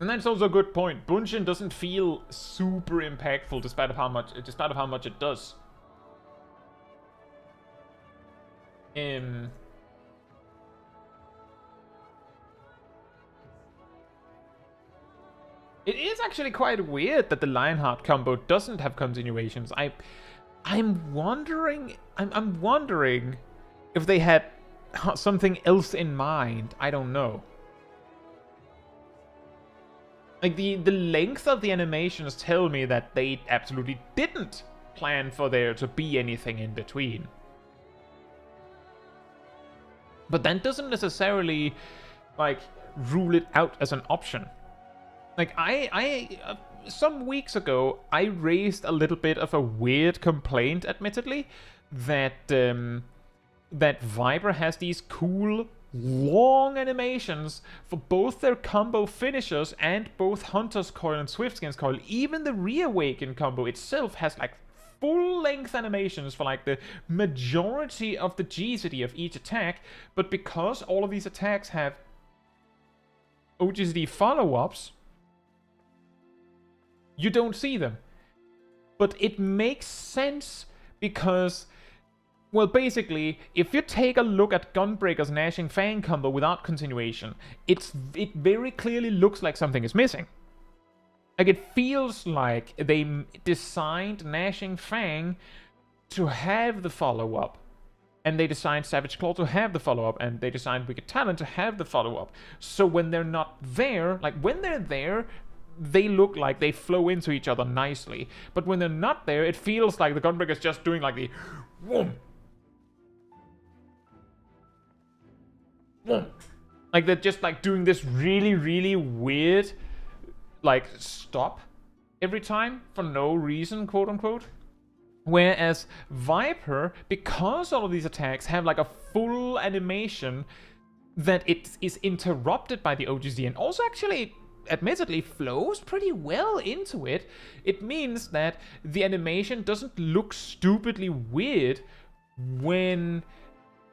And that's also a good point. Bunshin doesn't feel super impactful despite of how much it does. It is actually quite weird that the Lionheart combo doesn't have continuations. I'm wondering if they had something else in mind. I don't know. Like, the length of the animations tell me that they absolutely didn't plan for there to be anything in between. But that doesn't necessarily, like, rule it out as an option. Like, some weeks ago, I raised a little bit of a weird complaint, admittedly, that Viper has these cool long animations for both their combo finishers and both Hunter's Coil and Swiftskin's Coil. Even the Reawaken combo itself has like full-length animations for like the majority of the GCD of each attack, but because all of these attacks have OGCD follow-ups, you don't see them. But it makes sense because, well, basically, if you take a look at Gunbreaker's Gnashing Fang combo without continuation, it very clearly looks like something is missing. Like, it feels like they designed Gnashing Fang to have the follow-up, and they designed Savage Claw to have the follow-up, and they designed Wicked Talon to have the follow-up. So when they're not there, like, when they're there, they look like they flow into each other nicely. But when they're not there, it feels like the Gunbreaker's just doing, like, the whoom. Like, they're just, like, doing this really, really weird, like, stop every time for no reason, quote-unquote. Whereas Viper, because all of these attacks have, like, a full animation that it is interrupted by the OGZ, and also actually, admittedly, flows pretty well into it, it means that the animation doesn't look stupidly weird when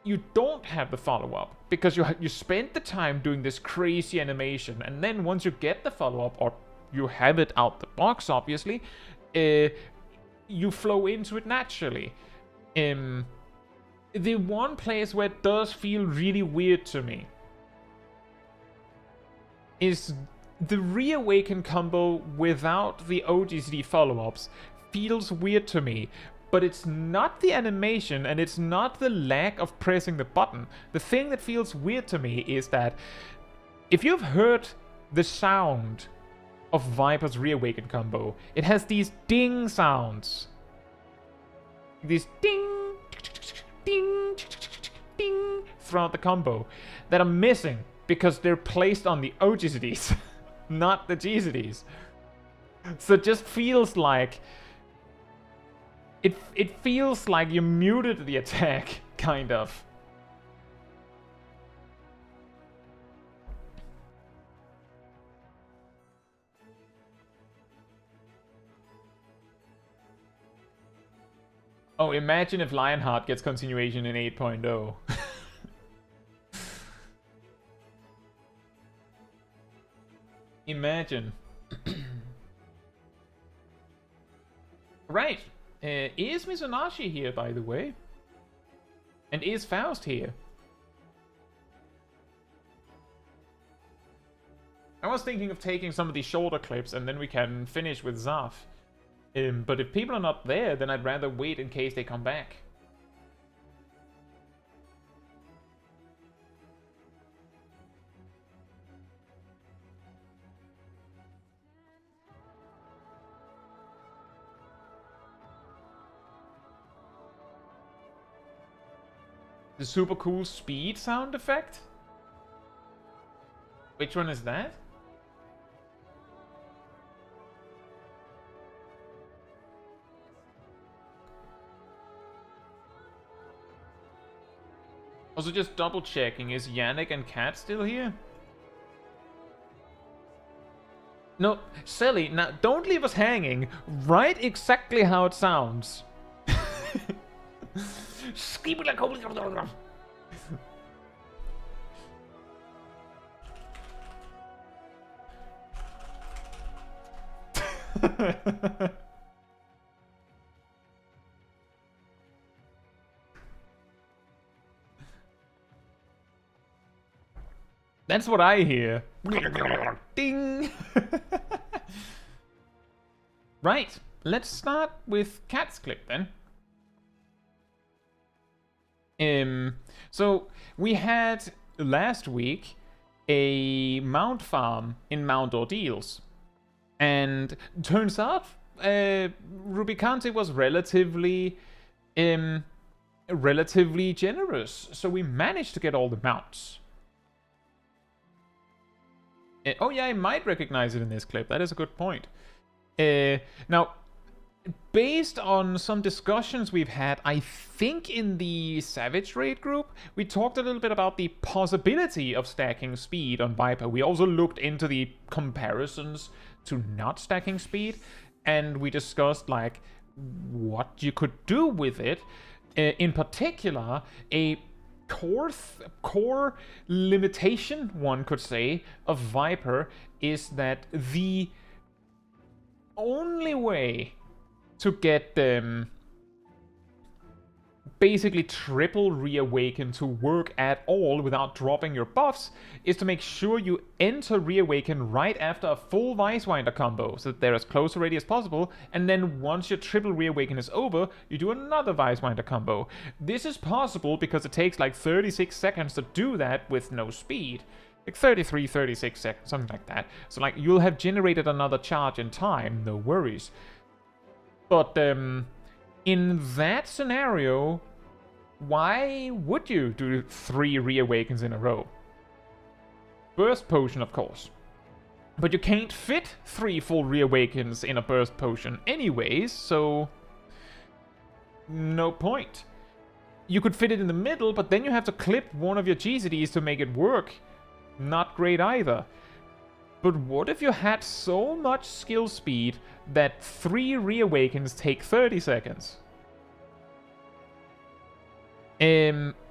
you don't have the follow-up, because you spent the time doing this crazy animation, and then once you get the follow-up, or you have it out the box, obviously, you flow into it naturally. The one place where it does feel really weird to me is the Reawaken combo without the OGCD follow-ups. Feels weird to me. But it's not the animation, and it's not the lack of pressing the button. The thing that feels weird to me is that if you've heard the sound of Viper's Reawaken combo, it has these ding sounds. These ding, ding, ding throughout the combo that are missing because they're placed on the OGCDs, not the GCDs. So it just feels like It feels like you muted the attack, kind of. Oh, imagine if Lionheart gets continuation in 8.0. Imagine. Alright. Is Misunashi here, by the way? And is Faust here? I was thinking of taking some of these shorter clips and then we can finish with Zaf. But if people are not there, then I'd rather wait in case they come back. The super cool speed sound effect? Which one is that? Also just double checking, is Yannick and Kat still here? No, Sally, now don't leave us hanging. Write exactly how it sounds. That's what I hear. Ding! Right, let's start with Kat's clip then. So we had last week a mount farm in Mount Ordeals. And turns out Rubicante was relatively generous. So we managed to get all the mounts. Oh yeah, I might recognize it in this clip. That is a good point. Now, based on some discussions we've had, I think in the Savage Raid group, we talked a little bit about the possibility of stacking speed on Viper. We also looked into the comparisons to not stacking speed, and we discussed like what you could do with it. In particular, a core limitation, one could say, of Viper is that the only way to get them basically triple reawaken to work at all without dropping your buffs is to make sure you enter reawaken right after a full Vicewinder combo, so that they're as close already as possible, and then once your triple reawaken is over, you do another Vicewinder combo. This is possible because it takes like 36 seconds to do that with no speed. Like 33, 36 seconds, something like that. So like you'll have generated another charge in time, no worries. But in that scenario, why would you do 3 reawakens in a row? Burst potion, of course. But you can't fit 3 full reawakens in a burst potion anyways, so no point. You could fit it in the middle, but then you have to clip one of your GZDs to make it work. Not great either. But what if you had so much skill speed that 3 reawakens take 30 seconds?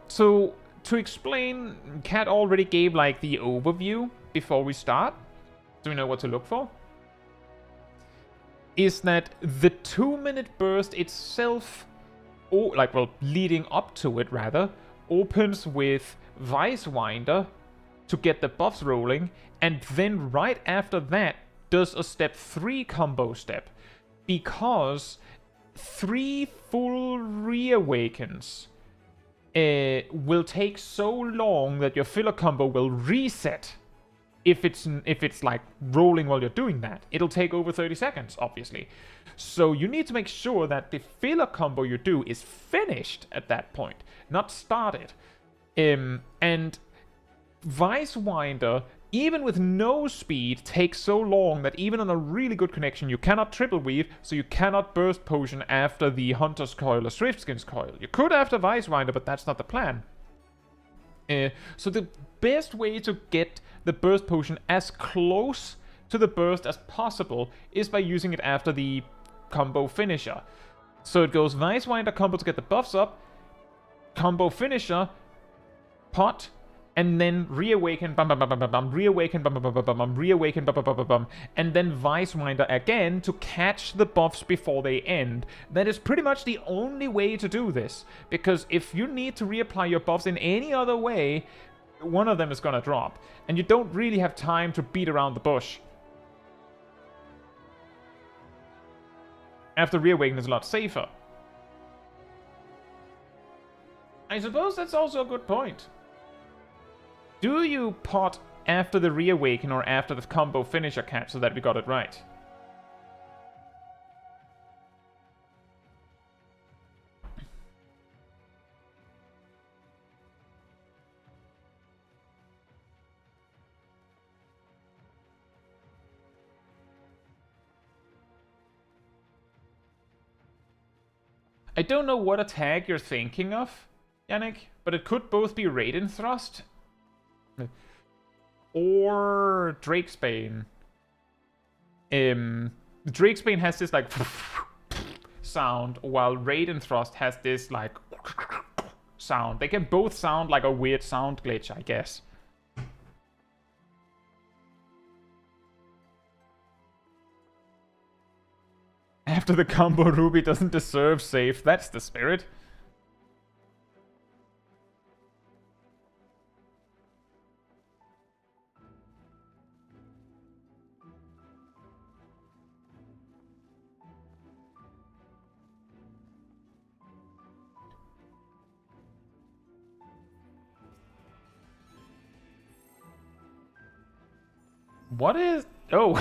So to explain, Kat already gave like the overview before we start, so we know what to look for. Is that the 2-minute burst itself, or like, well, leading up to it rather, opens with Vicewinder to get the buffs rolling, and then right after that does a step 3 combo step, because 3 full reawakens will take so long that your filler combo will reset if it's like rolling while you're doing that. It'll take over 30 seconds, obviously. So you need to make sure that the filler combo you do is finished at that point, not started. And Vicewinder, even with no speed, takes so long that even on a really good connection, you cannot triple weave, so you cannot burst potion after the Hunter's Coil or Swiftskins Coil. You could after Vicewinder, but that's not the plan. So the best way to get the burst potion as close to the burst as possible is by using it after the combo finisher. So it goes Vicewinder combo to get the buffs up, combo finisher, pot, and then reawaken, bum bum bum bum bum bum, reawaken, bum bum bum bum bum bum, reawaken, bum bum bum bum bum, and then Vicewinder again to catch the buffs before they end. That is pretty much the only way to do this, because if you need to reapply your buffs in any other way, one of them is gonna drop, and you don't really have time to beat around the bush. After reawaken is a lot safer. I suppose that's also a good point. Do you pot after the reawaken or after the combo finisher catch so that we got it right? I don't know what attack you're thinking of, Yannick, but it could both be Raiden Thrust or Drakesbane. Drakesbane has this like sound, while Raiden Thrust has this like sound. They can both sound like a weird sound glitch, I guess. After the combo, Ruby doesn't deserve safe. That's the spirit. What is... Oh.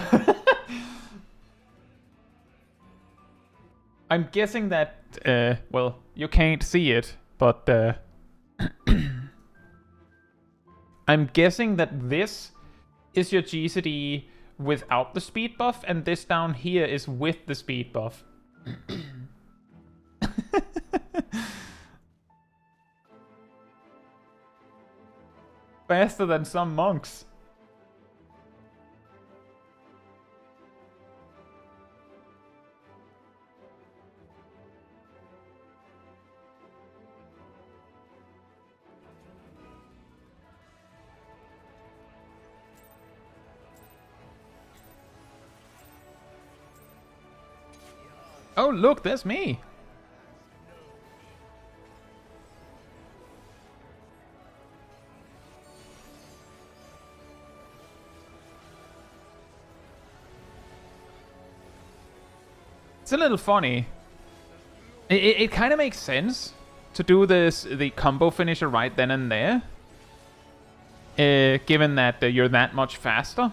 I'm guessing that... well, you can't see it, but... I'm guessing that this is your GCD without the speed buff, and this down here is with the speed buff. Faster than some monks. Oh, look, that's me. It's a little funny. It kind of makes sense to do the combo finisher right then and there. Given that you're that much faster.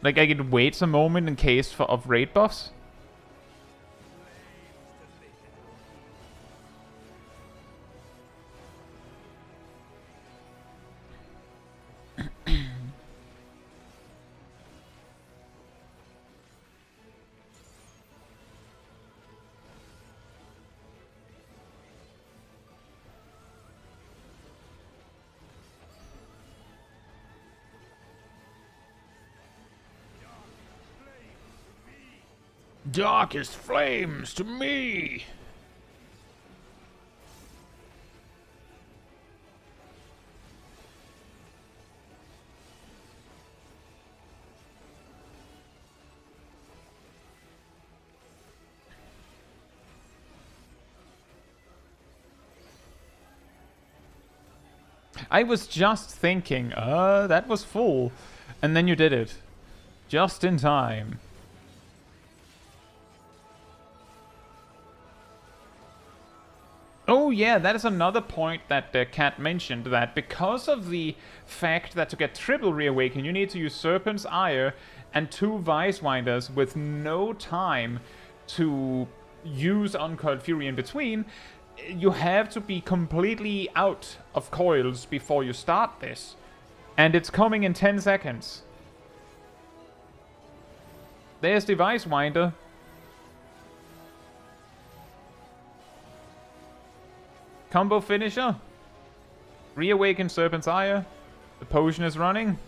Like, I could wait a moment in case of raid buffs. Darkest flames to me! I was just thinking, that was full. And then you did it. Just in time. Oh yeah, that is another point that Cat mentioned, that because of the fact that to get triple reawaken you need to use Serpent's Ire and 2 Vicewinders with no time to use Uncoiled Fury in between, you have to be completely out of coils before you start this. And it's coming in 10 seconds. There's the Vicewinder. Combo finisher. Reawaken Serpent's Ire. The potion is running.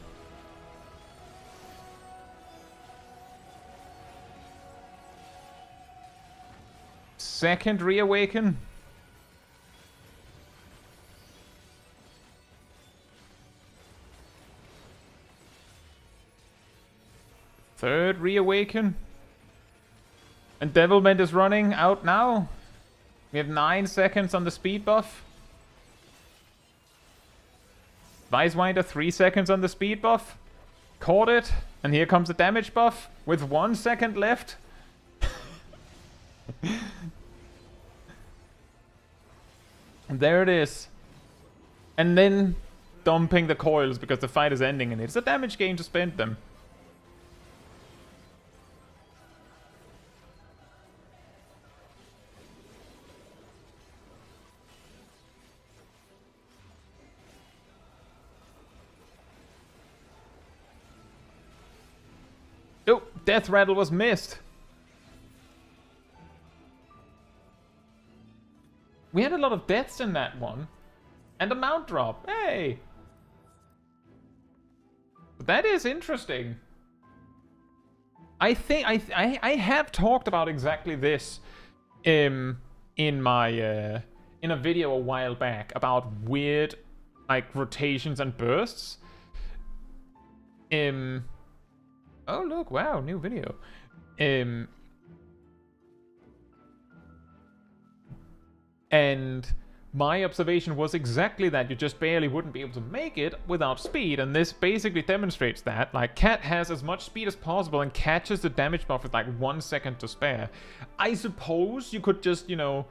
Second reawaken. third reawaken. And Devilment is running out now. We have 9 seconds on the speed buff. Vicewinder 3 seconds on the speed buff. Caught it. And here comes the damage buff with 1 second left. And there it is. And then dumping the coils because the fight is ending and it's a damage gain to spend them. Oh, Death Rattle was missed. We had a lot of deaths in that one. And a mount drop. Hey! But that is interesting. I think I have talked about exactly this in my in a video a while back about weird like rotations and bursts. Oh look, wow, new video. And my observation was exactly that you just barely wouldn't be able to make it without speed, and this basically demonstrates that. Like, Cat has as much speed as possible and catches the damage buff with like 1 second to spare. I suppose you could just, you know,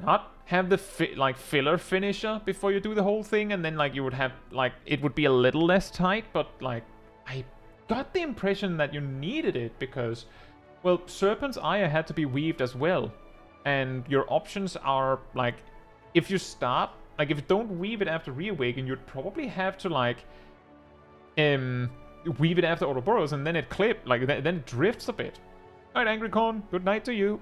not have the filler finisher before you do the whole thing, and then like you would have like it would be a little less tight, but like I got the impression that you needed it because, well, Serpent's Ire had to be weaved as well. And your options are, like, if you start, like, if you don't weave it after Reawaken, you'd probably have to, like, weave it after Ouroboros, and then it then it drifts a bit. Alright, Angry Corn, good night to you.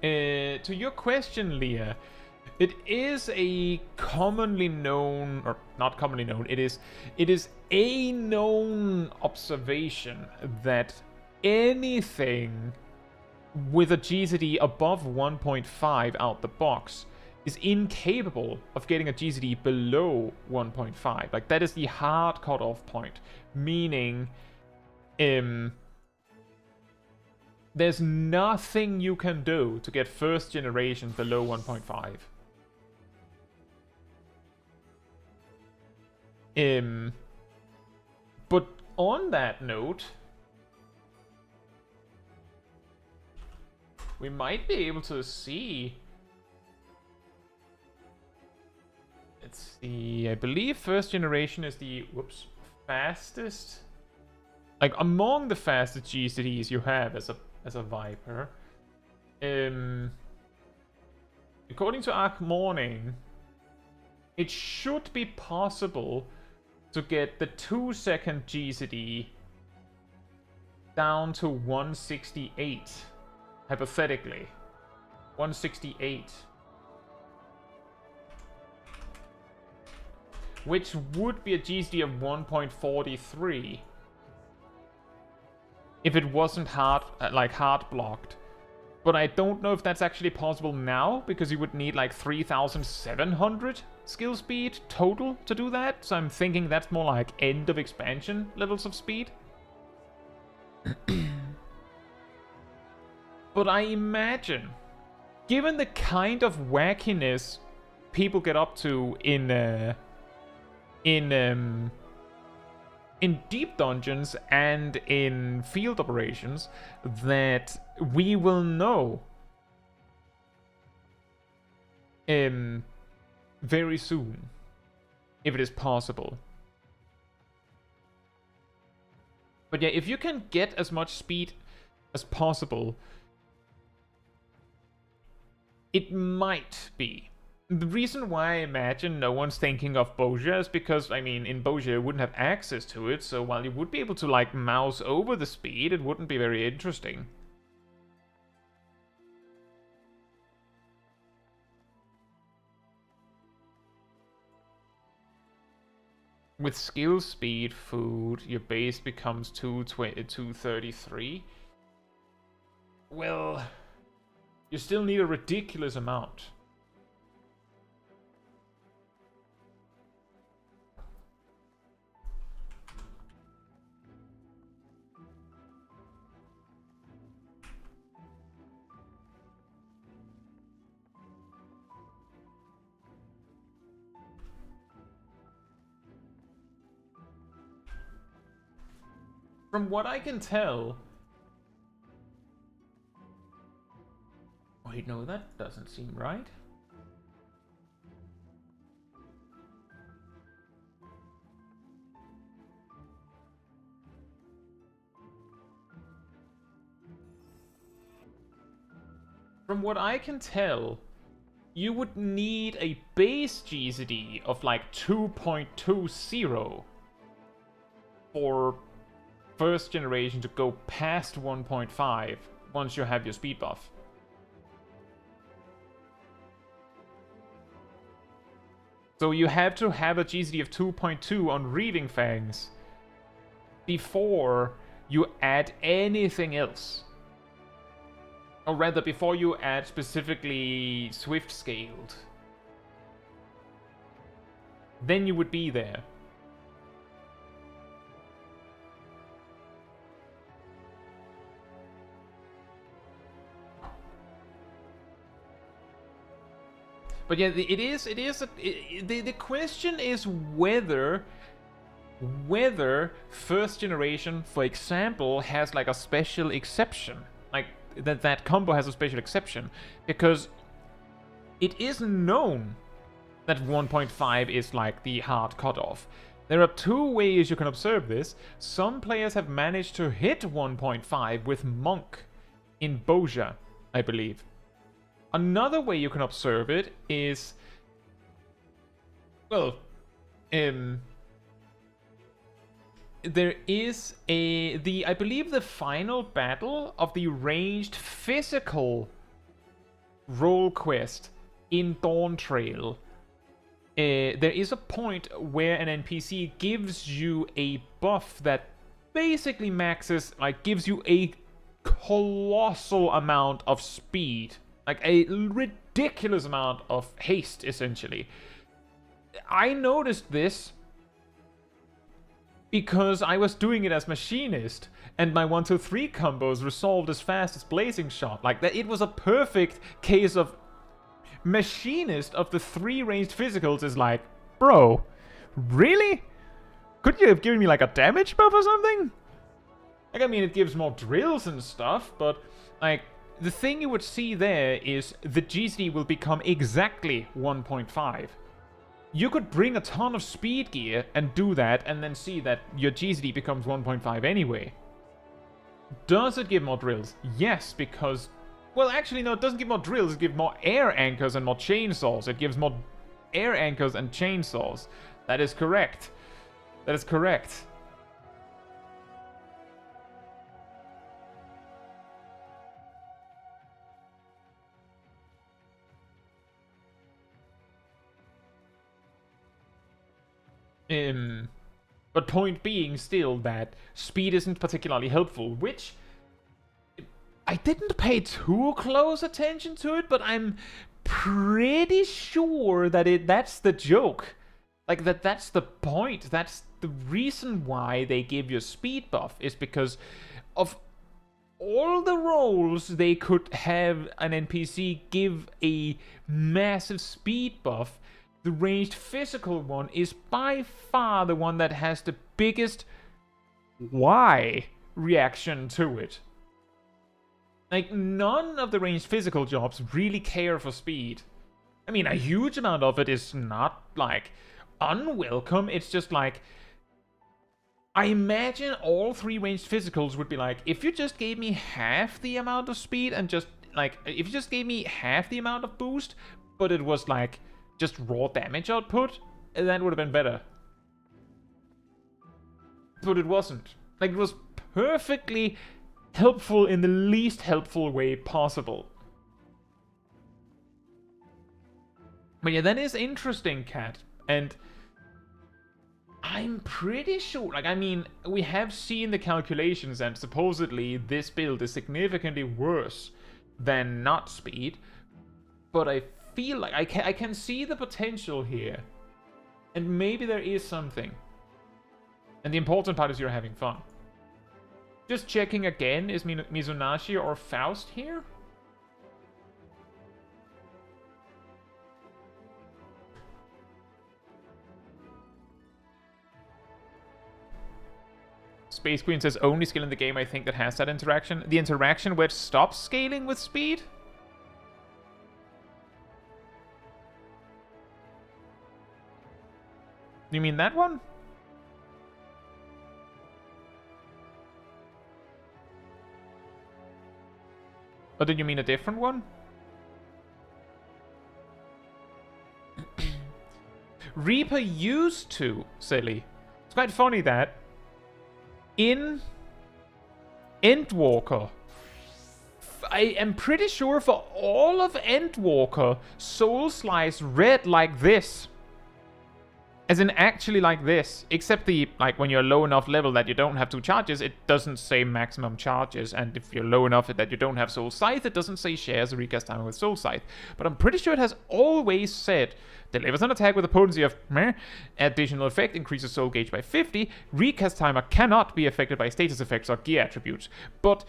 To your question, Leah, it is a commonly known, or not commonly known, it is a known observation that anything with a GCD above 1.5 out the box is incapable of getting a GCD below 1.5. Like, that is the hard cutoff point. Meaning, there's nothing you can do to get first generation below 1.5. But on that note, we might be able to see. Let's see. I believe first generation is the fastest. Like, among the fastest GCDs you have as a Viper. According to Arc Morning, it should be possible to get the 2 second GCD down to 168. Hypothetically. 168. Which would be a GCD of 1.43. If it wasn't hard blocked. But I don't know if that's actually possible now, because you would need like 3,700 skill speed total to do that. So I'm thinking that's more like end of expansion levels of speed. But I imagine, given the kind of wackiness people get up to in deep dungeons and in field operations, that we will know very soon, if it is possible. But yeah, if you can get as much speed as possible, it might be. The reason why I imagine no one's thinking of Bozja is because, I mean, in Bozja you wouldn't have access to it, so while you would be able to, like, mouse over the speed, it wouldn't be very interesting. With skill speed food, your base becomes 233. Well, you still need a ridiculous amount. From what I can tell... Wait, no, that doesn't seem right. From what I can tell, you would need a base GCD of like 2.20 for first generation to go past 1.5 once you have your speed buff. So you have to have a GCD of 2.2 on Reaving Fangs before you add anything else. Or rather, before you add specifically Swift Scaled. Then you would be there. But yeah, the question is whether first generation, for example, has like a special exception. Like that combo has a special exception, because it is known that 1.5 is like the hard cutoff. There are two ways you can observe this. Some players have managed to hit 1.5 with Monk in Boja, I believe. Another way you can observe it is, well, there is I believe the final battle of the ranged physical role quest in Dawntrail. There is a point where an NPC gives you a buff that basically maxes, like, gives you a colossal amount of speed. Like, a ridiculous amount of haste, essentially. I noticed this because I was doing it as Machinist, and my 1-2-3 combos resolved as fast as Blazing Shot. Like, that, it was a perfect case of Machinist of the 3 ranged physicals is like, bro, really? Couldn't you have given me, like, a damage buff or something? Like, I mean, it gives more drills and stuff, but, like... The thing you would see there is the GCD will become exactly 1.5. You could bring a ton of speed gear and do that, and then see that your GCD becomes 1.5 anyway. Does it give more drills? Yes, because... Well, actually, no, it doesn't give more drills. It gives more air anchors and more chainsaws. It gives more air anchors and chainsaws. That is correct. That is correct. But point being still that speed isn't particularly helpful, which I didn't pay too close attention to it, but I'm pretty sure that that's the joke. Like, that's the point. That's the reason why they give you a speed buff, is because of all the roles they could have an NPC give a massive speed buff. The ranged physical one is by far the one that has the biggest why reaction to it. Like, none of the ranged physical jobs really care for speed. I mean, a huge amount of it is not, like, unwelcome. It's just like... I imagine all 3 ranged physicals would be like, if you just gave me half the amount of speed and just, like, if you just gave me half the amount of boost, but it was, like... just raw damage output, that would have been better. But it wasn't. Like, it was perfectly helpful in the least helpful way possible. But yeah, that is interesting, Cat. And I'm pretty sure, like, I mean, we have seen the calculations, and supposedly this build is significantly worse than not speed. But I feel like I can see the potential here, and maybe there is something. And the important part is you're having fun. Just checking again, is Mizunashi or Faust here? Space Queen says only skill in the game I think that has that interaction. The interaction where it stops scaling with speed? You mean that one? Or did you mean a different one? Reaper used to, silly. It's quite funny that in Endwalker, I am pretty sure for all of Endwalker, Soul Slice read like this. As in actually like this, except the, like, when you're low enough level that you don't have 2 charges, it doesn't say maximum charges, and if you're low enough that you don't have Soul Scythe, it doesn't say shares a recast timer with Soul Scythe. But I'm pretty sure it has always said, delivers an attack with a potency of meh, additional effect, increases soul gauge by 50, recast timer cannot be affected by status effects or gear attributes. But,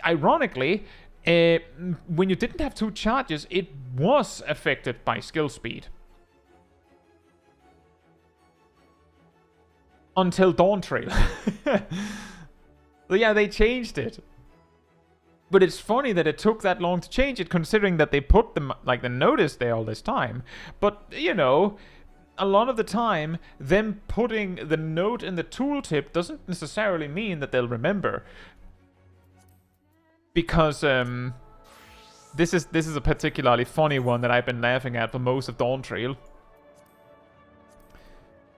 ironically, when you didn't have 2 charges, it was affected by skill speed. Until Dawntrail. So yeah, they changed it. But it's funny that it took that long to change it, considering that they put them, like, the notice there all this time. But, you know, a lot of the time, them putting the note in the tooltip doesn't necessarily mean that they'll remember. Because, this is a particularly funny one that I've been laughing at for most of Dawntrail.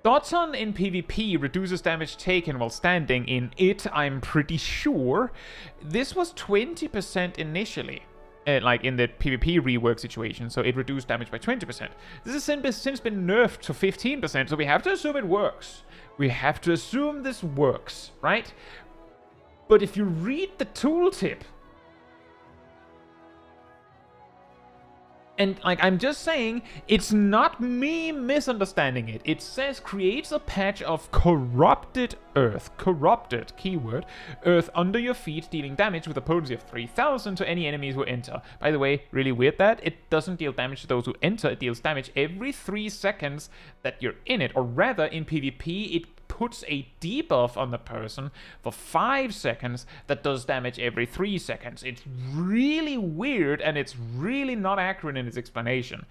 Doton in PvP reduces damage taken while standing in it, I'm pretty sure. This was 20% initially, like in the PvP rework situation, so it reduced damage by 20%. This has since been nerfed to 15%, so we have to assume it works. We have to assume this works, right? But if you read the tooltip, and, like, I'm just saying, it's not me misunderstanding it. It says creates a patch of corrupted earth. Corrupted, keyword. Earth under your feet, dealing damage with a potency of 3000 to any enemies who enter. By the way, really weird that. It doesn't deal damage to those who enter. It deals damage every 3 seconds that you're in it. Or rather, in PvP, it puts a debuff on the person for 5 seconds that does damage every 3 seconds. It's really weird, and it's really not accurate in its explanation.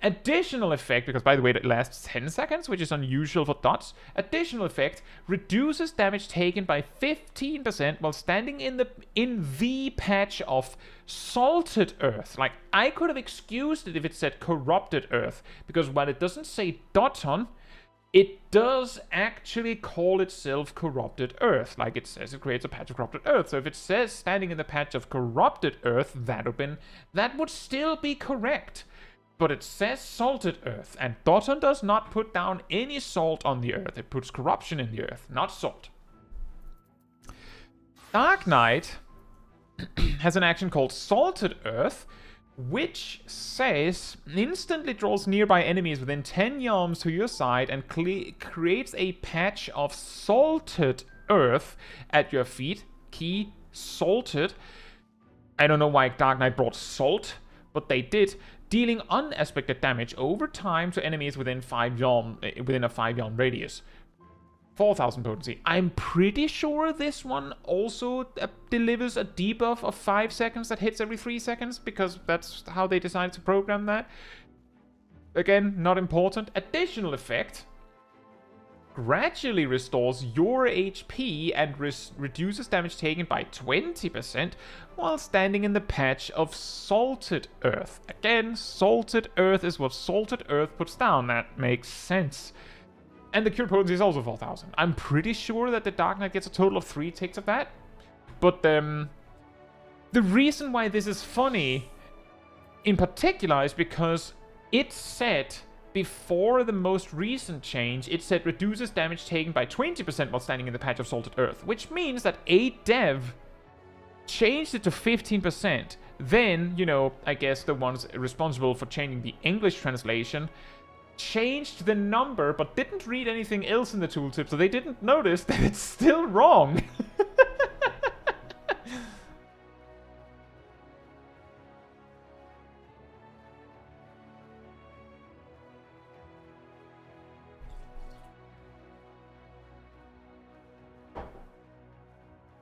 Additional effect, because by the way it lasts 10 seconds, which is unusual for dots. Additional effect reduces damage taken by 15% while standing in the patch of salted earth. Like, I could have excused it if it said corrupted earth, because while it doesn't say Doton, it does actually call itself corrupted earth. Like it says, it creates a patch of corrupted earth. So if it says standing in the patch of corrupted earth, that would still be correct. But it says salted earth, and Doton does not put down any salt on the earth. It puts corruption in the earth, not salt. Dark Knight has an action called Salted Earth, which says instantly draws nearby enemies within 10 yalms to your side and creates a patch of salted earth at your feet. Key, salted. I don't know why Dark Knight brought salt, but they did, dealing unaspected damage over time to enemies within a 5 yalm radius. 4000 potency. I'm pretty sure this one also delivers a debuff of 5 seconds that hits every 3 seconds, because that's how they decided to program that. Again, not important. Additional effect gradually restores your HP and reduces damage taken by 20% while standing in the patch of salted earth. Again, salted earth is what salted earth puts down. That makes sense. And the cure potency is also 4000. I'm pretty sure that the Dark Knight gets a total of 3 ticks of that. But the reason why this is funny in particular is because it said, before the most recent change, it said reduces damage taken by 20% while standing in the patch of salted earth. Which means that a dev changed it to 15%. Then, you know, I guess the ones responsible for changing the English translation changed the number, but didn't read anything else in the tooltip, so they didn't notice that it's still wrong.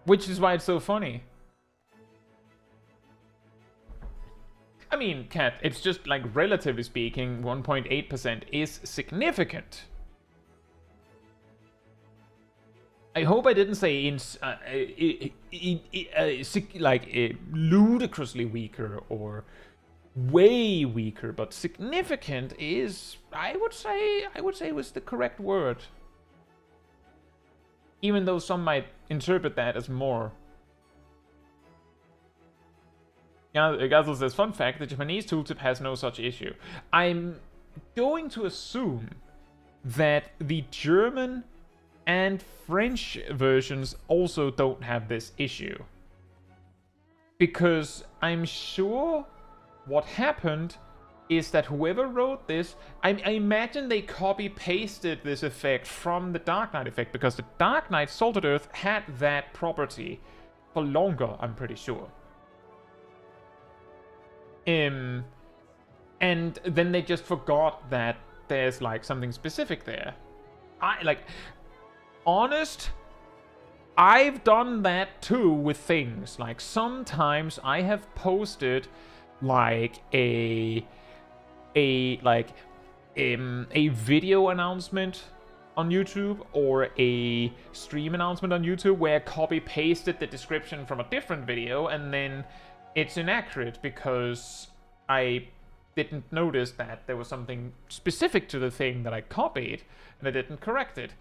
Which is why it's so funny. I mean, Cat, it's just like, relatively speaking, 1.8% is significant. I hope I didn't say ludicrously weaker or way weaker, but significant is, I would say was the correct word. Even though some might interpret that as more. Yeah, Gazel says, fun fact, the Japanese tooltip has no such issue. I'm going to assume that the German and French versions also don't have this issue. Because I'm sure what happened is that whoever wrote this, I imagine they copy-pasted this effect from the Dark Knight effect, because the Dark Knight Salted Earth had that property for longer, I'm pretty sure. And then they just forgot that there's like something specific there. I've done that too with things. Like, sometimes I have posted like a video announcement on YouTube or a stream announcement on YouTube where I copy pasted the description from a different video, and then it's inaccurate because I didn't notice that there was something specific to the thing that I copied and I didn't correct it.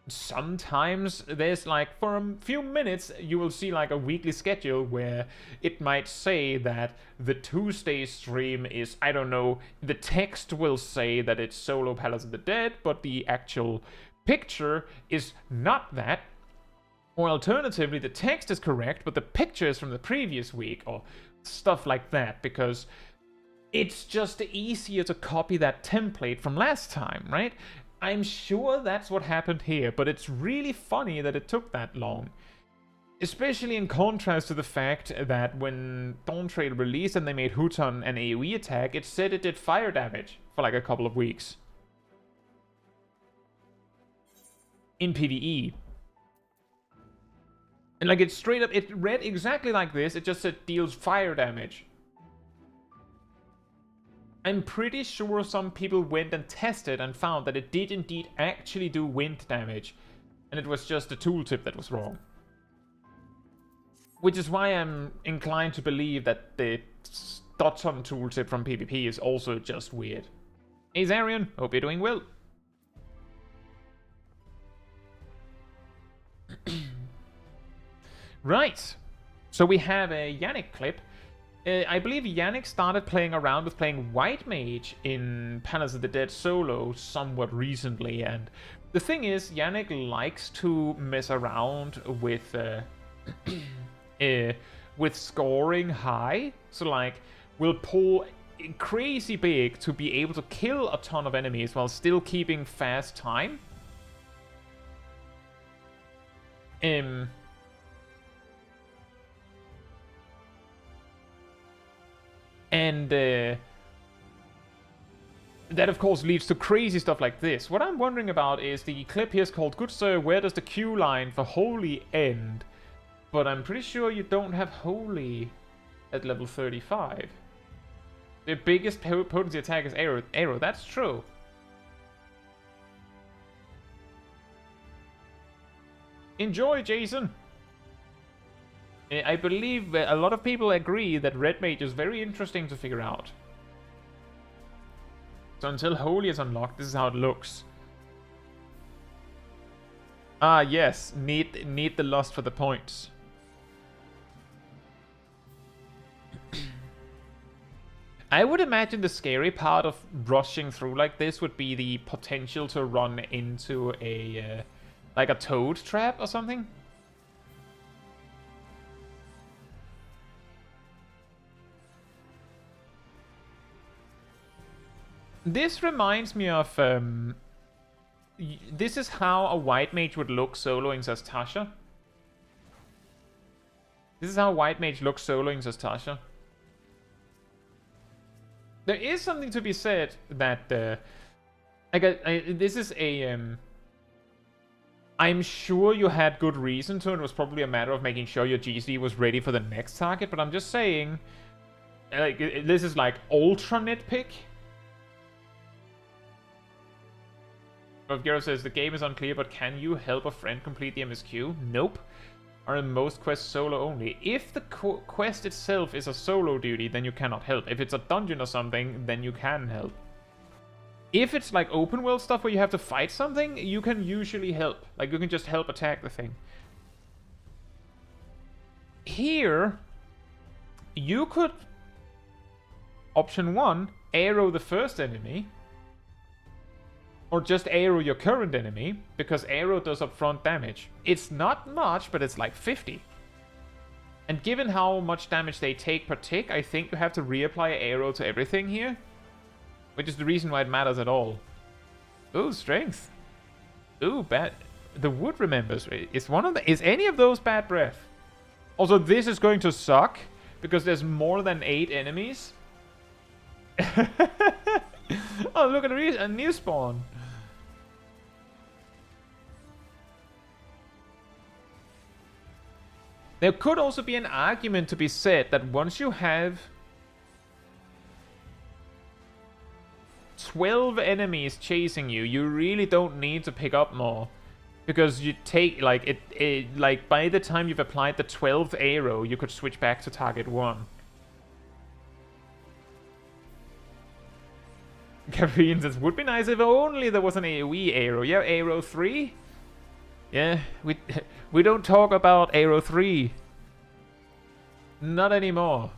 Sometimes there's like, for a few minutes, you will see like a weekly schedule where it might say that the Tuesday stream is, I don't know, the text will say that it's solo Palace of the Dead, but the actual picture is not that. Or alternatively, the text is correct, but the picture is from the previous week, or stuff like that, because it's just easier to copy that template from last time, right? I'm sure that's what happened here, but it's really funny that it took that long. Especially in contrast to the fact that when Dawntrail released and they made Huton an AoE attack, it said it did fire damage for like a couple of weeks. In PvE. And like, it straight up, it read exactly like this, it just said deals fire damage. I'm pretty sure some people went and tested and found that it did indeed actually do wind damage, and it was just the tooltip that was wrong. Which is why I'm inclined to believe that the Dotson tooltip from PvP is also just weird. Hey Zarian, hope you're doing well. Right, so we have a Yannick clip. I believe Yannick started playing around with playing White Mage in Palace of the Dead solo somewhat recently, and the thing is, Yannick likes to mess around with scoring high. So like, we'll pull crazy big to be able to kill a ton of enemies while still keeping fast time. And that, of course, leads to crazy stuff like this. What I'm wondering about is, the clip here is called, Good Sir, where does the Q line for Holy end? But I'm pretty sure you don't have Holy at level 35. The biggest potency attack is Arrow. That's true. Enjoy, Jason! I believe a lot of people agree that Red Mage is very interesting to figure out. So until Holy is unlocked, this is how it looks. Ah, yes. Need the lust for the points. I would imagine the scary part of rushing through like this would be the potential to run into a like a toad trap or something. This reminds me of this is how a White Mage would look soloing as Tasha. This is how White Mage looks soloing as Tasha. There is something to be said that this is a I'm sure you had good reason to, and it was probably a matter of making sure your GC was ready for the next target, but I'm just saying, like, this is like ultra nitpick. Gero says, the game is unclear, but can you help a friend complete the MSQ? Nope. Are in most quests solo only. If the quest itself is a solo duty, then you cannot help. If it's a dungeon or something, then you can help. If it's like open world stuff where you have to fight something, you can usually help. Like, you can just help attack the thing. Here, you could, option 1, arrow the first enemy. Or just arrow your current enemy, because arrow does upfront damage. It's not much, but it's like 50. And given how much damage they take per tick, I think you have to reapply arrow to everything here. Which is the reason why it matters at all. Ooh, strength. Ooh, bad. The wood remembers. Is any of those bad breath? Also, this is going to suck, because there's more than 8 enemies. Oh, look at a new spawn. There could also be an argument to be said that once you have 12 enemies chasing you, you really don't need to pick up more. Because you take, like, like, by the time you've applied the 12th arrow, you could switch back to target 1. Gabriel says, would be nice if only there was an AoE arrow. Yeah, arrow 3? Yeah, we don't talk about arrow 3. Not anymore.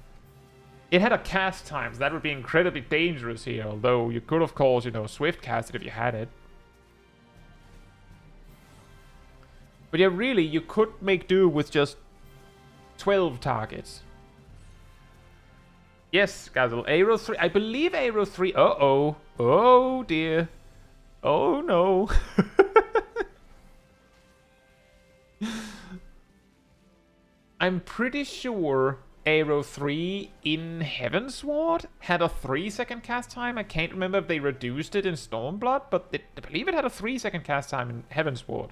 It had a cast time, so that would be incredibly dangerous here. Although you could, of course, you know, swift cast it if you had it. But yeah, really, you could make do with just 12 targets. Yes, Gazel. Arrow 3. I believe arrow 3. Uh-oh. Oh, dear. Oh, no. I'm pretty sure arrow 3 in Heavensward had a 3-second cast time. I can't remember if they reduced it in Stormblood, but I believe it had a 3-second cast time in Heavensward.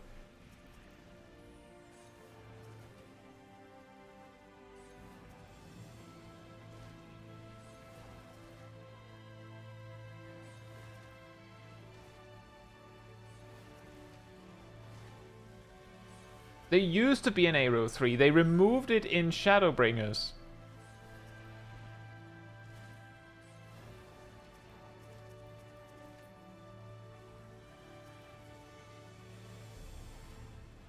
There used to be an arrow 3. They removed it in Shadowbringers.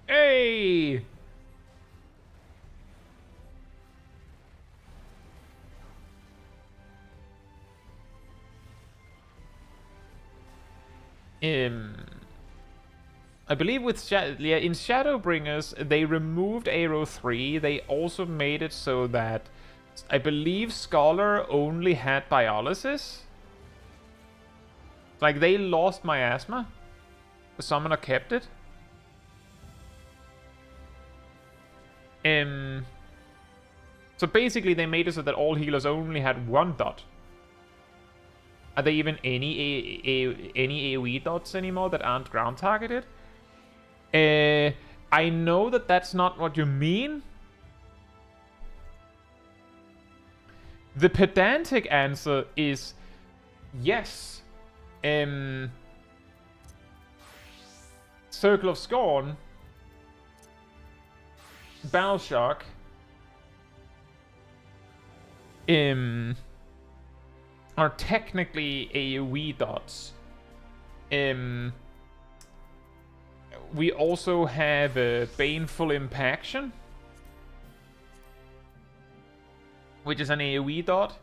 Hey! I believe with in Shadowbringers, they removed arrow 3. They also made it so that I believe Scholar only had Dialysis. Like, they lost Miasma. The Summoner kept it. So basically, they made it so that all healers only had 1 dot. Are there even any AoE dots anymore that aren't ground targeted? I know that that's not what you mean. The pedantic answer is yes. Circle of Scorn, Battle Shock, are technically AoE dots. We also have Baneful Impaction, which is an AoE dot.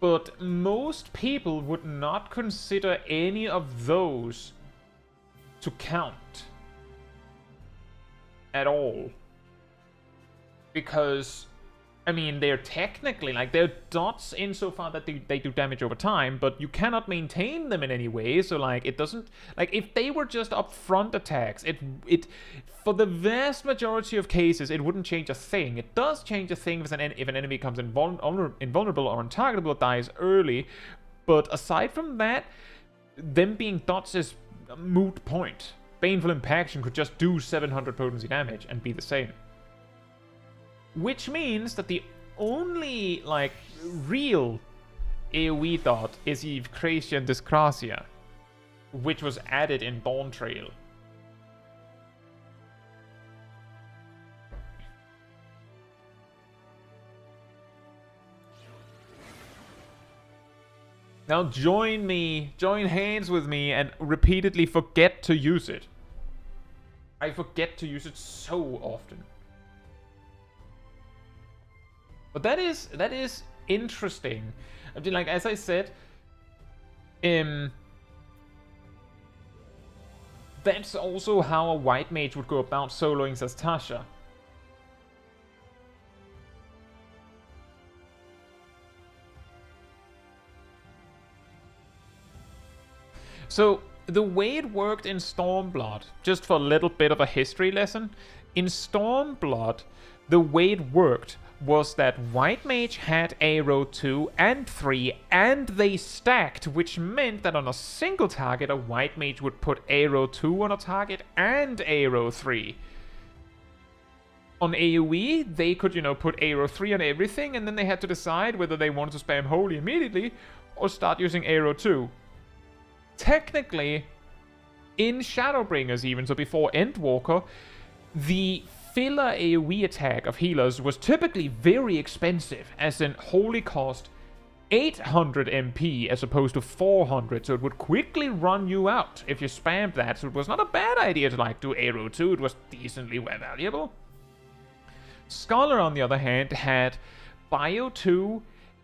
But most people would not consider any of those to count at all. Because, I mean, they're technically, like, they're dots insofar that they do damage over time, but you cannot maintain them in any way, so, like, it doesn't, like, if they were just upfront attacks, it for the vast majority of cases, it wouldn't change a thing. It does change a thing if an enemy becomes invulnerable or untargetable or dies early, But aside from that, them being dots is a moot point. Baneful Impaction could just do 700 potency damage and be the same. Which means that the only, like, real AoE dot is Evcration Dyscrasia, which was added in Dawntrail. Now join me, join hands with me, and repeatedly forget to use it. I forget to use it so often. But that is interesting. I mean, like, as I said, that's also how a white mage would go about soloing Zastasha. So, the way it worked in Stormblood, just for a little bit of a history lesson, in Stormblood, the way it worked was that White Mage had aggro 2 and 3, and they stacked, which meant that on a single target, a White Mage would put aggro 2 on a target and aggro 3. On AoE, they could, you know, put aggro 3 on everything, and then they had to decide whether they wanted to spam Holy immediately, or start using aggro 2. Technically, in Shadowbringers even, so before Endwalker, the filler AoE attack of healers was typically very expensive, as in Holy cost 800 MP as opposed to 400, so it would quickly run you out if you spammed that, so it was not a bad idea to, like, do aggro 2, it was decently valuable. Scholar, on the other hand, had Bio 2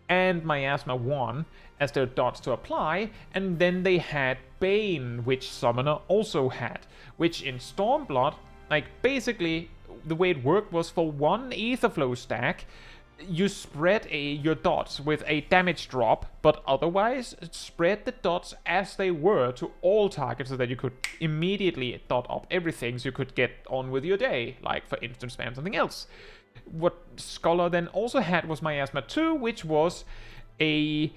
and Miasma 1 as their dots to apply, and then they had Bane, which Summoner also had, which in Stormblood, like, basically, the way it worked was for one Aetherflow stack, you spread your dots with a damage drop, but otherwise spread the dots as they were to all targets so that you could immediately dot up everything so you could get on with your day, like, for instance, spam something else. What Scholar then also had was Miasma 2, which was an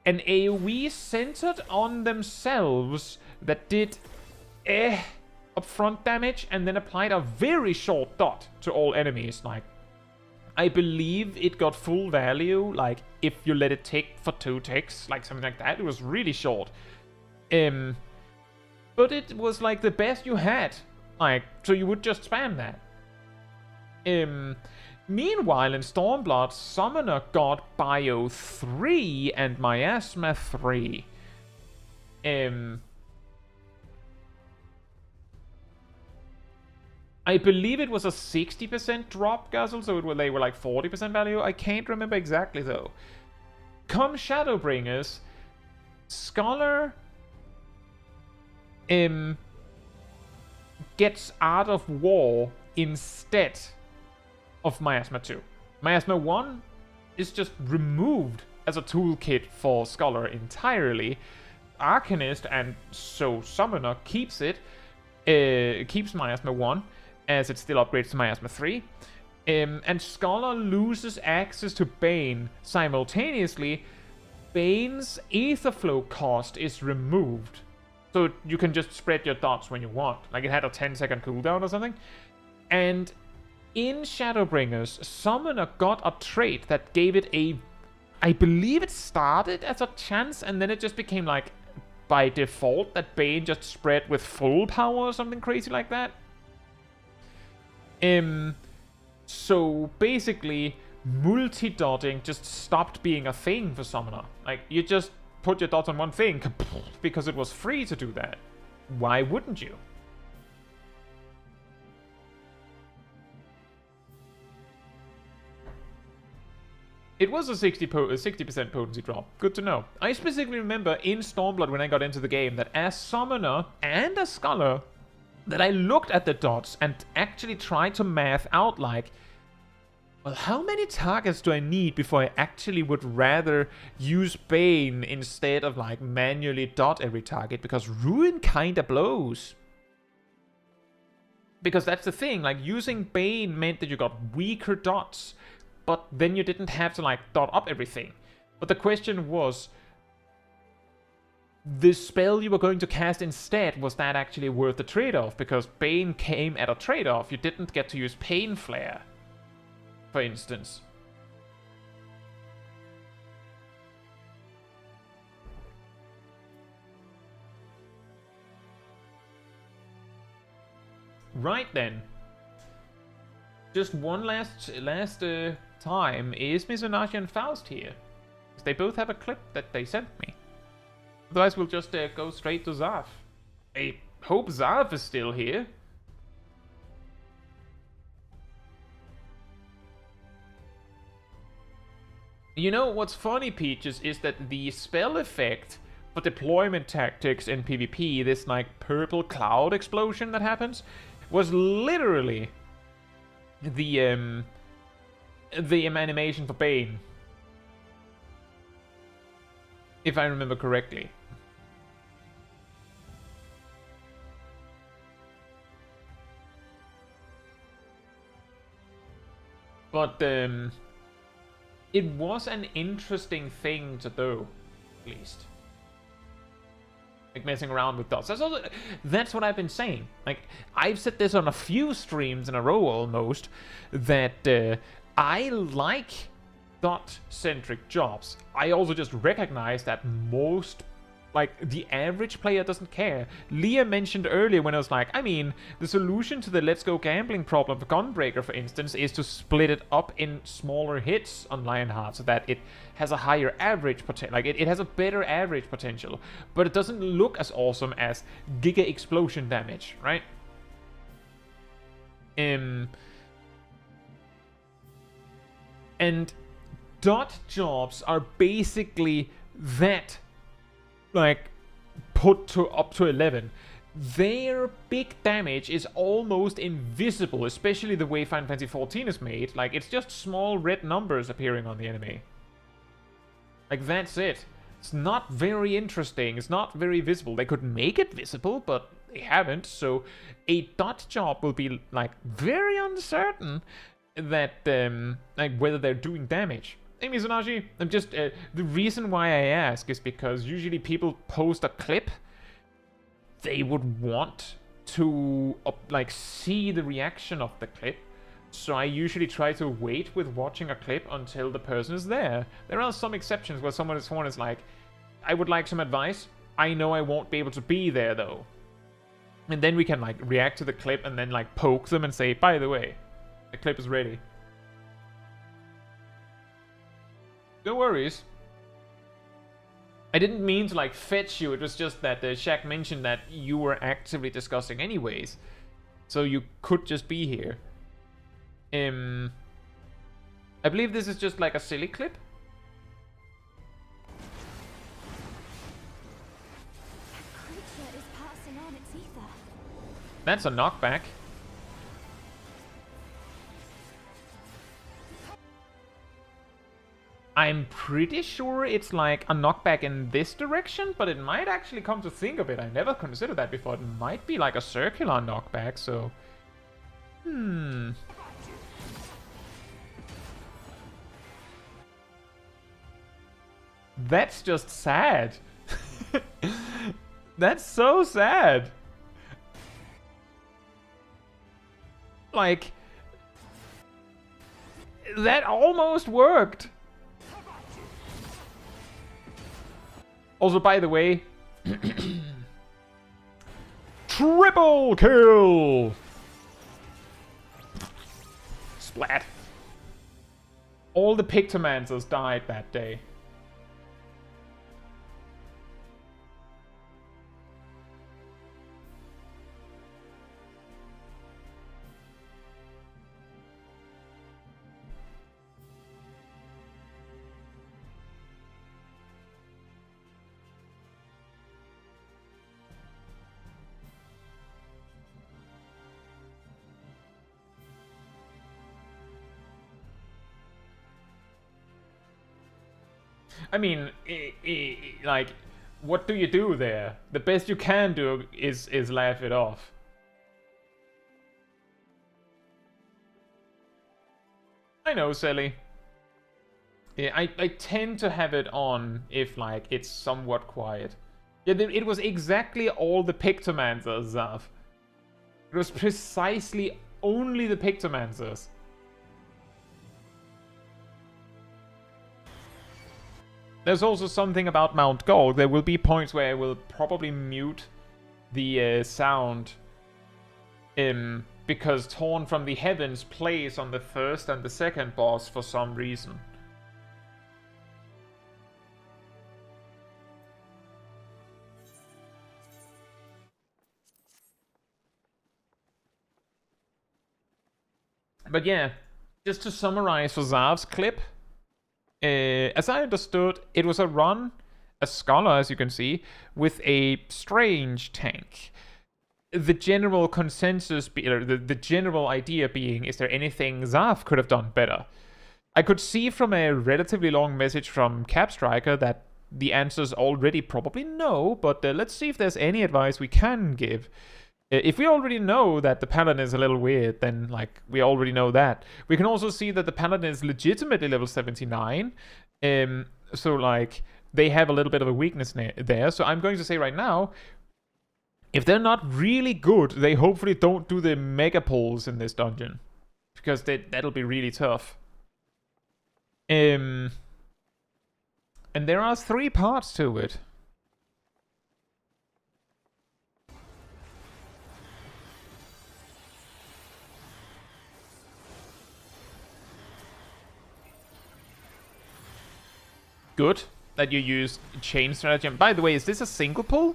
AoE centered on themselves that did upfront damage and then applied a very short dot to all enemies. Like, I believe it got full value, like, if you let it tick for 2 ticks, like something like that. It was really short. But it was like the best you had. Like, so you would just spam that. Meanwhile, in Stormblood, Summoner got Bio 3 and Miasma 3. I believe it was a 60% drop, Guzzle, so they were like 40% value. I can't remember exactly, though. Come Shadowbringers, Scholar gets Art of War instead of Miasma 2. Miasma 1 is just removed as a toolkit for Scholar entirely. Arcanist, and so Summoner, keeps it. Keeps Miasma 1, as it still upgrades to Miasma 3. And Scholar loses access to Bane simultaneously. Bane's Aetherflow cost is removed. So you can just spread your dots when you want. Like, it had a 10-second cooldown or something. And in Shadowbringers, Summoner got a trait that gave it a... I believe it started as a chance, and then it just became, like, by default, that Bane just spread with full power or something crazy like that. So basically, multi-dotting just stopped being a thing for Summoner. Like, you just put your dots on one thing because it was free to do that. Why wouldn't you? It was a 60% potency drop. Good to know. I specifically remember in Stormblood when I got into the game that as Summoner and as Scholar, that I looked at the dots and actually tried to math out, like, well, how many targets do I need before I actually would rather use Bane instead of, like, manually dot every target? Because Ruin kinda blows. Because that's the thing, like, using Bane meant that you got weaker dots, but then you didn't have to, like, dot up everything. But the question was, the spell you were going to cast instead, was that actually worth the trade-off? Because Bane came at a trade-off. You didn't get to use Pain Flare, for instance. Right then. Just one last time. Is Mizunagi and Faust here? Because they both have a clip that they sent me. Otherwise we'll just go straight to Zaf. I hope Zaf is still here. You know what's funny, Peaches, is that the spell effect for deployment tactics in PvP, this like purple cloud explosion that happens, was literally the animation for Bane, if I remember correctly. But it was an interesting thing to do, at least. Like messing around with dots. That's what I've been saying. Like, I've said this on a few streams in a row almost, that I like dot-centric jobs. I also just recognize that most, like, the average player doesn't care. Leah mentioned earlier when I was like, I mean, the solution to the let's go gambling problem for Gunbreaker, for instance, is to split it up in smaller hits on Lionheart so that it has a higher average potential. Like, it has a better average potential, but it doesn't look as awesome as Giga Explosion damage, right? And dot jobs are basically that, like, put to up to 11. Their big damage is almost invisible, especially the way Final Fantasy XIV is made. Like, it's just small red numbers appearing on the enemy. Like, that's it. It's not very interesting. It's not very visible. They could make it visible, but they haven't. So a dot job will be, like, very uncertain that, like, whether they're doing damage. Hey, Mizunagi, I'm just, the reason why I ask is because usually people post a clip, they would want to, like, see the reaction of the clip. So I usually try to wait with watching a clip until the person is there. There are some exceptions where someone is like, I would like some advice. I know I won't be able to be there, though. And then we can, like, react to the clip and then, like, poke them and say, by the way, the clip is ready. No worries. I didn't mean to, like, fetch you. It was just that Shaq mentioned that you were actively discussing anyways. So you could just be here. I believe this is just like a silly clip. That creature is passing on its ether. That's a knockback. I'm pretty sure it's like a knockback in this direction, but it might actually, come to think of it, I never considered that before. It might be like a circular knockback, so... That's just sad. That's so sad. Like... that almost worked. Also, by the way, triple kill! Splat. All the Pictomancers died that day. I mean, like, what do you do there? The best you can do is laugh it off. I know, Sally. Yeah, I tend to have it on if, like, it's somewhat quiet. Yeah, it was exactly all the Pictomancers, Zav. It was precisely only the Pictomancers. There's also something about Mount Gold. There will be points where I will probably mute the sound. Because Torn from the Heavens plays on the first and the second boss for some reason. But yeah, just to summarize for Zav's clip, as I understood, it was a run, a scholar, as you can see, with a strange tank. The general consensus, the general idea being, is there anything Zav could have done better? I could see from a relatively long message from Capstriker that the answer's already probably no, but let's see if there's any advice we can give. If we already know that the Paladin is a little weird, then, like, we already know that. We can also see that the Paladin is legitimately level 79. So, like, they have a little bit of a weakness there. So I'm going to say right now, if they're not really good, they hopefully don't do the mega pulls in this dungeon. Because that'll be really tough. And there are 3 parts to it. Good that you use chain stratagem. By the way, is this a single pull?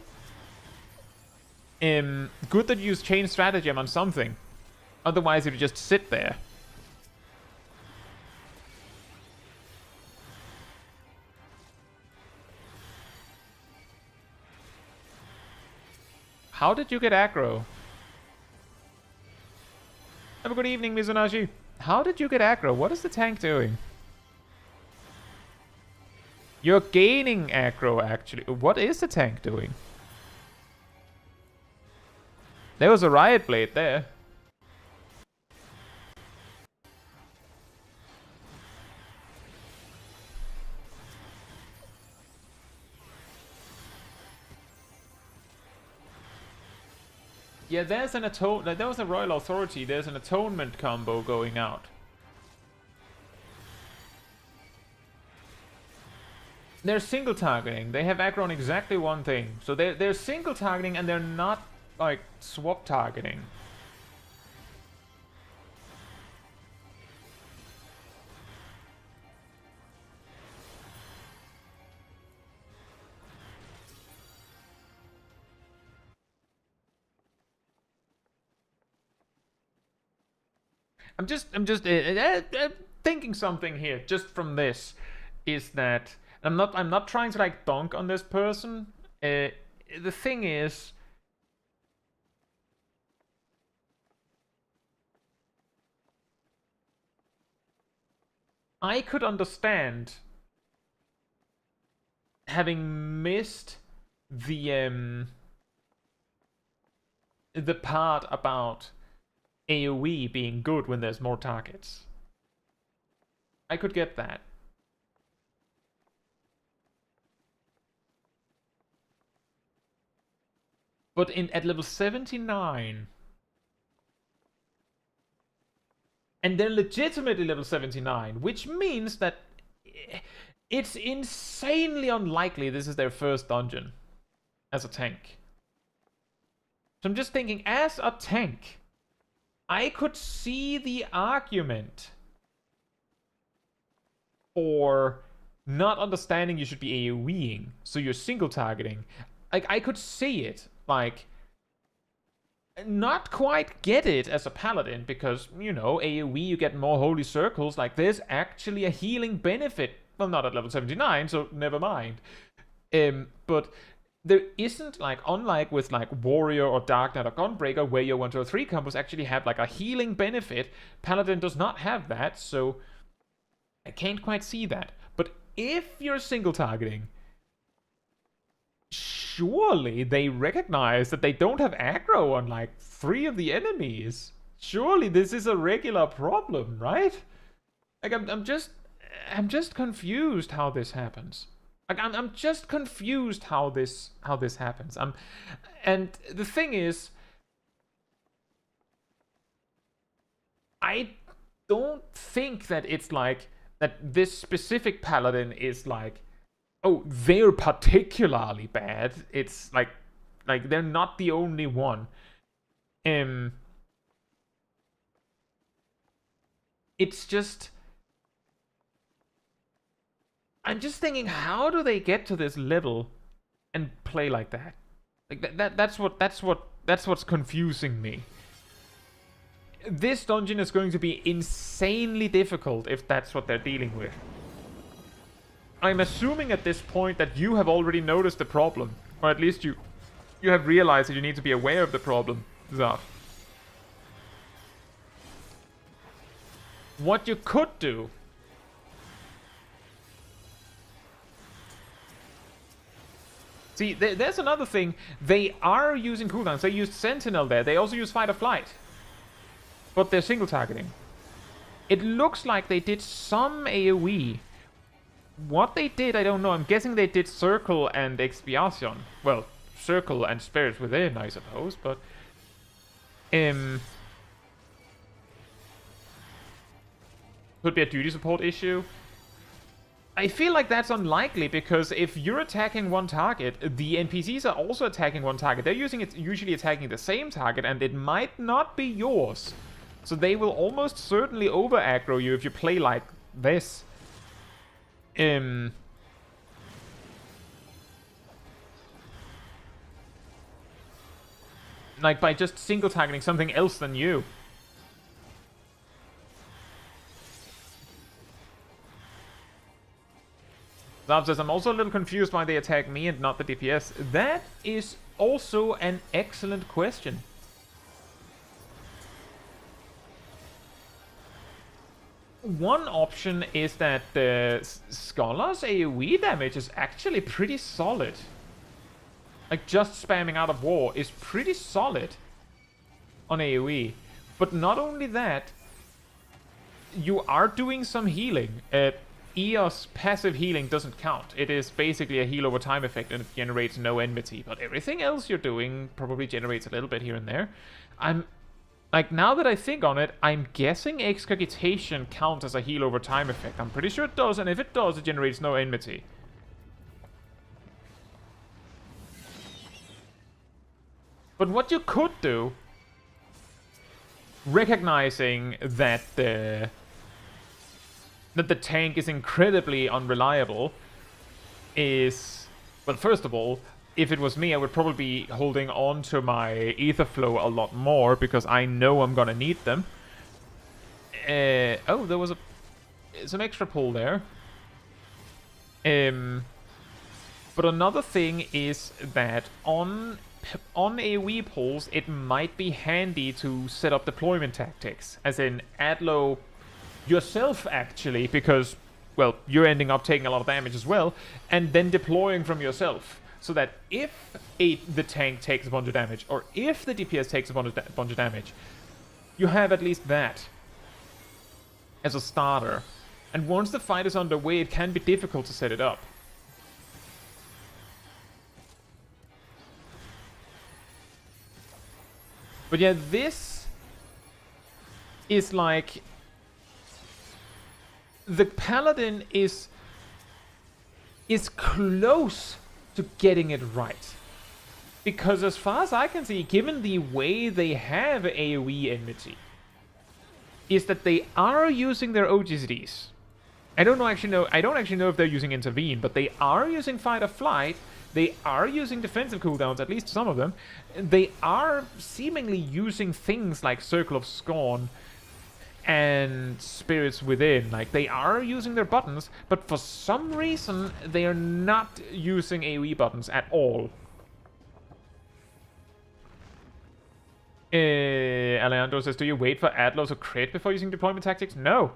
Good that you use chain stratagem on something. Otherwise, it would just sit there. How did you get aggro? Have a good evening, Mizunashi. How did you get aggro? What is the tank doing? You're gaining aggro, actually. What is the tank doing? There was a Riot Blade there. Yeah, there's an atonement. There was a Royal Authority. There's an atonement combo going out. They're single targeting. They have aggro on exactly one thing. So they're single targeting and they're not like swap targeting. I'm just thinking something here just from this is that I'm not trying to like dunk on this person. The thing is, I could understand having missed the part about AoE being good when there's more targets. I could get that. But at level 79, and they're legitimately level 79, which means that it's insanely unlikely this is their first dungeon as a tank. So I'm just thinking, as a tank, I could see the argument for not understanding you should be AoEing, so you're single targeting. Like, I could see it. Like, not quite get it as a paladin, because, you know, AoE, you get more holy circles. Like, there's actually a healing benefit. Well, not at level 79, so never mind. But there isn't, like, unlike with, like, Warrior or Dark Knight or Gunbreaker, where your 1, 2, or 3 combos actually have, like, a healing benefit. Paladin does not have that, so I can't quite see that. But if you're single targeting, surely they recognize that they don't have aggro on like 3 of the enemies. Surely this is a regular problem, right? Like I'm just confused how this happens. Like, I'm just confused how this happens. And the thing is, I don't think that it's like that this specific paladin is like, oh, they're particularly bad. It's like they're not the only one. It's just, I'm just thinking, how do they get to this level and play like that? Like that's what's confusing me. This dungeon is going to be insanely difficult if that's what they're dealing with. I'm assuming at this point that you have already noticed the problem, or at least you have realized that you need to be aware of the problem, Zaf. What you could do see, there's another thing. They are using cooldowns. They used Sentinel there. They also use Fight or Flight. But they're single targeting. It looks like they did some AoE. What they did, I don't know. I'm guessing they did Circle and Expiation. Well, Circle and Spirits Within, I suppose, but... could be a duty support issue. I feel like that's unlikely, because if you're attacking one target, the NPCs are also attacking one target. They're usually attacking the same target, and it might not be yours. So they will almost certainly over-aggro you if you play like this. Like by just single-targeting something else than you. Zav says, I'm also a little confused why they attack me and not the DPS. That is also an excellent question. One option is that the Scholar's AoE damage is actually pretty solid. Like, just spamming Out of War is pretty solid on AoE. But not only that, you are doing some healing. EOS passive healing doesn't count. It is basically a heal over time effect and it generates no enmity. But everything else you're doing probably generates a little bit here and there. Like, now that I think on it, I'm guessing Excogitation counts as a heal over time effect. I'm pretty sure it does, and if it does, it generates no enmity. But what you could do, recognizing that the tank is incredibly unreliable, is, well, first of all, if it was me, I would probably be holding on to my ether flow a lot more, because I know I'm gonna need them. Oh, there was some extra pull there. But another thing is that on AoE pulls, it might be handy to set up deployment tactics, as in add low yourself, actually, because, well, you're ending up taking a lot of damage as well, and then deploying from yourself. So that if the tank takes a bunch of damage, or if the DPS takes a bunch of damage, you have at least that as a starter. And once the fight is underway, it can be difficult to set it up. But yeah, this is like... the Paladin is close to getting it right. Because as far as I can see, given the way they have AoE enmity, is that they are using their OGCDs. I don't actually know if they're using Intervene, but they are using Fight or Flight. They are using defensive cooldowns, at least some of them. They are seemingly using things like Circle of Scorn and Spirits Within. Like, they are using their buttons, but for some reason, they are not using AoE buttons at all. Alejandro says, do you wait for Adlos or crit before using deployment tactics? No.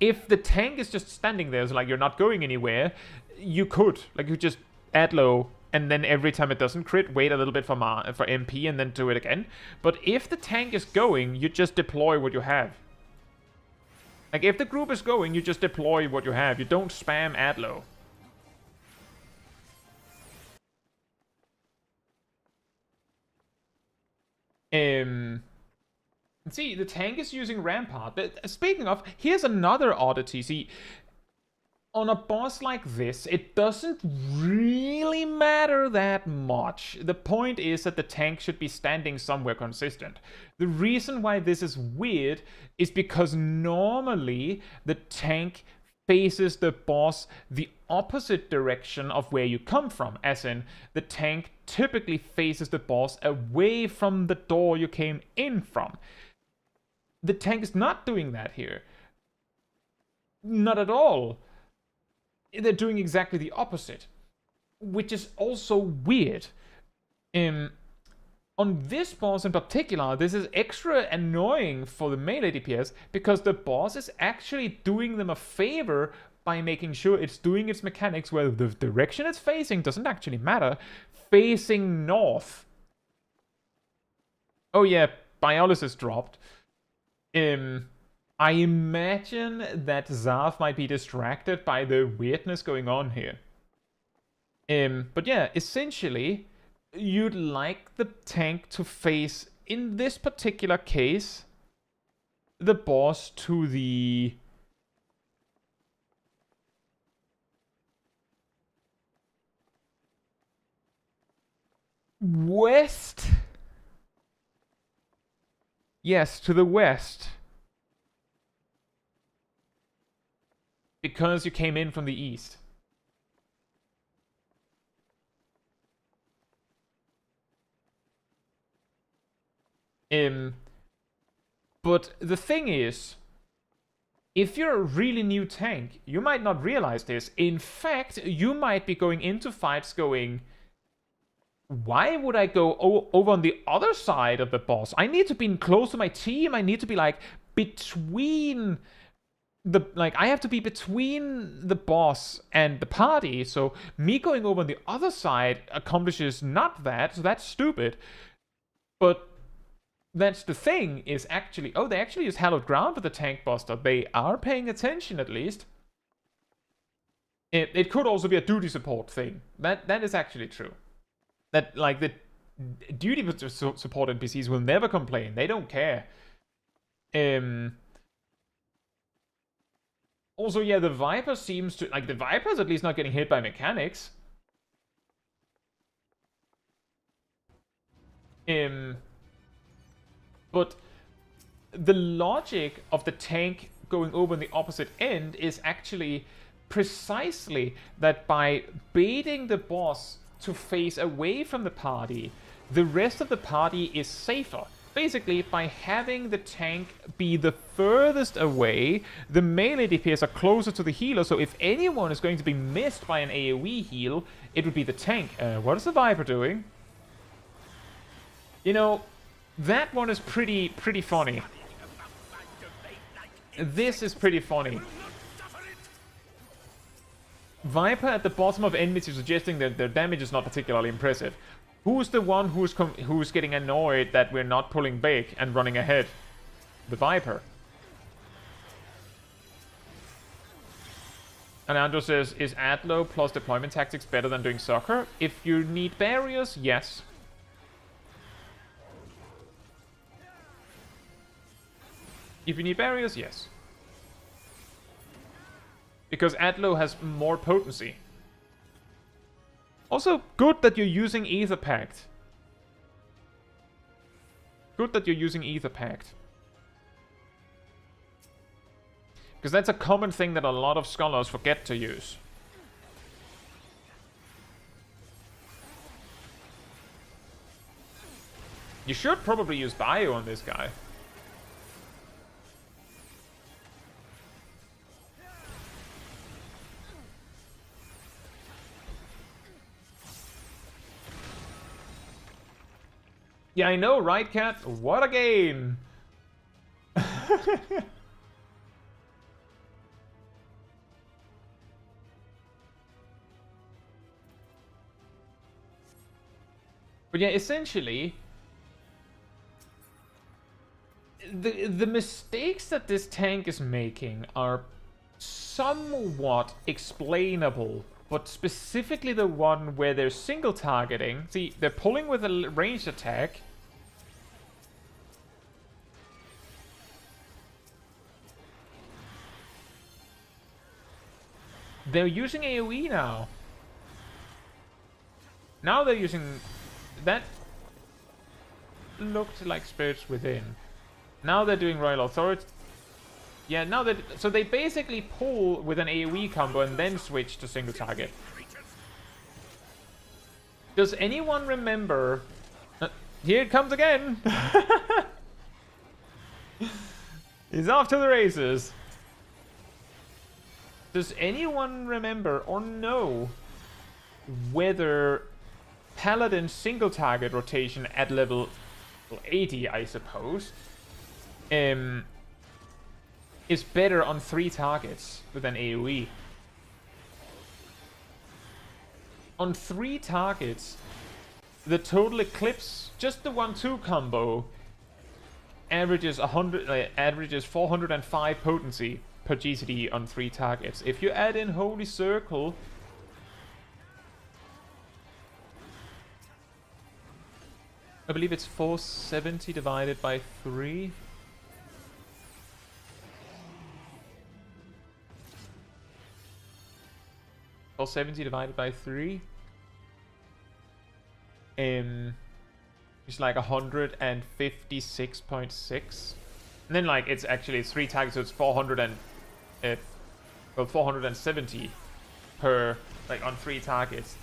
If the tank is just standing there, so like you're not going anywhere, you could. Like, you just add low, and then every time it doesn't crit, wait a little bit for MP and then do it again. But if the tank is going, you just deploy what you have. Like, if the group is going, you just deploy what you have. You don't spam add low. See, the tank is using Rampart. But speaking of, here's another oddity. See, on a boss like this, it doesn't really matter that much. The point is that the tank should be standing somewhere consistent. The reason why this is weird is because normally the tank faces the boss the opposite direction of where you come from. As in, the tank typically faces the boss away from the door you came in from. The tank is not doing that here. Not at all. They're doing exactly the opposite, which is also weird. On this boss in particular, this is extra annoying for the melee DPS because the boss is actually doing them a favor by making sure it's doing its mechanics where the direction it's facing doesn't actually matter. Facing north. Oh yeah, Biolysis dropped. I imagine that Zav might be distracted by the weirdness going on here. But yeah, essentially, you'd like the tank to face, in this particular case, the boss to the west. Yes, to the west. Because you came in from the east. But the thing is, if you're a really new tank, you might not realize this. In fact, you might be going into fights going, why would I go over on the other side of the boss? I need to be close to my team. I need to be like between I have to be between the boss and the party, so me going over on the other side accomplishes not that, so that's stupid. But that's the thing, is actually, oh, they actually use Hallowed Ground for the Tank Buster. They are paying attention, at least. It could also be a duty support thing. That is actually true. That, like, the duty support NPCs will never complain. They don't care. Also, yeah, the Viper seems to... Like, the Viper's at least not getting hit by mechanics. But the logic of the tank going over on the opposite end is actually precisely that by baiting the boss to face away from the party, the rest of the party is safer. Basically, by having the tank be the furthest away, the melee DPS are closer to the healer, so if anyone is going to be missed by an AoE heal, it would be the tank. What is the Viper doing? You know, that one is pretty funny. This is pretty funny. Viper at the bottom of enemies is suggesting that their damage is not particularly impressive. Who's the one who's getting annoyed that we're not pulling back and running ahead? The Viper. And Andrew says, is Adlo plus deployment tactics better than doing soccer? If you need barriers, yes. If you need barriers, yes. Because Adlo has more potency. Also, good that you're using Ether Pact. Good that you're using Ether Pact. Because that's a common thing that a lot of scholars forget to use. You should probably use Bio on this guy. Yeah, I know, right, Cat? What a game! But yeah, essentially, the mistakes that this tank is making are somewhat explainable, but specifically the one where they're single targeting. See, they're pulling with a ranged attack, They're using AoE now. Now they're using... That looked like Spirits Within. Now they're doing Royal Authority. Yeah, now that... So they basically pull with an AoE combo and then switch to single target. Does anyone remember... here it comes again! He's off to the races. Does anyone remember or know whether Paladin single target rotation at level 80, I suppose, is better on 3 targets with an AoE? On 3 targets, the total Eclipse, just the 1-2 combo, averages 405 potency per GCD on 3 targets. If you add in Holy Circle, I believe it's 470 divided by 3. Or 70 divided by 3. It's like 156.6. And then like it's 3 targets, so it's 470 per, like, on 3 targets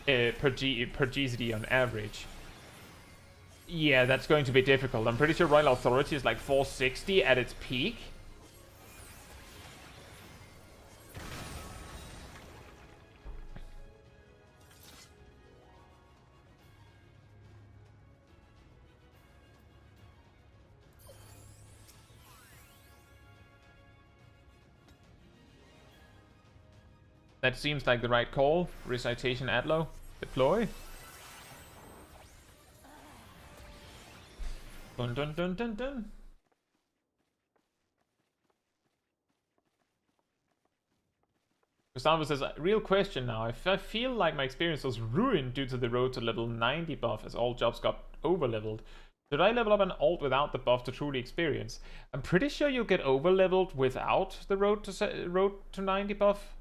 per GCD on average. Yeah, that's going to be difficult. I'm pretty sure Royal Authority is like 460 at its peak. That seems like the right call. Recitation Adlo. Deploy. Dun dun dun dun dun. Gustavo says, real question now. If I feel like my experience was ruined due to the road to level 90 buff as all jobs got over-leveled, should I level up an alt without the buff to truly experience? I'm pretty sure you'll get over-leveled without the road to 90 buff.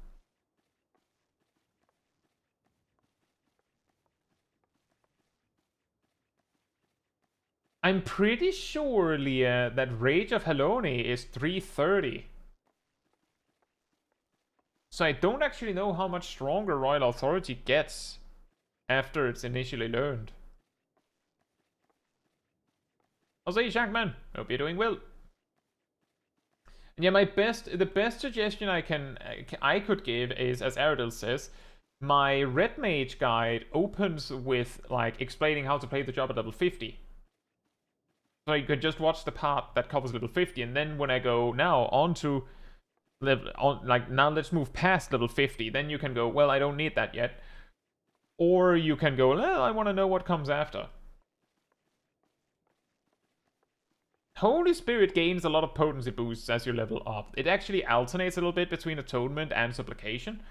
I'm pretty sure, Leah, that Rage of Heloni is 330. So I don't actually know how much stronger Royal Authority gets after it's initially learned. Jose Shankman, hope you're doing well. And yeah, the best suggestion I could give is, as Aradil says, my Red Mage guide opens with like explaining how to play the job at level 50. So you could just watch the part that covers level 50, and then when I go now on to level, now let's move past level 50, then you can go, well, I don't need that yet. Or you can go, well, I want to know what comes after. Holy Spirit gains a lot of potency boosts as you level up. It actually alternates a little bit between Atonement and Supplication.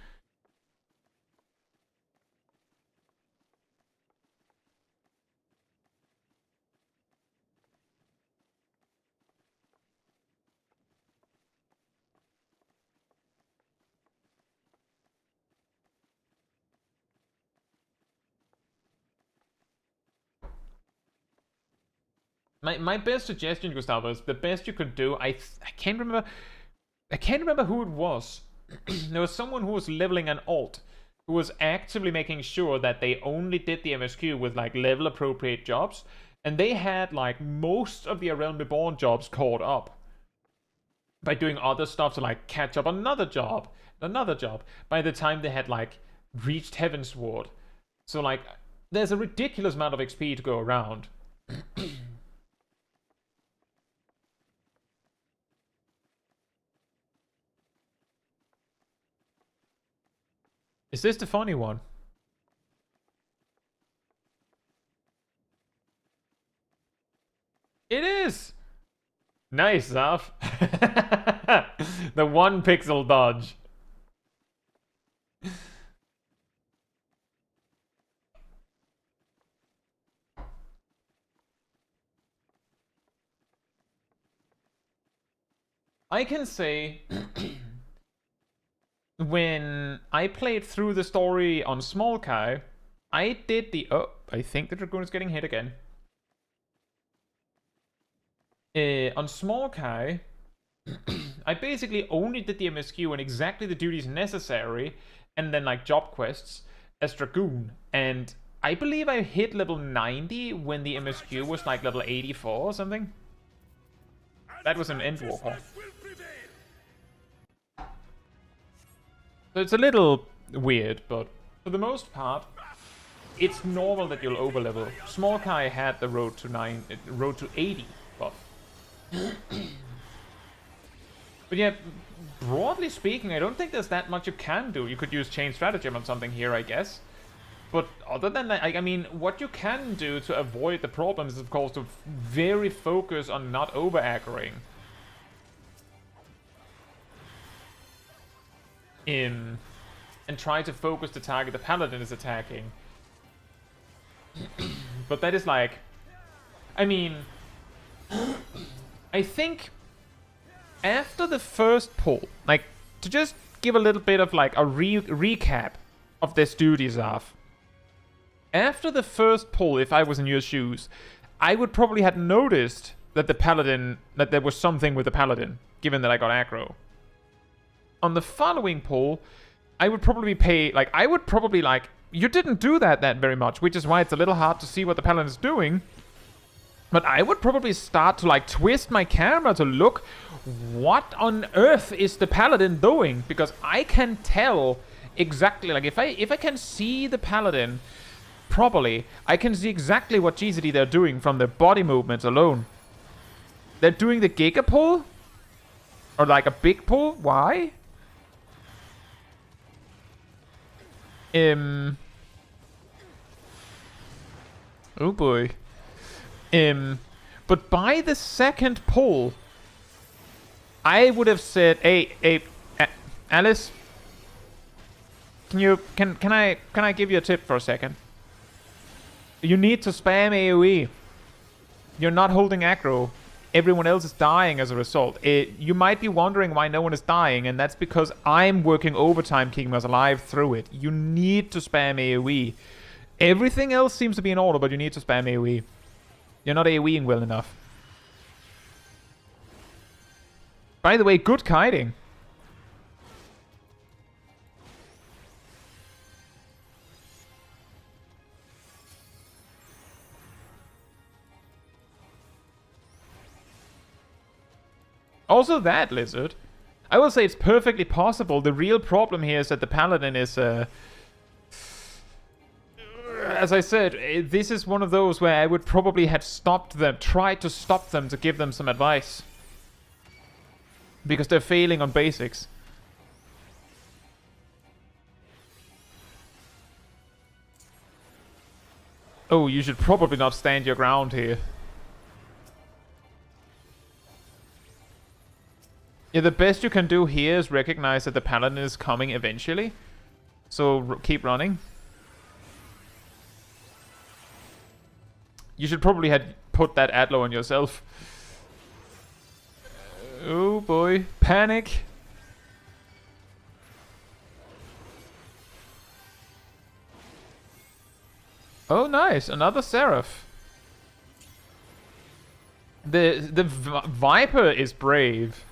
My best suggestion, Gustavo, is the best you could do. I can't remember who it was. There was someone who was leveling an alt who was actively making sure that they only did the MSQ with like level appropriate jobs, and they had like most of the Realm Reborn jobs caught up by doing other stuff to like catch up another job by the time they had like reached Heavensward. So like there's a ridiculous amount of XP to go around. Is this the funny one? It is! Nice, Zaf. The 1 pixel dodge. I can say when I played through the story on Small Kai, I did the... Oh, I think the Dragoon is getting hit again. On Small Kai, I basically only did the MSQ and exactly the duties necessary, and then like job quests as Dragoon. And I believe I hit level 90 when the MSQ was like level 84 or something. That was an Endwalker. So it's a little weird, but for the most part, it's normal that you'll overlevel. Small Kai had the road to 80 buff. But yeah, broadly speaking, I don't think there's that much you can do. You could use Chain Stratagem on something here, I guess. But other than that, I mean, what you can do to avoid the problems is, of course, to very focus on not over-aggroing. And try to focus the target the Paladin is attacking. But that is like... I mean... I think... After the first pull, like, to just give a little bit of, like, a recap of this duties off. After the first pull, if I was in your shoes, I would probably have noticed that the Paladin... that there was something with the Paladin, given that I got aggro. On the following pull, I would probably pay... like, I would probably, like... You didn't do that very much, which is why it's a little hard to see what the Paladin is doing. But I would probably start to, like, twist my camera to look... what on earth is the Paladin doing? Because I can tell exactly... like, if I can see the Paladin properly, I can see exactly what GCD they're doing from their body movements alone. They're doing the Giga pull? Or, like, a big pull? Why? Oh boy. But by the second pull, I would have said, hey, Alice, can I give you a tip for a second? You need to spam AoE. You're not holding aggro. Everyone else is dying as a result. You might be wondering why no one is dying, and that's because I'm working overtime keeping us alive through it. You need to spam AoE. Everything else seems to be in order, but you need to spam AoE. You're not AoEing well enough. By the way, good kiting. Also that, Lizard. I will say it's perfectly possible. The real problem here is that the Paladin is... as I said, this is one of those where I would probably have stopped them, tried to stop them to give them some advice. Because they're failing on basics. Oh, you should probably not stand your ground here. Yeah, the best you can do here is recognize that the Paladin is coming eventually. So keep running. You should probably have put that Adlo on yourself. Oh boy. Panic. Oh nice. Another Seraph. The Viper is brave.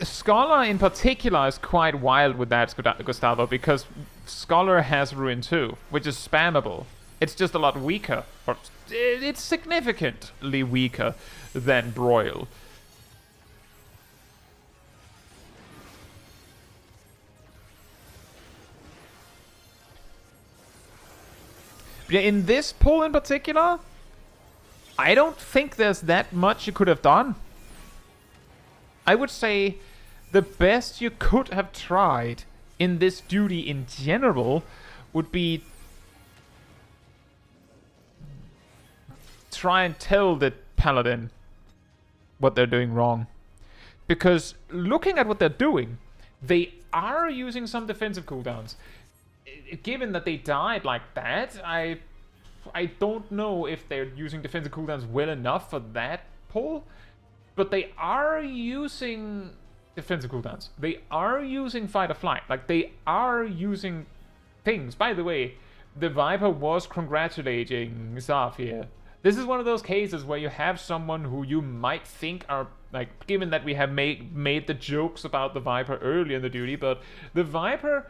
Scholar in particular is quite wild with that, Gustavo, because Scholar has Ruin 2, which is spammable. It's just a lot weaker. Or it's significantly weaker than Broil. Yeah, in this pull in particular, I don't think there's that much you could have done. I would say the best you could have tried in this duty in general would be try and tell the Paladin what they're doing wrong. Because looking at what they're doing, they are using some defensive cooldowns. Given that they died like that, I don't know if they're using defensive cooldowns well enough for that pull, but they are using defensive cooldowns. They are using fight or flight. Like, they are using things. By the way, the Viper was congratulating Zaf here. This is one of those cases where you have someone who you might think are, like, given that we have made the jokes about the Viper early in the duty, but the Viper,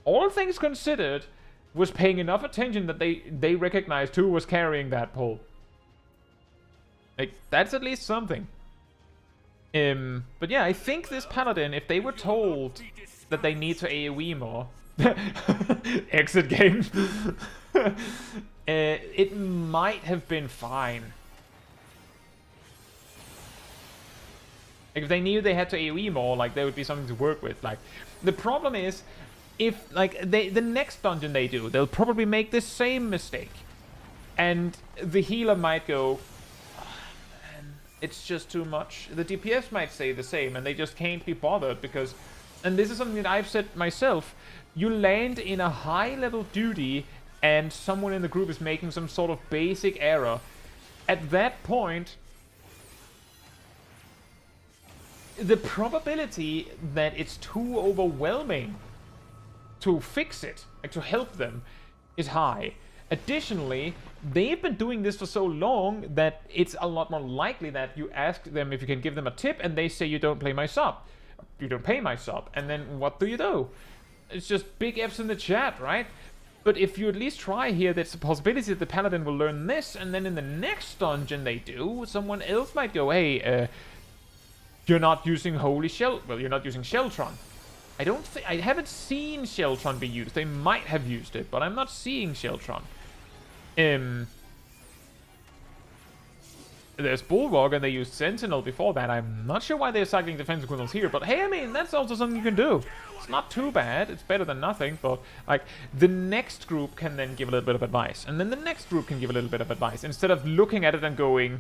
all things considered, was paying enough attention that they recognized who was carrying that pull. Like, that's at least something. But yeah, I think this Paladin, if they were told that they need to AoE more, exit game, it might have been fine. Like, if they knew they had to AoE more, like, there would be something to work with. Like, the problem is, if, like, the next dungeon they do, they'll probably make the same mistake. And the healer might go, it's just too much. The DPS might say the same, and they just can't be bothered because, and this is something that I've said myself, you land in a high-level duty and someone in the group is making some sort of basic error. At that point, the probability that it's too overwhelming to fix it, like to help them, is high. Additionally, they've been doing this for so long that it's a lot more likely that you ask them if you can give them a tip and they say you don't play my sub. You don't pay my sub. And then what do? It's just big F's in the chat, right? But if you at least try here, there's a possibility that the Paladin will learn this, and then in the next dungeon they do, someone else might go, hey, you're not using Holy Shell. Well, you're not using Sheltron. I haven't seen Sheltron be used. They might have used it, but I'm not seeing Sheltron. There's Bulwark and they used Sentinel before that. I'm not sure why they're cycling defensive cooldowns here, but hey, I mean, that's also something you can do. It's not too bad. It's better than nothing, but like the next group can then give a little bit of advice, and then the next group can give a little bit of advice instead of looking at it and going,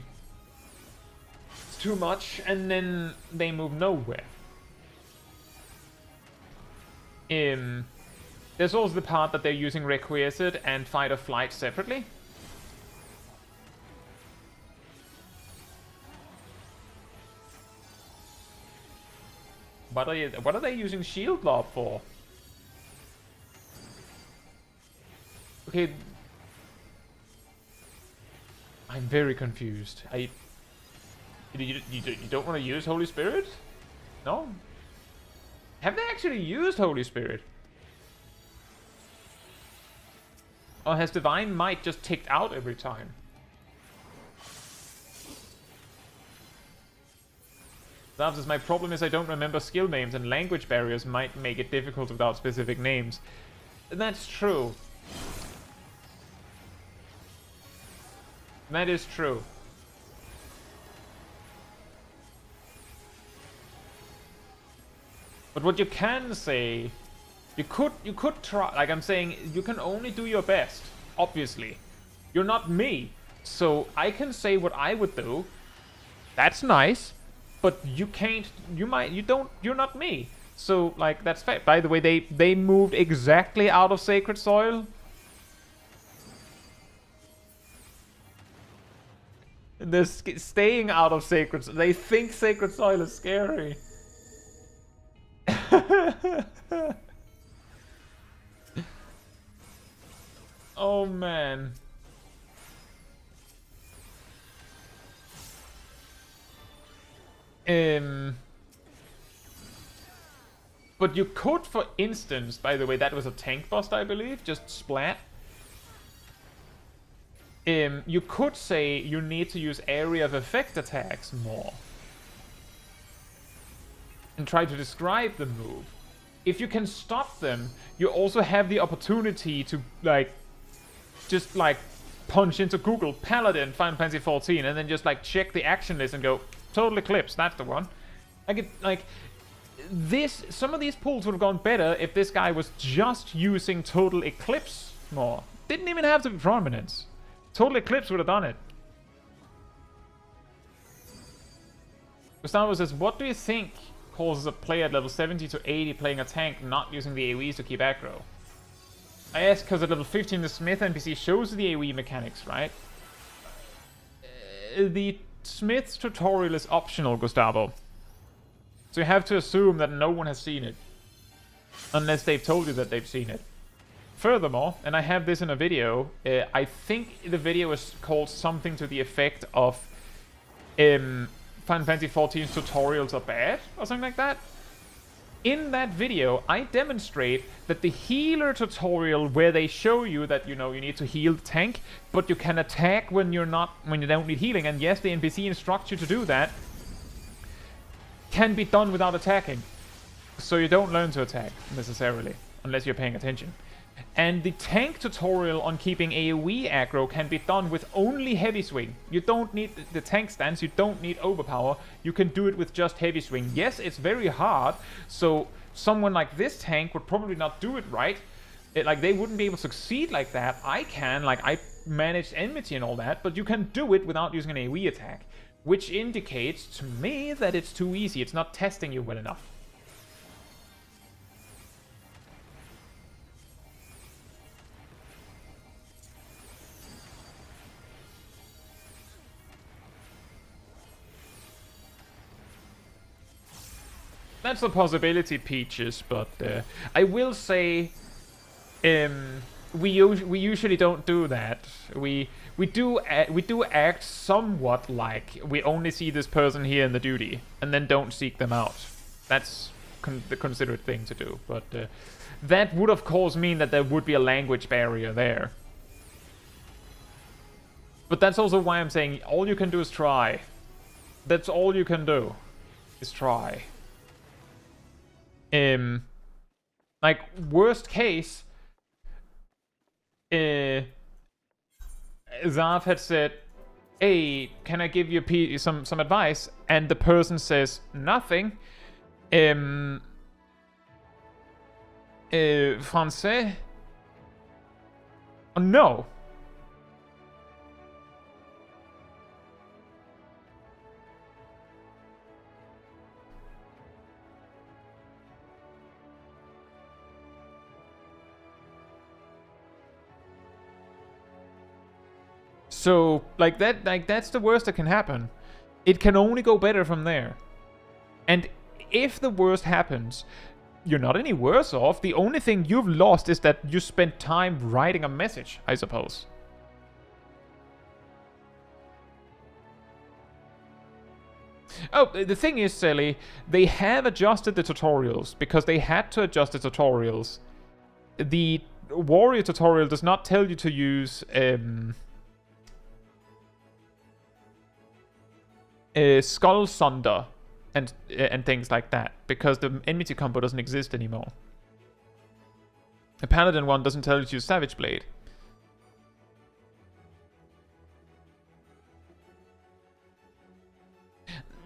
it's too much, and then they move nowhere. There's also the part that they're using Requiescent and Fight or Flight separately. What are they using Shield Lob for? Okay, I'm very confused. You don't want to use Holy Spirit? No? Have they actually used Holy Spirit? Or has Divine Might just ticked out every time? That's my problem is I don't remember skill names, and language barriers might make it difficult without specific names. That's true. That is true. But what you can say, you could try, like I'm saying, you can only do your best, obviously. You're not me, so I can say what I would do. That's nice, but you can't, you're not me. So, like, that's fair. By the way, they moved exactly out of Sacred Soil. They're staying out of Sacred Soil. They think Sacred Soil is scary. Oh man. But you could, for instance, by the way, that was a tank bust, I believe, just splat. You could say you need to use area of effect attacks more. And try to describe the move. If you can stop them, you also have the opportunity to, like, just, like, punch into Google Paladin Final Fantasy 14 and then just, like, check the action list and go, Total Eclipse, that's the one. Some of these pulls would have gone better if this guy was just using Total Eclipse more. Didn't even have to be Prominence. Total Eclipse would have done it. Gustavo says, what do you think causes a player at level 70 to 80 playing a tank not using the AoEs to keep aggro? I ask because at level 15 the Smith NPC shows the AoE mechanics, right? The Smith's tutorial is optional, Gustavo. So you have to assume that no one has seen it. Unless they've told you that they've seen it. Furthermore, and I have this in a video, I think the video is called something to the effect of Final Fantasy XIV's tutorials are bad, or something like that. In that video, I demonstrate that the healer tutorial, where they show you that, you know, you need to heal the tank, but you can attack when you don't need healing, and yes, the NPC instructs you to do that, can be done without attacking. So you don't learn to attack, necessarily, unless you're paying attention. And the tank tutorial on keeping AoE aggro can be done with only heavy swing. You don't need the tank stance, you don't need overpower, you can do it with just heavy swing. Yes, it's very hard, so someone like this tank would probably not do it right. Like, they wouldn't be able to succeed like that. I can, like, I managed enmity and all that, but you can do it without using an AoE attack. Which indicates to me that it's too easy, it's not testing you well enough. That's a possibility, Peaches, but I will say we usually don't do that. We do act somewhat like we only see this person here in the duty and then don't seek them out. That's the considerate thing to do, but that would of course mean that there would be a language barrier there. But that's also why I'm saying all you can do is try. That's all you can do, is try. Like, worst case, Zav had said, hey, can I give you some advice? And the person says nothing. Français? Oh, no. So, that's the worst that can happen. It can only go better from there. And if the worst happens, you're not any worse off. The only thing you've lost is that you spent time writing a message, I suppose. Oh, the thing is, Sally, they have adjusted the tutorials because they had to adjust the tutorials. The warrior tutorial does not tell you to use Skull Sunder and things like that, because the enmity combo doesn't exist anymore. The Paladin one doesn't tell you to use Savage Blade.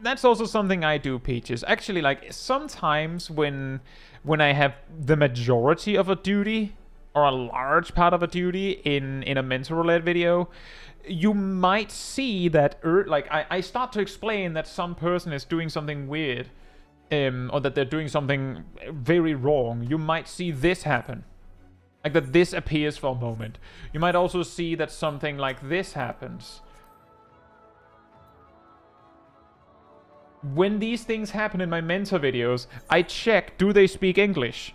That's also something I do, Peaches. Actually, like, sometimes when I have the majority of a duty, or a large part of a duty in a mentor roulette video, you might see that, I start to explain that some person is doing something weird, or that they're doing something very wrong. You might see this happen. Like that this appears for a moment. You might also see that something like this happens. When these things happen in my mentor videos, I check, do they speak English?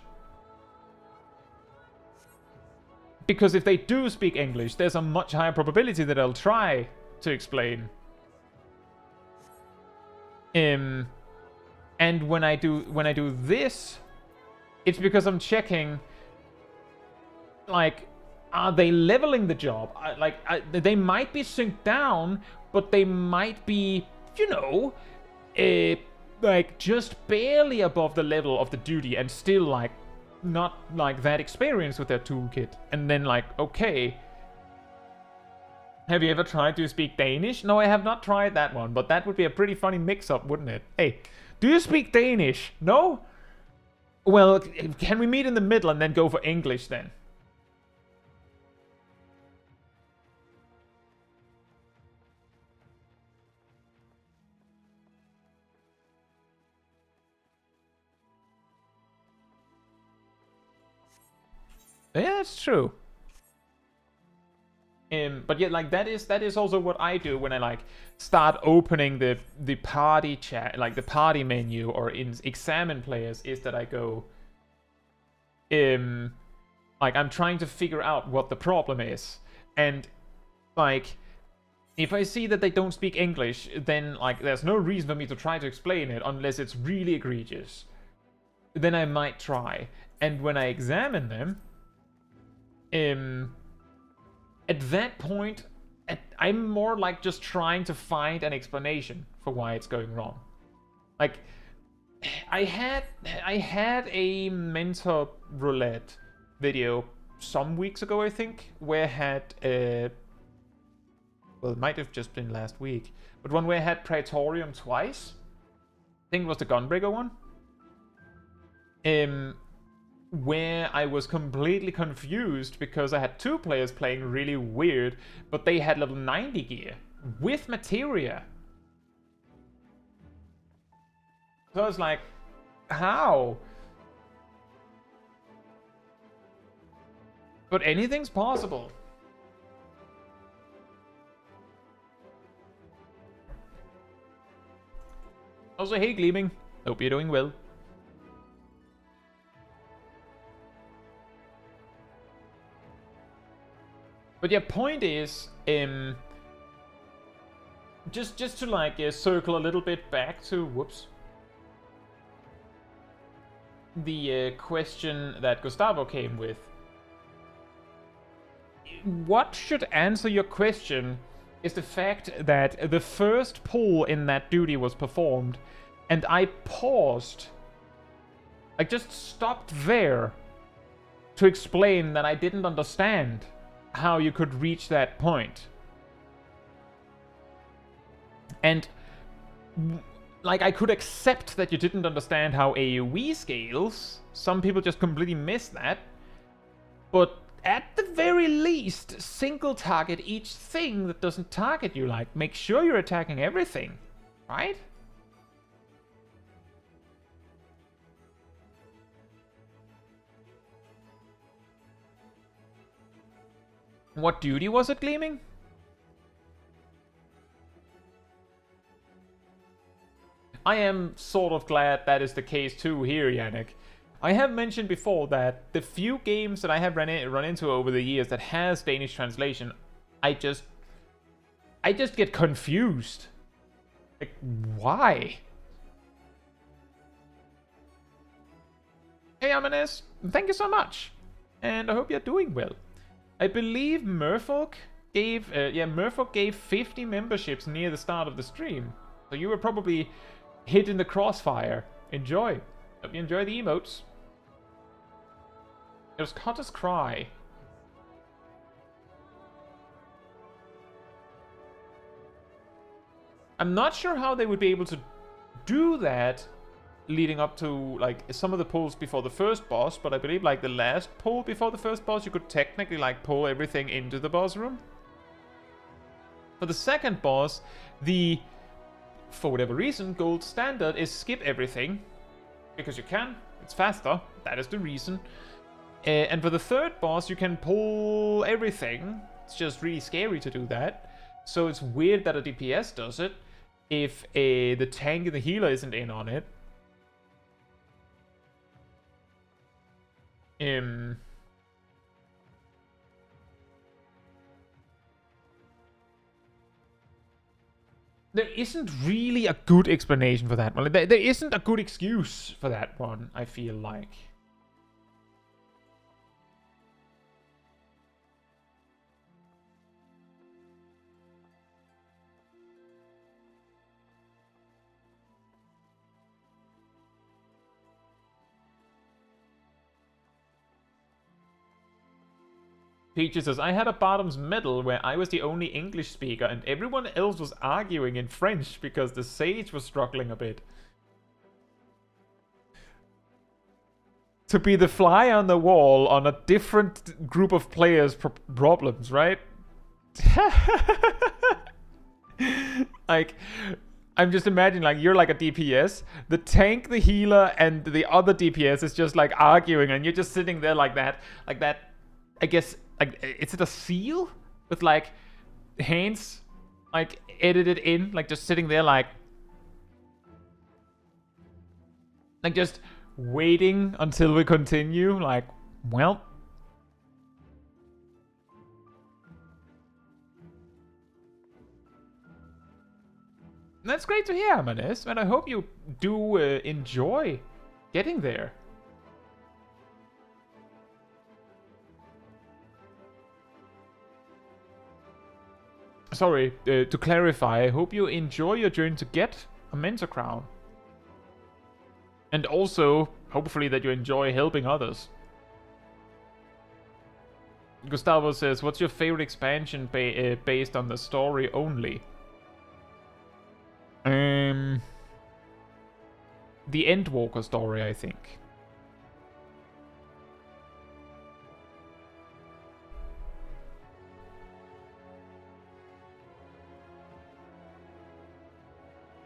Because if they do speak English, there's a much higher probability that I'll try to explain. And when I do this, it's because I'm checking, like, are they leveling the job? They might be synced down, but they might be, you know, like just barely above the level of the duty and still like not like that experienced with their toolkit. And then like, okay, have you ever tried to speak Danish? No, I have not tried that one, but that would be a pretty funny mix-up, wouldn't it? Hey, do you speak Danish? No? Well, can we meet in the middle and then go for English then? Yeah, that's true. But yeah, like that is also what I do when I like start opening the party chat, like the party menu, or examine players, is that I go, like I'm trying to figure out what the problem is, and like if I see that they don't speak English, then like there's no reason for me to try to explain it unless it's really egregious. Then I might try, and when I examine them, at that point, I'm more like just trying to find an explanation for why it's going wrong. Like, I had a mentor roulette video some weeks ago, I think, where I had well, it might have just been last week, but one where I had Praetorium twice. I think it was the Gunbreaker one. Where I was completely confused because I had two players playing really weird, but they had level 90 gear with Materia. So I was like, how? But anything's possible. Also, hey Gleaming, hope you're doing well. But yeah, point is, just to like circle a little bit back to, whoops, the question that Gustavo came with. What should answer your question is the fact that the first pull in that duty was performed, and I paused. I just stopped there to explain that I didn't understand how you could reach that point. And like, I could accept that you didn't understand how AoE scales. Some people just completely miss that. But at the very least, single target each thing that doesn't target you. Like, make sure you're attacking everything, right? What duty was it, Gleaming? I am sort of glad that is the case too here, Yannick. I have mentioned before that the few games that I have run into over the years that has Danish translation, I just get confused. Like, why? Hey, Amanes, thank you so much, and I hope you're doing well. I believe Merfolk gave, Merfolk gave 50 memberships near the start of the stream. So you were probably hit in the crossfire. Enjoy. Hope you enjoy the emotes. It was Cotter's Cry. I'm not sure how they would be able to do that leading up to like some of the pulls before the first boss, but I believe like the last pull before the first boss, you could technically like pull everything into the boss room. For the second boss, for whatever reason, gold standard is skip everything, because you can, it's faster, that is the reason. And for the third boss, you can pull everything. It's just really scary to do that. So it's weird that a DPS does it if the tank and the healer isn't in on it. There isn't really a good explanation for that one. There isn't a good excuse for that one, I feel like. Peaches says, I had a bottoms medal where I was the only English speaker and everyone else was arguing in French because the sage was struggling a bit. To be the fly on the wall on a different group of players' problems, right? Like, I'm just imagining, like, you're like a DPS, the tank, the healer, and the other DPS is just like arguing and you're just sitting there like that, I guess. Like, is it a seal? with like hands like edited in, like just sitting there like just waiting until we continue. Like, well, that's great to hear, Amanis, and I hope you do enjoy getting there. Sorry, to clarify, I hope you enjoy your journey to get a Mentor Crown. And also, hopefully that you enjoy helping others. Gustavo says, what's your favorite expansion based on the story only? The Endwalker story, I think.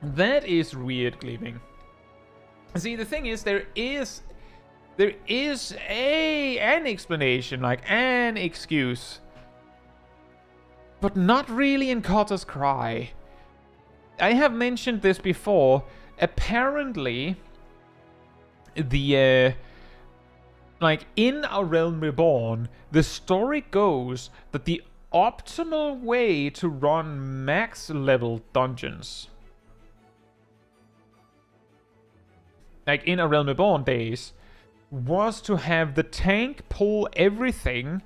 That is weird, Gleaming. See, the thing is, there is an explanation, like an excuse, but not really in Kotter's Cry. I have mentioned this before. Apparently, the like in A Realm Reborn, the story goes that the optimal way to run max level dungeons, like in A Realm Reborn days, was to have the tank pull everything,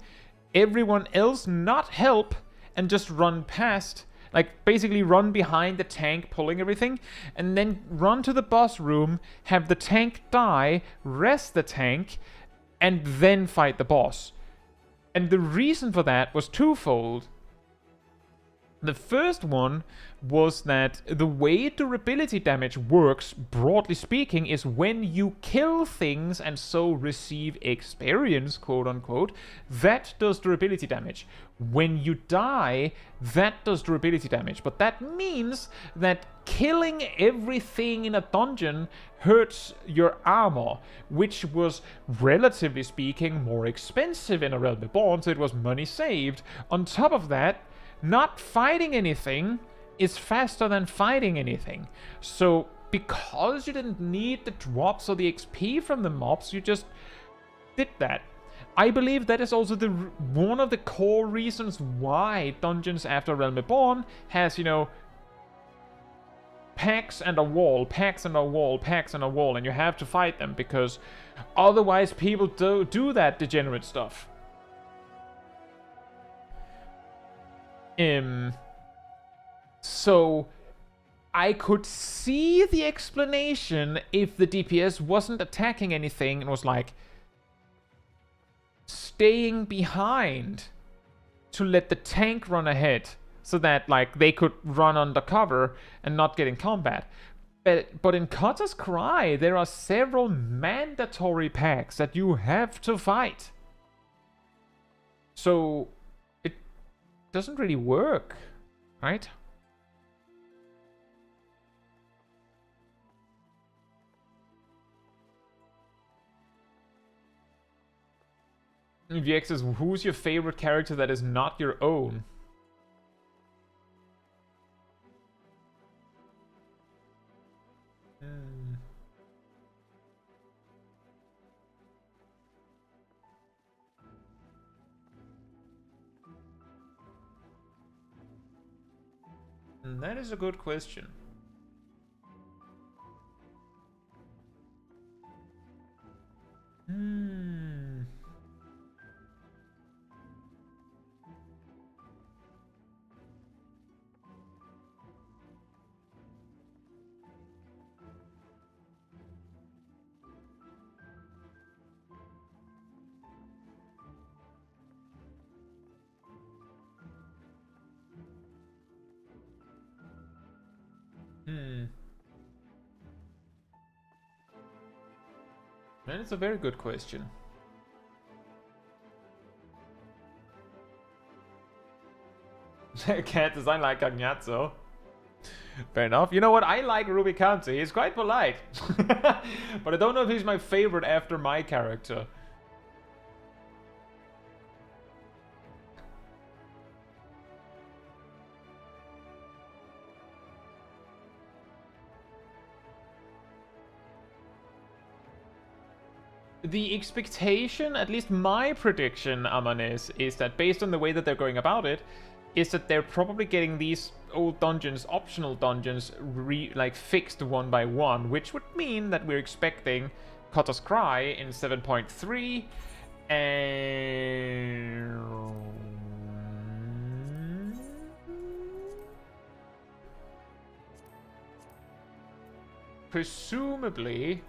everyone else not help, and just run past. Like, basically run behind the tank pulling everything, and then run to the boss room, have the tank die, rest the tank, and then fight the boss. And the reason for that was twofold. The first one was that the way durability damage works, broadly speaking, is when you kill things and so receive experience, quote unquote, that does durability damage. When you die, that does durability damage. But that means that killing everything in a dungeon hurts your armor, which was, relatively speaking, more expensive in A Realm Reborn, so it was money saved. On top of that, not fighting anything is faster than fighting anything. So because you didn't need the drops or the XP from the mobs, you just did that. I believe that is also one of the core reasons why Dungeons After Realm Reborn has, you know, packs and a wall, packs and a wall, packs and a wall, and you have to fight them, because otherwise people do that degenerate stuff. So I could see the explanation if the DPS wasn't attacking anything and was like staying behind to let the tank run ahead, so that like they could run undercover and not get in combat. But in Kotter's Cry, there are several mandatory packs that you have to fight. So it doesn't really work, right? VX says, who's your favorite character that is not your own? That is a good question. That is a very good question. Cat design like Agnazzo. Fair enough. You know what? I like Rubicanti. He's quite polite. But I don't know if he's my favorite after my character. The expectation, at least my prediction, Amanis, is that based on the way that they're going about it, is that they're probably getting these old dungeons, optional dungeons, like fixed one by one, which would mean that we're expecting Kotter's Cry in 7.3 and presumably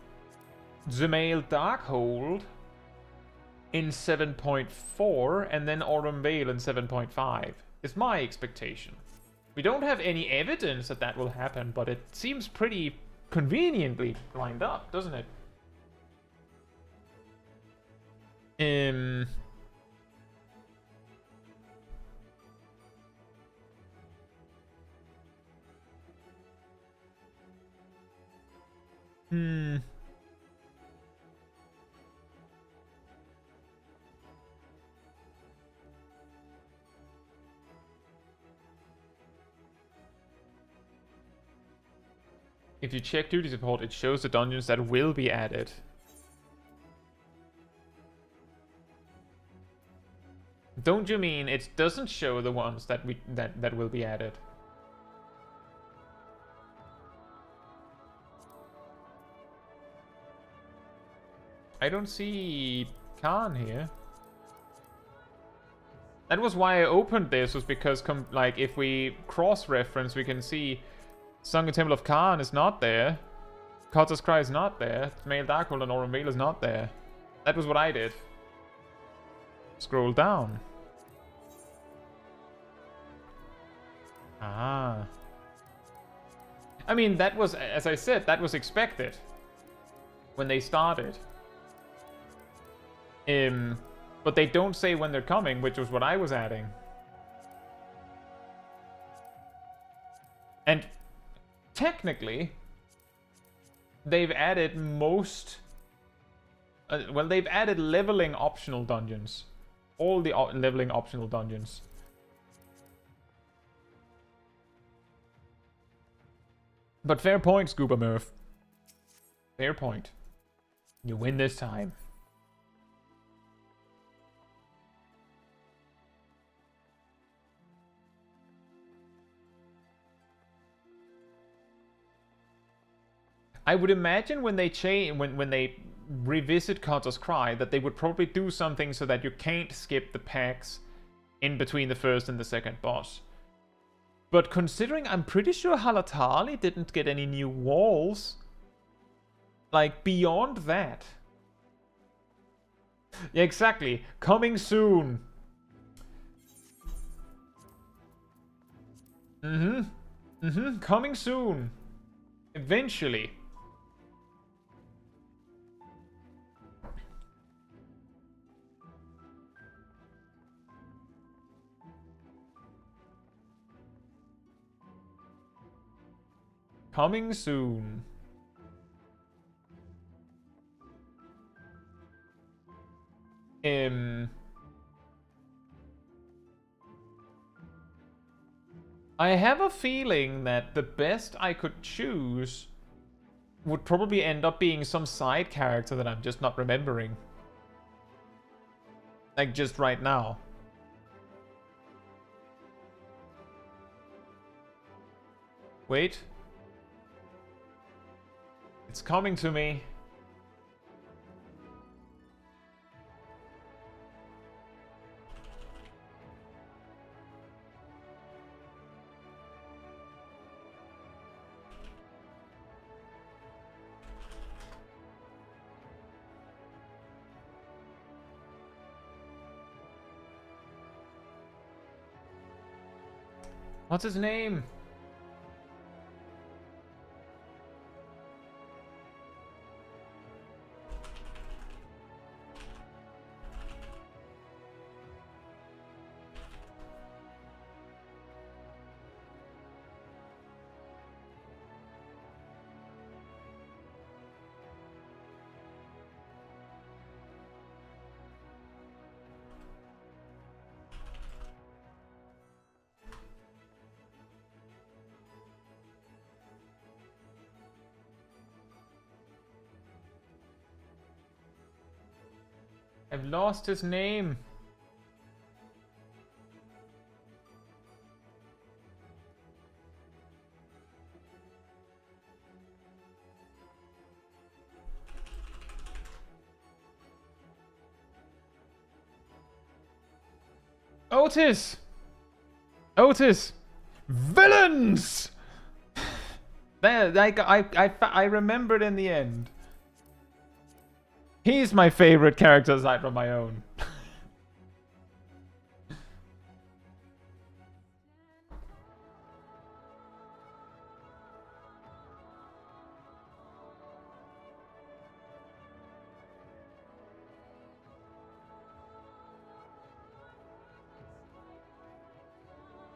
the Male Darkhold in 7.4 and then Autumn Veil in 7.5 is my expectation. We don't have any evidence that that will happen, but it seems pretty conveniently lined up, doesn't it? If you check duty support, it shows the dungeons that will be added. Don't you mean it doesn't show the ones that that will be added? I don't see Khan here. That was why I opened this, was because like if we cross-reference, we can see Sunken Temple of Khan is not there. Kotter's Cry is not there. Male Darkhold and Aurum Veil is not there. That was what I did. Scroll down. Ah. I mean, that was, as I said, that was expected when they started. But they don't say when they're coming, which was what I was adding. And technically, they've added most... well, they've added leveling optional dungeons. All the leveling optional dungeons. But fair point, Scuba Murph. Fair point. You win this time. I would imagine when they when they revisit Kotter's Cry that they would probably do something so that you can't skip the packs in between the first and the second boss. But considering I'm pretty sure Halatali didn't get any new walls, like beyond that. Yeah, exactly. Coming soon. Coming soon. Eventually. Coming soon. I have a feeling that the best I could choose would probably end up being some side character that I'm just not remembering. Like just right now. Wait. It's coming to me. What's his name? I've lost his name. Otis! Otis! Villains! There, like, I remembered in the end. He's my favorite character aside from my own.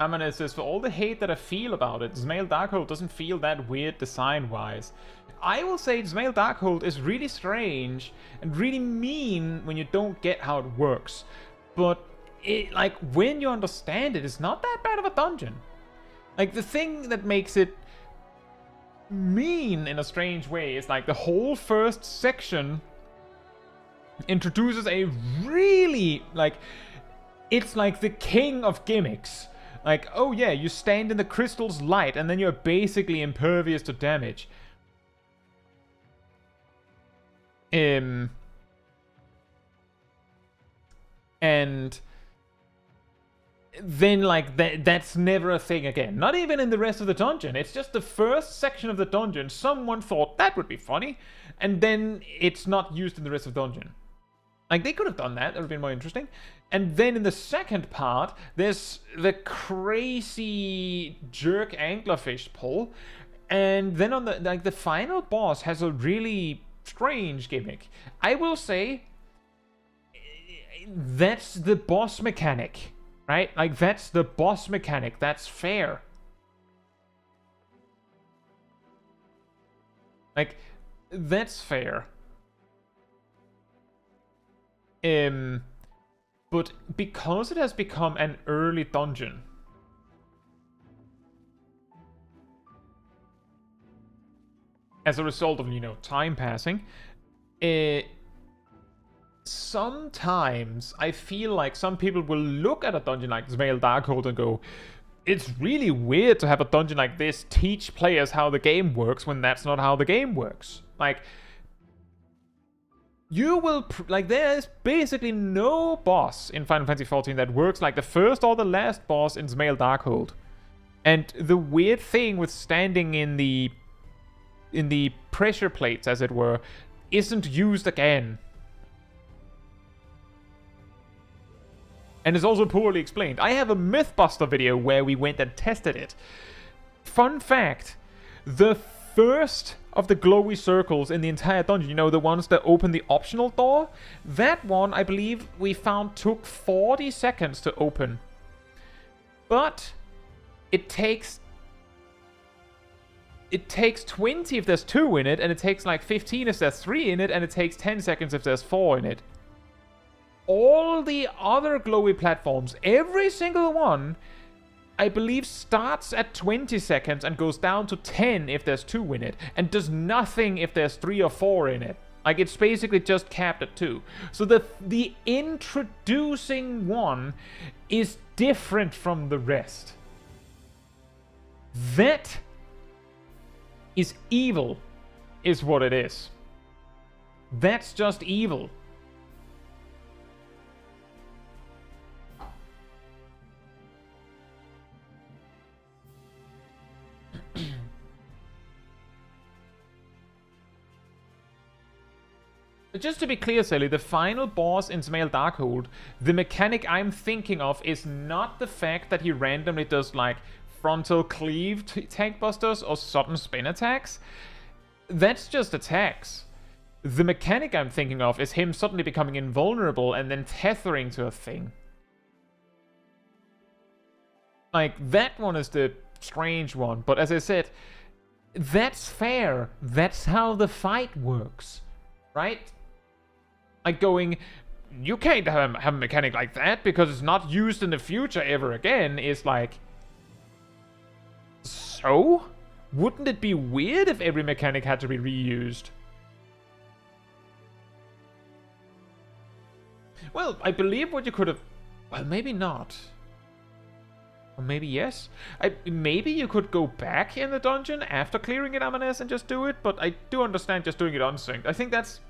Amane says, for all the hate that I feel about it, Zmail Darkhold doesn't feel that weird design-wise. I will say Zmail Darkhold is really strange and really mean when you don't get how it works. But, like, when you understand it, it's not that bad of a dungeon. Like, the thing that makes it mean in a strange way is, like, the whole first section introduces a really, like, it's like the king of gimmicks. Like, oh yeah, you stand in the crystal's light and then you're basically impervious to damage. And then, like, that's never a thing again. Not even in the rest of the dungeon. It's just the first section of the dungeon. Someone thought that would be funny, and then it's not used in the rest of the dungeon. Like, they could have done that. That would have been more interesting. And then in the second part, there's the crazy jerk anglerfish pull. And then on the, like, the final boss has a really strange gimmick. I will say, that's the boss mechanic, right? Like, that's the boss mechanic. That's fair. Like, that's fair. But because it has become an early dungeon, as a result of, you know, time passing, sometimes I feel like some people will look at a dungeon like Zmail Darkhold and go, it's really weird to have a dungeon like this teach players how the game works when that's not how the game works. Like, you will, like, there's basically no boss in Final Fantasy XIV that works like the first or the last boss in Zmail Darkhold. And the weird thing with standing in the pressure plates, as it were, isn't used again. And it's also poorly explained. I have a Mythbuster video where we went and tested it. Fun fact, the first of the glowy circles in the entire dungeon, you know, the ones that open the optional door, that one, I believe, we found took 40 seconds to open. But it takes 20 if there's 2 in it, and it takes like 15 if there's 3 in it, and it takes 10 seconds if there's 4 in it. All the other glowy platforms, every single one, I believe starts at 20 seconds and goes down to 10 if there's 2 in it, and does nothing if there's 3 or 4 in it. Like, it's basically just capped at 2. So the introducing one is different from the rest. That is evil, is what it is. That's just evil. Just to be clear, Sally, the final boss in Zmail Darkhold, the mechanic I'm thinking of is not the fact that he randomly does, like, frontal cleave tank busters or sudden spin attacks. That's just attacks. The mechanic I'm thinking of is him suddenly becoming invulnerable and then tethering to a thing. Like, that one is the strange one, but as I said, that's fair. That's how the fight works, right? Like, going, you can't have a mechanic like that because it's not used in the future ever again, is like, so? Wouldn't it be weird if every mechanic had to be reused? Well, I believe what you could have... Well, maybe not. Or maybe yes. Maybe you could go back in the dungeon after clearing it, Amanes, and just do it, but I do understand just doing it unsynced. I think that's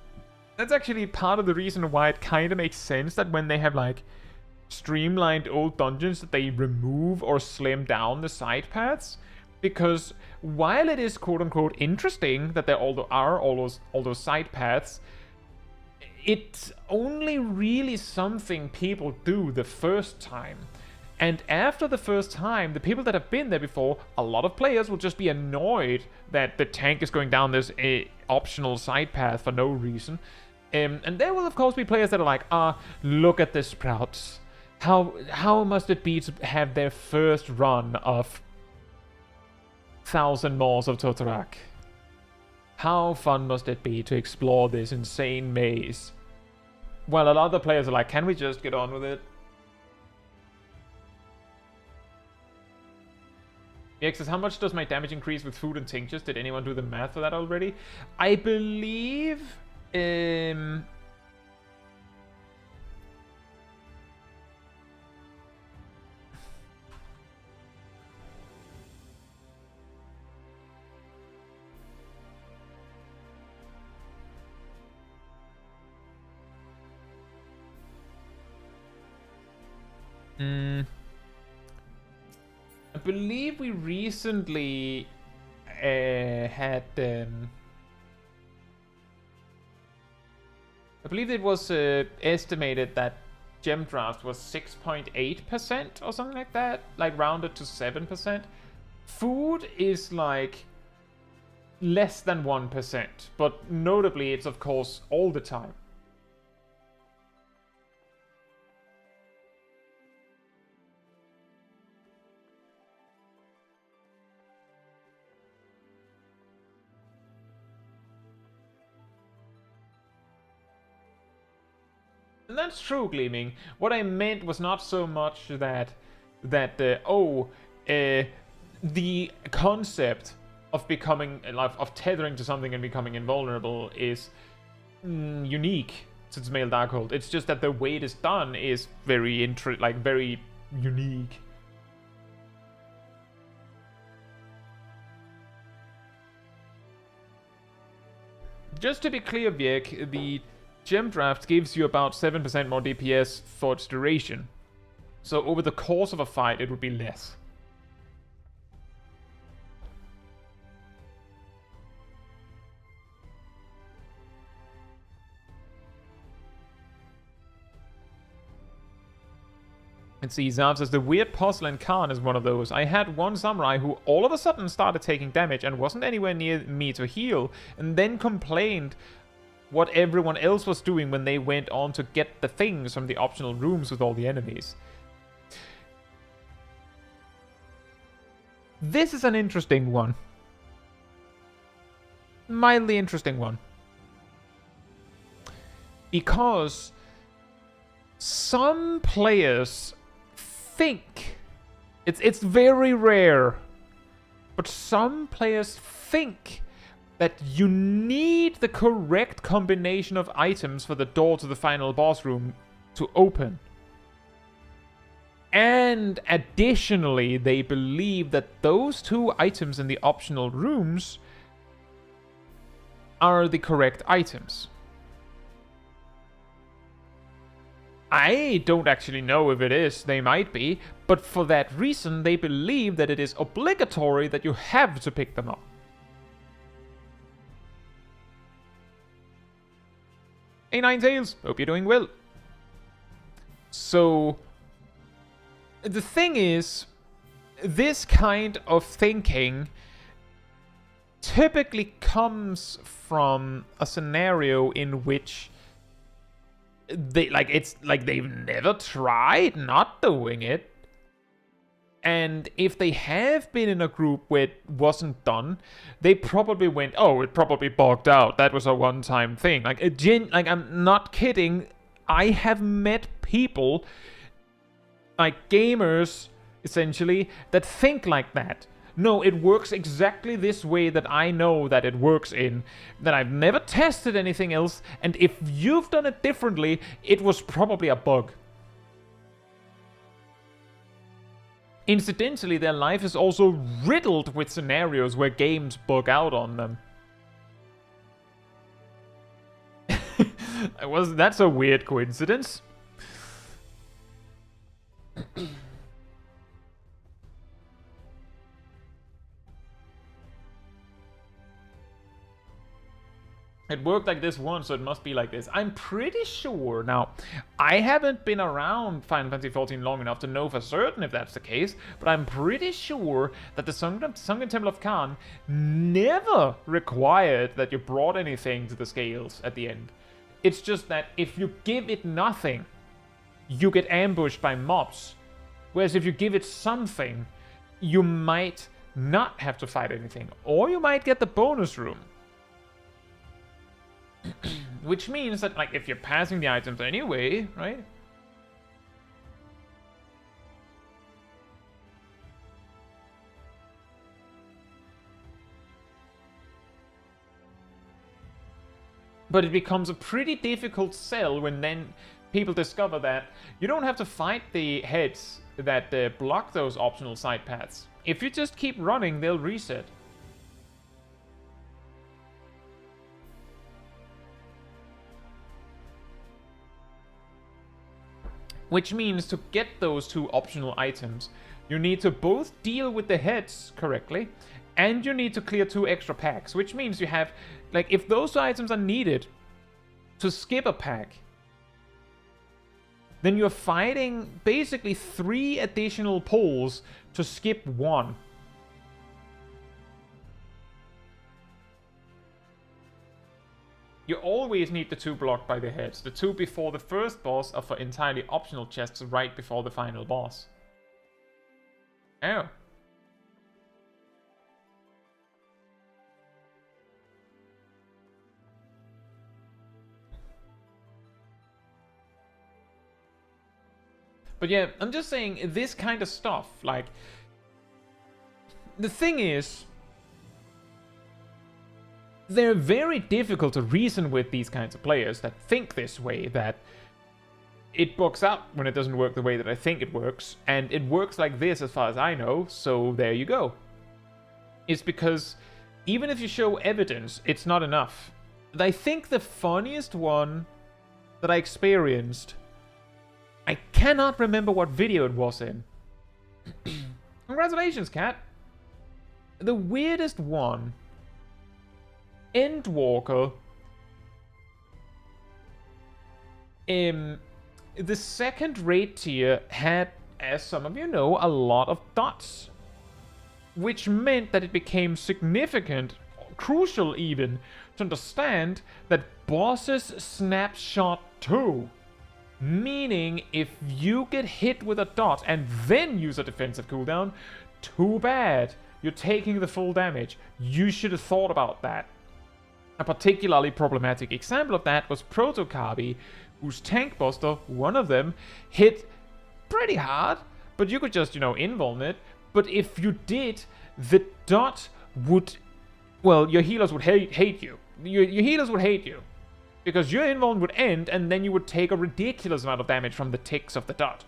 actually part of the reason why it kind of makes sense that when they have, like, streamlined old dungeons, that they remove or slim down the side paths. Because while it is quote-unquote interesting that there are all those side paths, it's only really something people do the first time. And after the first time, the people that have been there before, a lot of players will just be annoyed that the tank is going down this optional side path for no reason. And there will of course be players that are like, look at the sprouts. How must it be to have their first run of 1,000 Maws of Totorak? How fun must it be to explore this insane maze? While a lot of the players are like, can we just get on with it? Yeah, says, how much does my damage increase with food and tinctures? Did anyone do the math for that already? I believe... I believe we recently had... I believe it was estimated that gem draft was 6.8% or something like that, like rounded to 7%. Food is like less than 1%, but notably it's of course all the time. And that's true, Gleaming. What I meant was not so much that the concept of becoming, of tethering to something and becoming invulnerable is unique to the male Darkhold. It's just that the way it is done is very very unique. Just to be clear, Viek, the gem draft gives you about 7% more DPS for its duration. So over the course of a fight, it would be less. Let's see, Zav says, the weird porcelain Khan is one of those. I had one samurai who all of a sudden started taking damage and wasn't anywhere near me to heal, and then complained what everyone else was doing when they went on to get the things from the optional rooms with all the enemies. This is an interesting one. Mildly interesting one. Because some players think, it's very rare, but some players think that you need the correct combination of items for the door to the final boss room to open. And additionally, they believe that those two items in the optional rooms are the correct items. I don't actually know if it is, they might be, but for that reason they believe that it is obligatory that you have to pick them up. Hey Ninetales, hope you're doing well. So, the thing is, this kind of thinking typically comes from a scenario in which they've never tried not doing it. And if they have been in a group where it wasn't done, they probably went, oh, it probably bogged out. That was a one-time thing. I'm not kidding. I have met people, like gamers, essentially, that think like that. No, it works exactly this way that I know that it works in, that I've never tested anything else, and if you've done it differently, it was probably a bug. Incidentally, their life is also riddled with scenarios where games bug out on them. That's a weird coincidence. It worked like this once, so it must be like this. I'm pretty sure. Now, I haven't been around Final Fantasy XIV long enough to know for certain if that's the case, but I'm pretty sure that the Sunken Temple of Khan never required that you brought anything to the scales at the end. It's just that if you give it nothing, you get ambushed by mobs. Whereas if you give it something, you might not have to fight anything, or you might get the bonus room. Which means that, like, if you're passing the items anyway, right? But it becomes a pretty difficult sell when then people discover that you don't have to fight the heads that block those optional side paths. If you just keep running, they'll reset. Which means to get those two optional items, you need to both deal with the heads correctly, and you need to clear 2 extra packs. Which means you have, like, if those items are needed to skip a pack, then you're fighting basically 3 additional pulls to skip 1. You always need the 2 blocked by the heads. The 2 before the first boss are for entirely optional chests right before the final boss. Oh. But yeah, I'm just saying, this kind of stuff, like, the thing is, they're very difficult to reason with, these kinds of players that think this way, that it bugs out when it doesn't work the way that I think it works, and it works like this as far as I know, so there you go. It's because even if you show evidence, it's not enough. I think the funniest one that I experienced, I cannot remember what video it was in. Congratulations, Cat. The weirdest one, Endwalker, the second raid tier had, as some of you know, a lot of dots, which meant that it became significant, crucial even, to understand that bosses snapshot too. Meaning, if you get hit with a dot and then use a defensive cooldown, too bad. You're taking the full damage. You should have thought about that. A particularly problematic example of that was Proto-Kabi, whose Tank Buster, one of them, hit pretty hard, but you could just, invuln it. But if you did, the dot would... Well, your healers would hate you. Your healers would hate you. Because your invuln would end, and then you would take a ridiculous amount of damage from the ticks of the dot.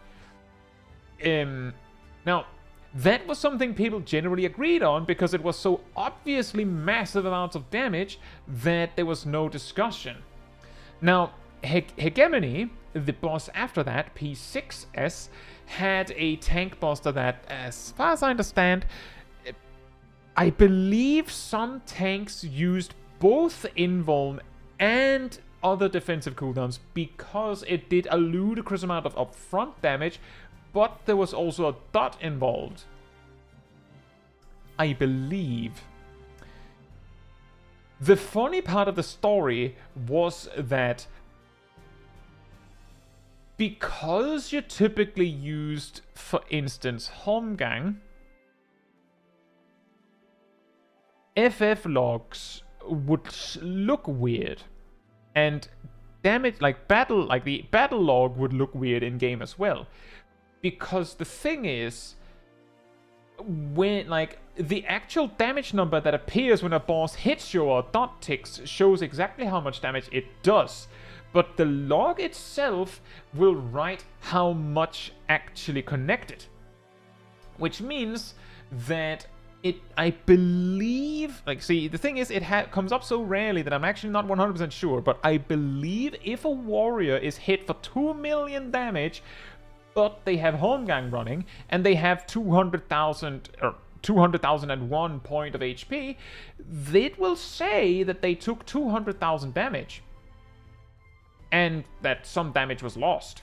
Now, that was something people generally agreed on, because it was so obviously massive amounts of damage that there was no discussion. Now, Hegemony, the boss after that, P6S, had a tank buster that, as far as I understand, I believe some tanks used both invuln and other defensive cooldowns because it did a ludicrous amount of upfront damage, but there was also a dot involved, I believe. The funny part of the story was that because you typically used, for instance, Holmgang, FF logs would look weird, and damage, the battle log would look weird in game as well, because the thing is, when the actual damage number that appears when a boss hits you or dot ticks shows exactly how much damage it does. But the log itself will write how much actually connected. Which means that I believe, like, see, the thing is, it comes up so rarely that I'm actually not 100% sure, but I believe if a warrior is hit for 2 million damage, but they have Holmgang running, and they have 200,000, or 200,001 point of HP, it will say that they took 200,000 damage. And that some damage was lost.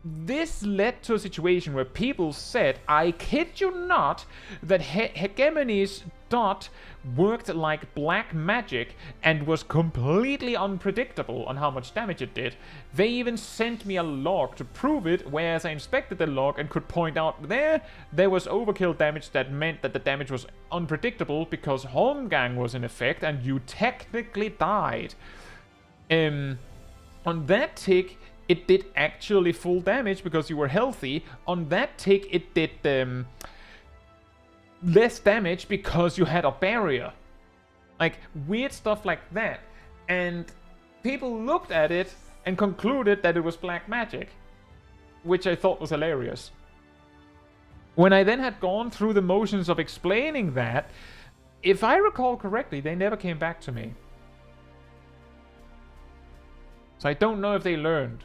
This led to a situation where people said, I kid you not, that Hegemony's dot worked like black magic and was completely unpredictable on how much damage it did. They even sent me a log to prove it, whereas I inspected the log and could point out there was overkill damage that meant that the damage was unpredictable because Holmgang was in effect and you technically died. On that tick, it did actually full damage because you were healthy. On that tick, it did less damage because you had a barrier. Like, weird stuff like that. And people looked at it and concluded that it was black magic, which I thought was hilarious. When I then had gone through the motions of explaining that, if I recall correctly, they never came back to me. So I don't know if they learned.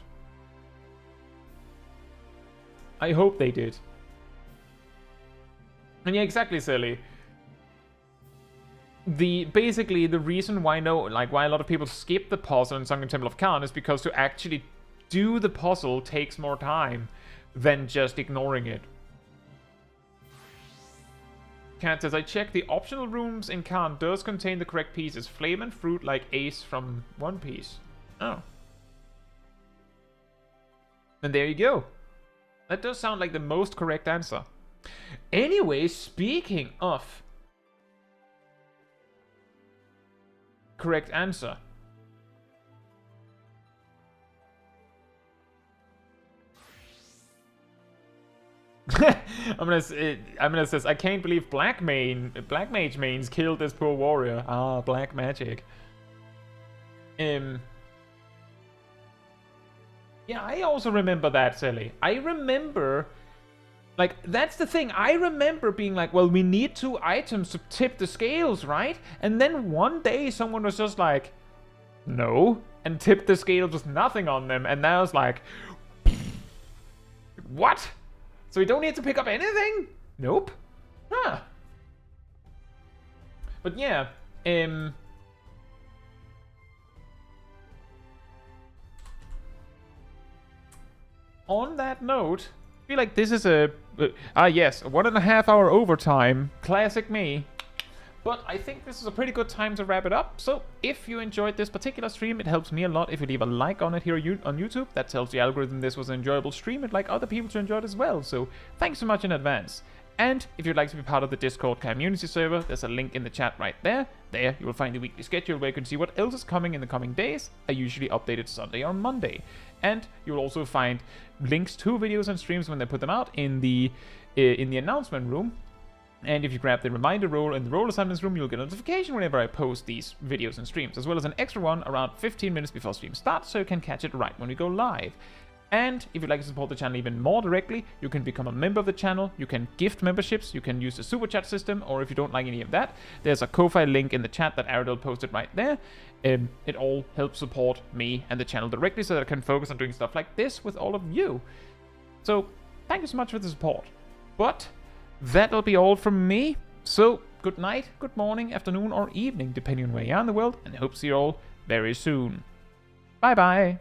I hope they did. And yeah, exactly, silly. Basically the reason why why a lot of people skip the puzzle in Sunken Temple of Khan is because to actually do the puzzle takes more time than just ignoring it. Cat says, I checked the optional rooms in Khan does contain the correct pieces. Flame and fruit like Ace from One Piece. Oh. And there you go. That does sound like the most correct answer. Anyway, speaking of correct answer. I'm gonna say, I can't believe Black Mage mains killed this poor warrior. Ah, black magic. Yeah, I also remember that, silly. I remember, like, that's the thing. I remember being like, well, we need 2 items to tip the scales, right? And then one day someone was just like, no, and tipped the scales with nothing on them. And now it's like, what? So we don't need to pick up anything? Nope. Huh. But yeah, on that note, I feel like this is yes, 1.5 hour overtime. Classic me. But I think this is a pretty good time to wrap it up. So if you enjoyed this particular stream, it helps me a lot if you leave a like on it here on YouTube. That tells the algorithm this was an enjoyable stream. I'd like other people to enjoy it as well. So thanks so much in advance. And if you'd like to be part of the Discord community server, there's a link in the chat right there. There you will find the weekly schedule where you can see what else is coming in the coming days. I usually update it Sunday or Monday. And you'll also find links to videos and streams when they put them out in the announcement room. And if you grab the reminder role in the role assignments room, you'll get a notification whenever I post these videos and streams, as well as an extra one around 15 minutes before stream starts, so you can catch it right when we go live. And if you'd like to support the channel even more directly, you can become a member of the channel, you can gift memberships, you can use the super chat system, or if you don't like any of that, there's a Ko-Fi link in the chat that Aridel posted right there. It all helps support me and the channel directly so that I can focus on doing stuff like this with all of you. So, thank you so much for the support. But that'll be all from me. So, good night, good morning, afternoon, or evening, depending on where you are in the world, and I hope to see you all very soon. Bye-bye.